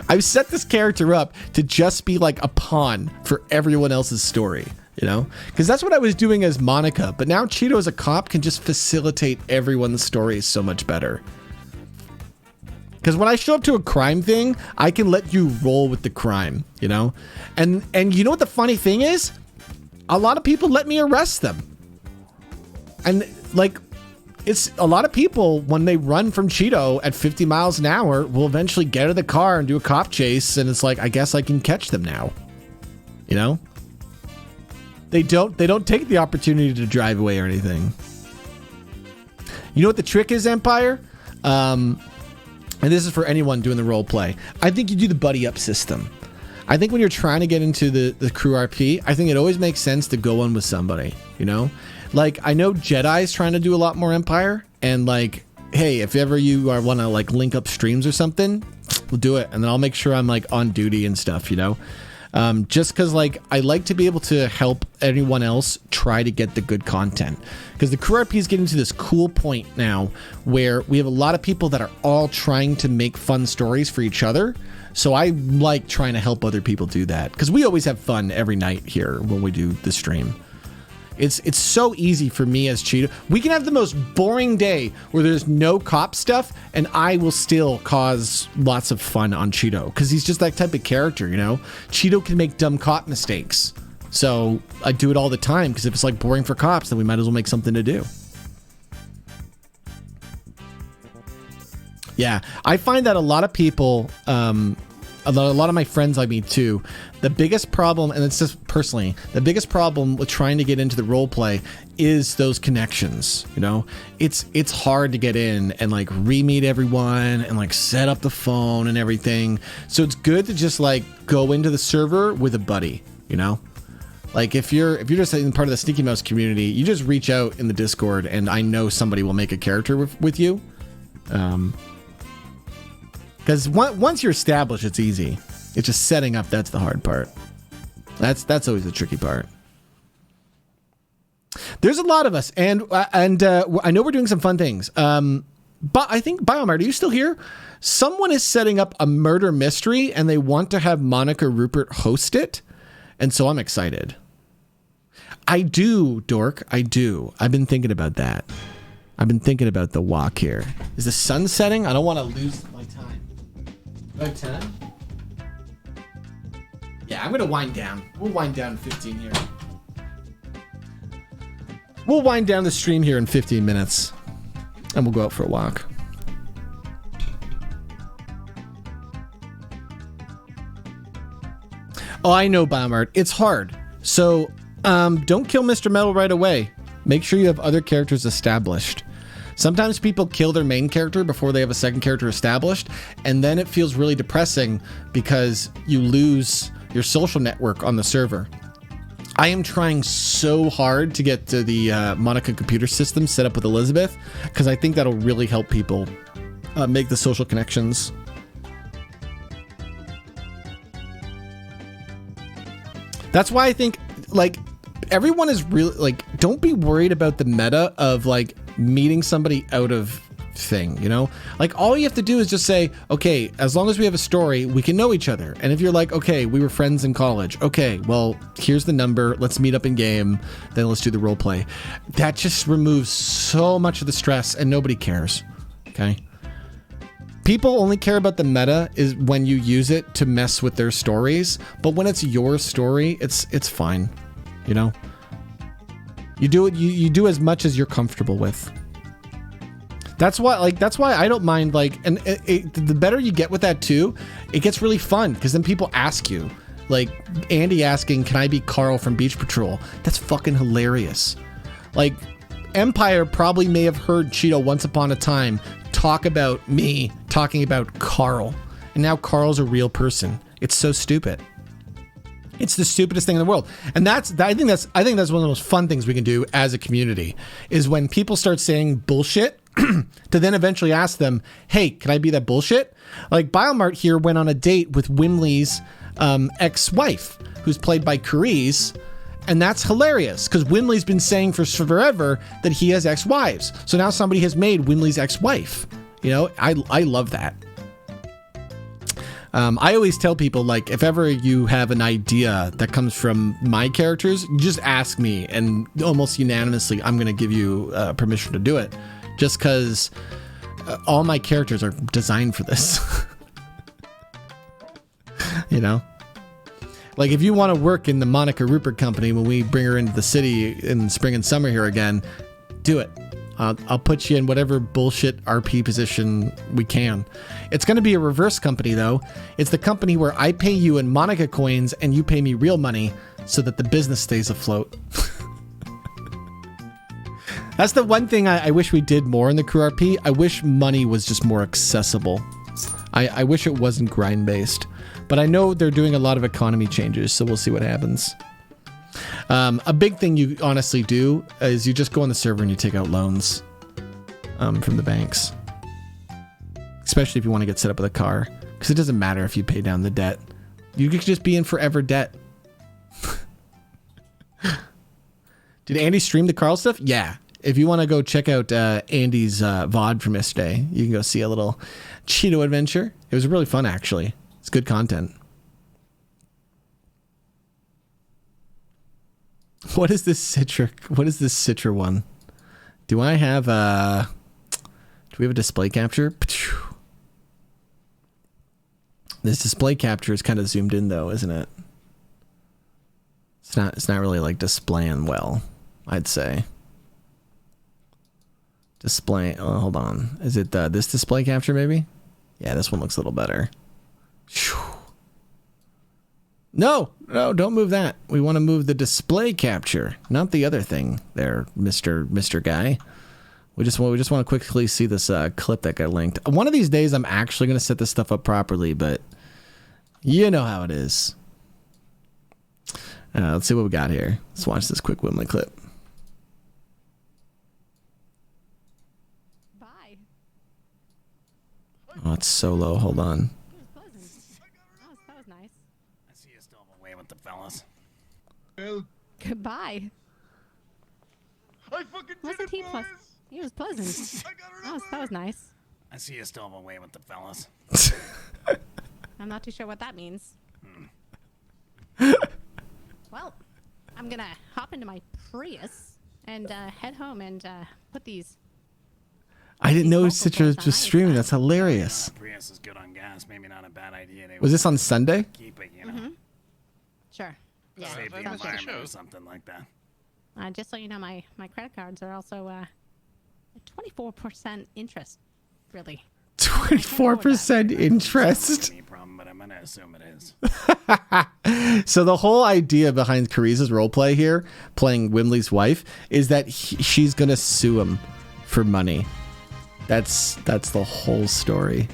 I've set this character up to just be like a pawn for everyone else's story. you know? Because that's what I was doing as Monica, but now Cheeto as a cop can just facilitate everyone's stories so much better. Because when I show up to a crime thing, I can let you roll with the crime, you know? And you know what the funny thing is? A lot of people let me arrest them. And like, it's a lot of people, when they run from Cheeto at 50 miles an hour, will eventually get out of the car and do a cop chase. And it's like, I guess I can catch them now. You know? They don't take the opportunity to drive away or anything. You know what the trick is, Empire? And this is for anyone doing the role play. I think you do the buddy up system. I think when you're trying to get into the crew RP, I think it always makes sense to go on with somebody, you know? Like, I know Jedi's trying to do a lot more Empire, and like, hey, if ever you want to like link up streams or something, we'll do it. And then I'll make sure I'm like on duty and stuff, you know? Just because like I like to be able to help anyone else try to get the good content, because the crew RP is getting to this cool point now where we have a lot of people that are all trying to make fun stories for each other. So I like trying to help other people do that, because we always have fun every night here when we do the stream. It's so easy for me as Cheeto. We can have the most boring day where there's no cop stuff, and I will still cause lots of fun on Cheeto, because he's just that type of character, you know? Cheeto can make dumb cop mistakes. So I do it all the time, because if it's like boring for cops, then we might as well make something to do. Yeah, I find that a lot of people, a lot of my friends like me too, the biggest problem, and it's just personally, the biggest problem with trying to get into the role play is those connections, you know? It's hard to get in and like re-meet everyone and like set up the phone and everything. So it's good to just like go into the server with a buddy, you know? Like if you're just in part of the Sneaky Mouse community, you just reach out in the Discord and I know somebody will make a character with you. Because once you're established, it's easy. It's just setting up that's the hard part. That's always the tricky part. There's a lot of us, and I know we're doing some fun things. But I think Biomart, are you still here? Someone is setting up a murder mystery, and they want to have Monica Rupert host it, and so I'm excited. I do, Dork. I do. I've been thinking about that. I've been thinking about the walk here. Is the sun setting? I don't want to lose my time. About 10? Yeah, I'm going to wind down. We'll wind down in 15 here. We'll wind down the stream here in 15 minutes. And we'll go out for a walk. Oh, I know, Biomart. It's hard. So, don't kill Mr. Metal right away. Make sure you have other characters established. Sometimes people kill their main character before they have a second character established, and then it feels really depressing because you lose your social network on the server. I am trying so hard to get to the Monica computer system set up with Elizabeth, because I think that'll really help people make the social connections. That's why I think, like, everyone is really, like, don't be worried about the meta of, like, meeting somebody out of thing, you know? Like, all you have to do is just say, okay, as long as we have a story, we can know each other. And if you're like, okay, we were friends in college. Okay, well, here's the number. Let's meet up in game. Then let's do the role play. That just removes so much of the stress and nobody cares. Okay? People only care about the meta is when you use it to mess with their stories. But when it's your story, it's fine. You know? You do it. You do as much as you're comfortable with. That's why I don't mind, like, and the better you get with that too, it gets really fun because then people ask you, like Andy asking, "Can I be Carl from Beach Patrol?" That's fucking hilarious. Like, Empire probably may have heard Cheeto once upon a time talk about me talking about Carl, and now Carl's a real person. It's so stupid. It's the stupidest thing in the world. And I think that's one of the most fun things we can do as a community is when people start saying bullshit to then eventually ask them, hey, can I be that bullshit? Like Biomart here went on a date with Wimley's ex-wife, who's played by Carice. And that's hilarious because Wimley's been saying for forever that he has ex-wives. So now somebody has made Wimley's ex-wife. You know, I love that. I always tell people, like, if ever you have an idea that comes from my characters, just ask me, and almost unanimously, I'm going to give you permission to do it, just because all my characters are designed for this. You know? Like, if you want to work in the Monica Rupert company when we bring her into the city in spring and summer here again, do it. I'll put you in whatever bullshit RP position we can. It's going to be a reverse company, though. It's the company where I pay you in Monica coins and you pay me real money so that the business stays afloat. That's the one thing I wish we did more in the crew RP. I wish money was just more accessible. I wish it wasn't grind-based. But I know they're doing a lot of economy changes, so we'll see what happens. A big thing you honestly do is you just go on the server and you take out loans from the banks. Especially if you want to get set up with a car. Because it doesn't matter if you pay down the debt. You could just be in forever debt. Did Andy stream the Carl stuff? Yeah. If you want to go check out Andy's VOD from yesterday, you can go see a little Cheeto adventure. It was really fun, actually. It's good content. What is this Citra? What is this Citra one? Do I have a... Do we have a display capture? This display capture is kind of zoomed in, though, isn't it? It's not really like displaying well, I'd say. Display. Oh, hold on. Is it this display capture, maybe? Yeah, this one looks a little better. No, don't move that. We want to move the display capture, not the other thing there, Mr. Guy. We just want to quickly see this clip that got linked. One of these days, I'm actually going to set this stuff up properly, but you know how it is. Let's see what we got here. Let's watch this quick Wimley clip. Bye. Oh, it's so low. Hold on. That was nice. I see you still away with the fellas. Goodbye. I fucking What's did the it, tea boys! He was pleasant. That was nice. I see you still away with the fellas. I'm not too sure what that means. Well, I'm gonna hop into my Prius and head home and put these. I didn't know Citra was streaming. That's hilarious. Prius is good on gas. Maybe not a bad idea. Was this on Sunday? Keep it, you know. Sure. Yeah. Save the sounds good. environment or something like that. Just so you know, my credit cards are also 24% interest. Really. 24% interest. Any problem, but I'm gonna assume it is. So the whole idea behind Cariza's roleplay here, playing Wimley's wife, is that she's gonna sue him for money. That's the whole story.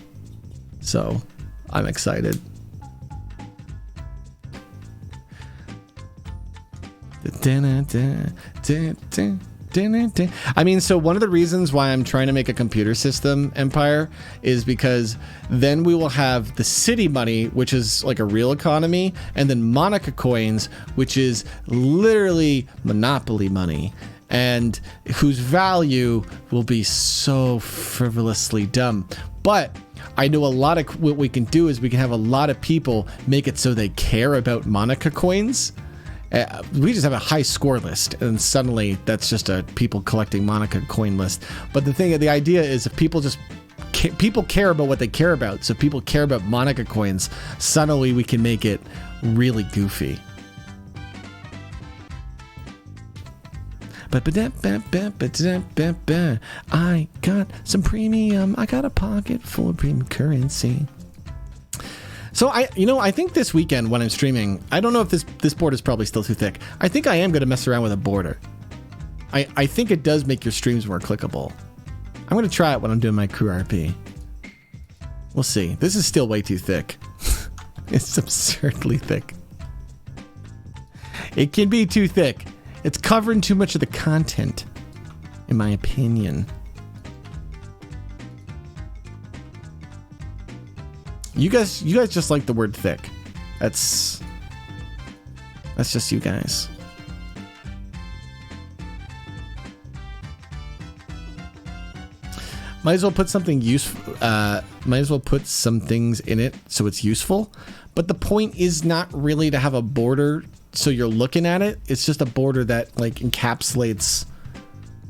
So I'm excited. I mean, so one of the reasons why I'm trying to make a computer system empire is because then we will have the city money, which is like a real economy, and then Monica coins, which is literally monopoly money, and whose value will be so frivolously dumb. But I know a lot of what we can do is we can have a lot of people make it so they care about Monica coins. We just have a high score list, and suddenly that's just a people collecting Monica coin list. But the idea is if people people care about what they care about, so people care about Monica coins, suddenly we can make it really goofy. I got some premium. I got a pocket full of premium currency. So I think this weekend when I'm streaming, I don't know if this board is probably still too thick. I think I am going to mess around with a border. I think it does make your streams more clickable. I'm going to try it when I'm doing my crew RP. We'll see. This is still way too thick. It's absurdly thick. It can be too thick. It's covering too much of the content, in my opinion. You guys just like the word thick. That's just you guys. Might as well put something useful. Might as well put some things in it so it's useful. But the point is not really to have a border so you're looking at it. It's just a border that like encapsulates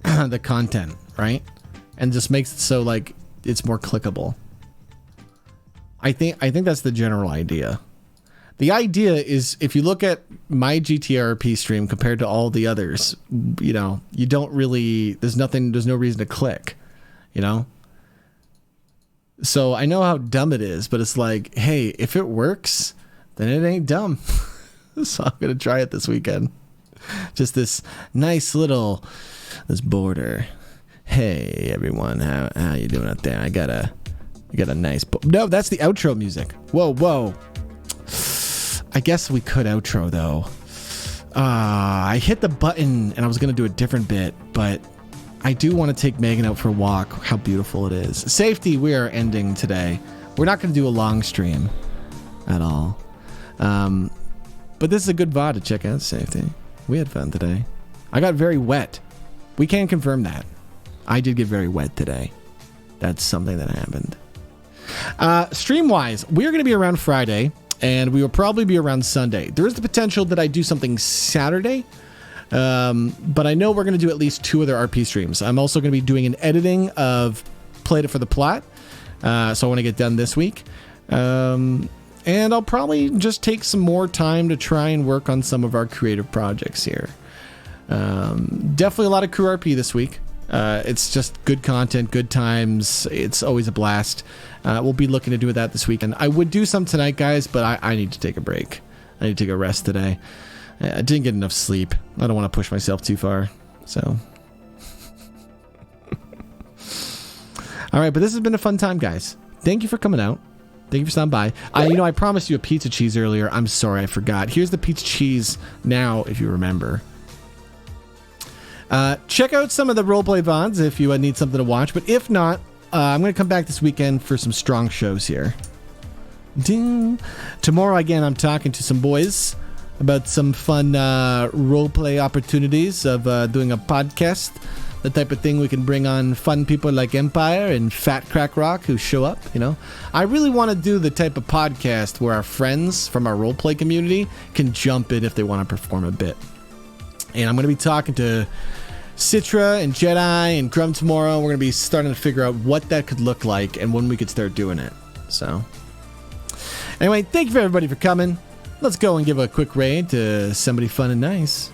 the content, right? And just makes it so like it's more clickable. I think that's the general idea. The idea is if you look at my GTRP stream compared to all the others, you know, you don't really, there's no reason to click, you know? So I know how dumb it is, but it's like, hey, if it works, then it ain't dumb. So I'm going to try it this weekend. Just this nice little, this border. Hey everyone, how you doing out there? I got a nice, no, that's the outro music. Whoa. I guess we could outro though. I hit the button and I was going to do a different bit, but I do want to take Megan out for a walk. How beautiful it is. Safety, we are ending today. We're not going to do a long stream at all. But this is a good VOD to check out, Safety. We had fun today. I got very wet. We can confirm that. I did get very wet today. That's something that happened. Stream-wise, we're going to be around Friday, and we will probably be around Sunday. There is the potential that I do something Saturday, but I know we're going to do at least 2 other RP streams. I'm also going to be doing an editing of Played It for the Plot, so I want to get done this week. And I'll probably just take some more time to try and work on some of our creative projects here. Definitely a lot of crew RP this week. It's just good content, good times. It's always a blast. We'll be looking to do that this weekend. I would do some tonight, guys, but I need to take a break. I need to take a rest today. I didn't get enough sleep. I don't want to push myself too far. So. All right, but this has been a fun time, guys. Thank you for coming out. Thank you for stopping by. I promised you a pizza cheese earlier. I'm sorry, I forgot. Here's the pizza cheese now, if you remember. Check out some of the roleplay VODs if you need something to watch. But if not, I'm going to come back this weekend for some strong shows here. Tomorrow, again, I'm talking to some boys about some fun roleplay opportunities of doing a podcast. The type of thing we can bring on fun people like Empire and Fat Crack Rock who show up, you know. I really want to do the type of podcast where our friends from our roleplay community can jump in if they want to perform a bit. And I'm going to be talking to Citra and Jedi and Grum tomorrow. We're going to be starting to figure out what that could look like and when we could start doing it. So, anyway, thank you for everybody for coming. Let's go and give a quick raid to somebody fun and nice.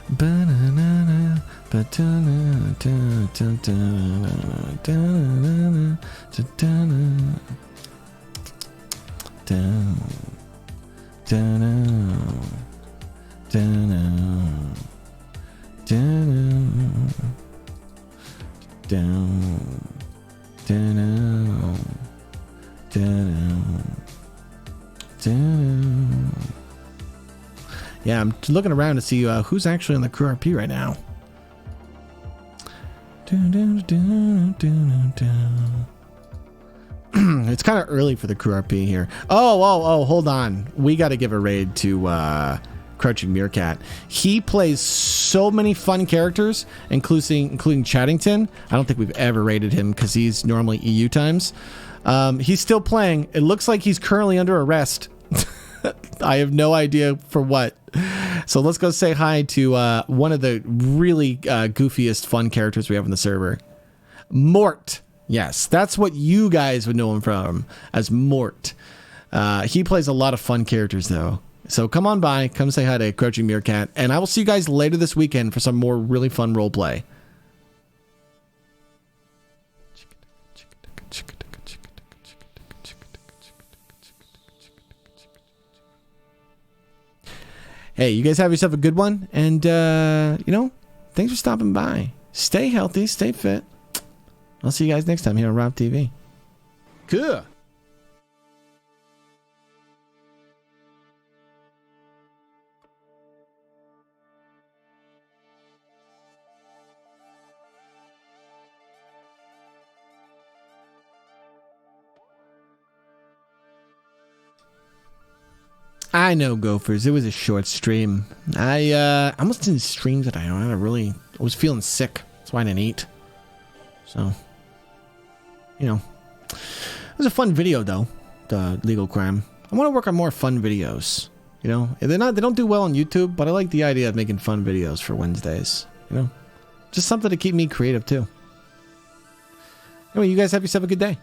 Ba-na-na-na. Yeah, I'm looking around to see who's actually on the crew RP right now. It's kind of early for the crew RP here. Oh, hold on. We got to give a raid to Crouching Meerkat. He plays so many fun characters, including Chattington. I don't think we've ever raided him because he's normally EU times. He's still playing. It looks like he's currently under arrest. I have no idea for what. So let's go say hi to one of the really goofiest fun characters we have on the server. Mort. Yes, that's what you guys would know him from, as Mort. He plays a lot of fun characters, though. So come on by, come say hi to Crouching Meerkat, and I will see you guys later this weekend for some more really fun roleplay. Hey, you guys have yourself a good one, and, thanks for stopping by. Stay healthy, stay fit. I'll see you guys next time here on Rob TV. Cool. I know, Gophers. It was a short stream. I almost didn't stream today. I was feeling sick. That's why I didn't eat. So... you know, it was a fun video though. The legal crime. I want to work on more fun videos. You know, they don't do well on YouTube, but I like the idea of making fun videos for Wednesdays. You know, just something to keep me creative too. Anyway, you guys have yourself a good day.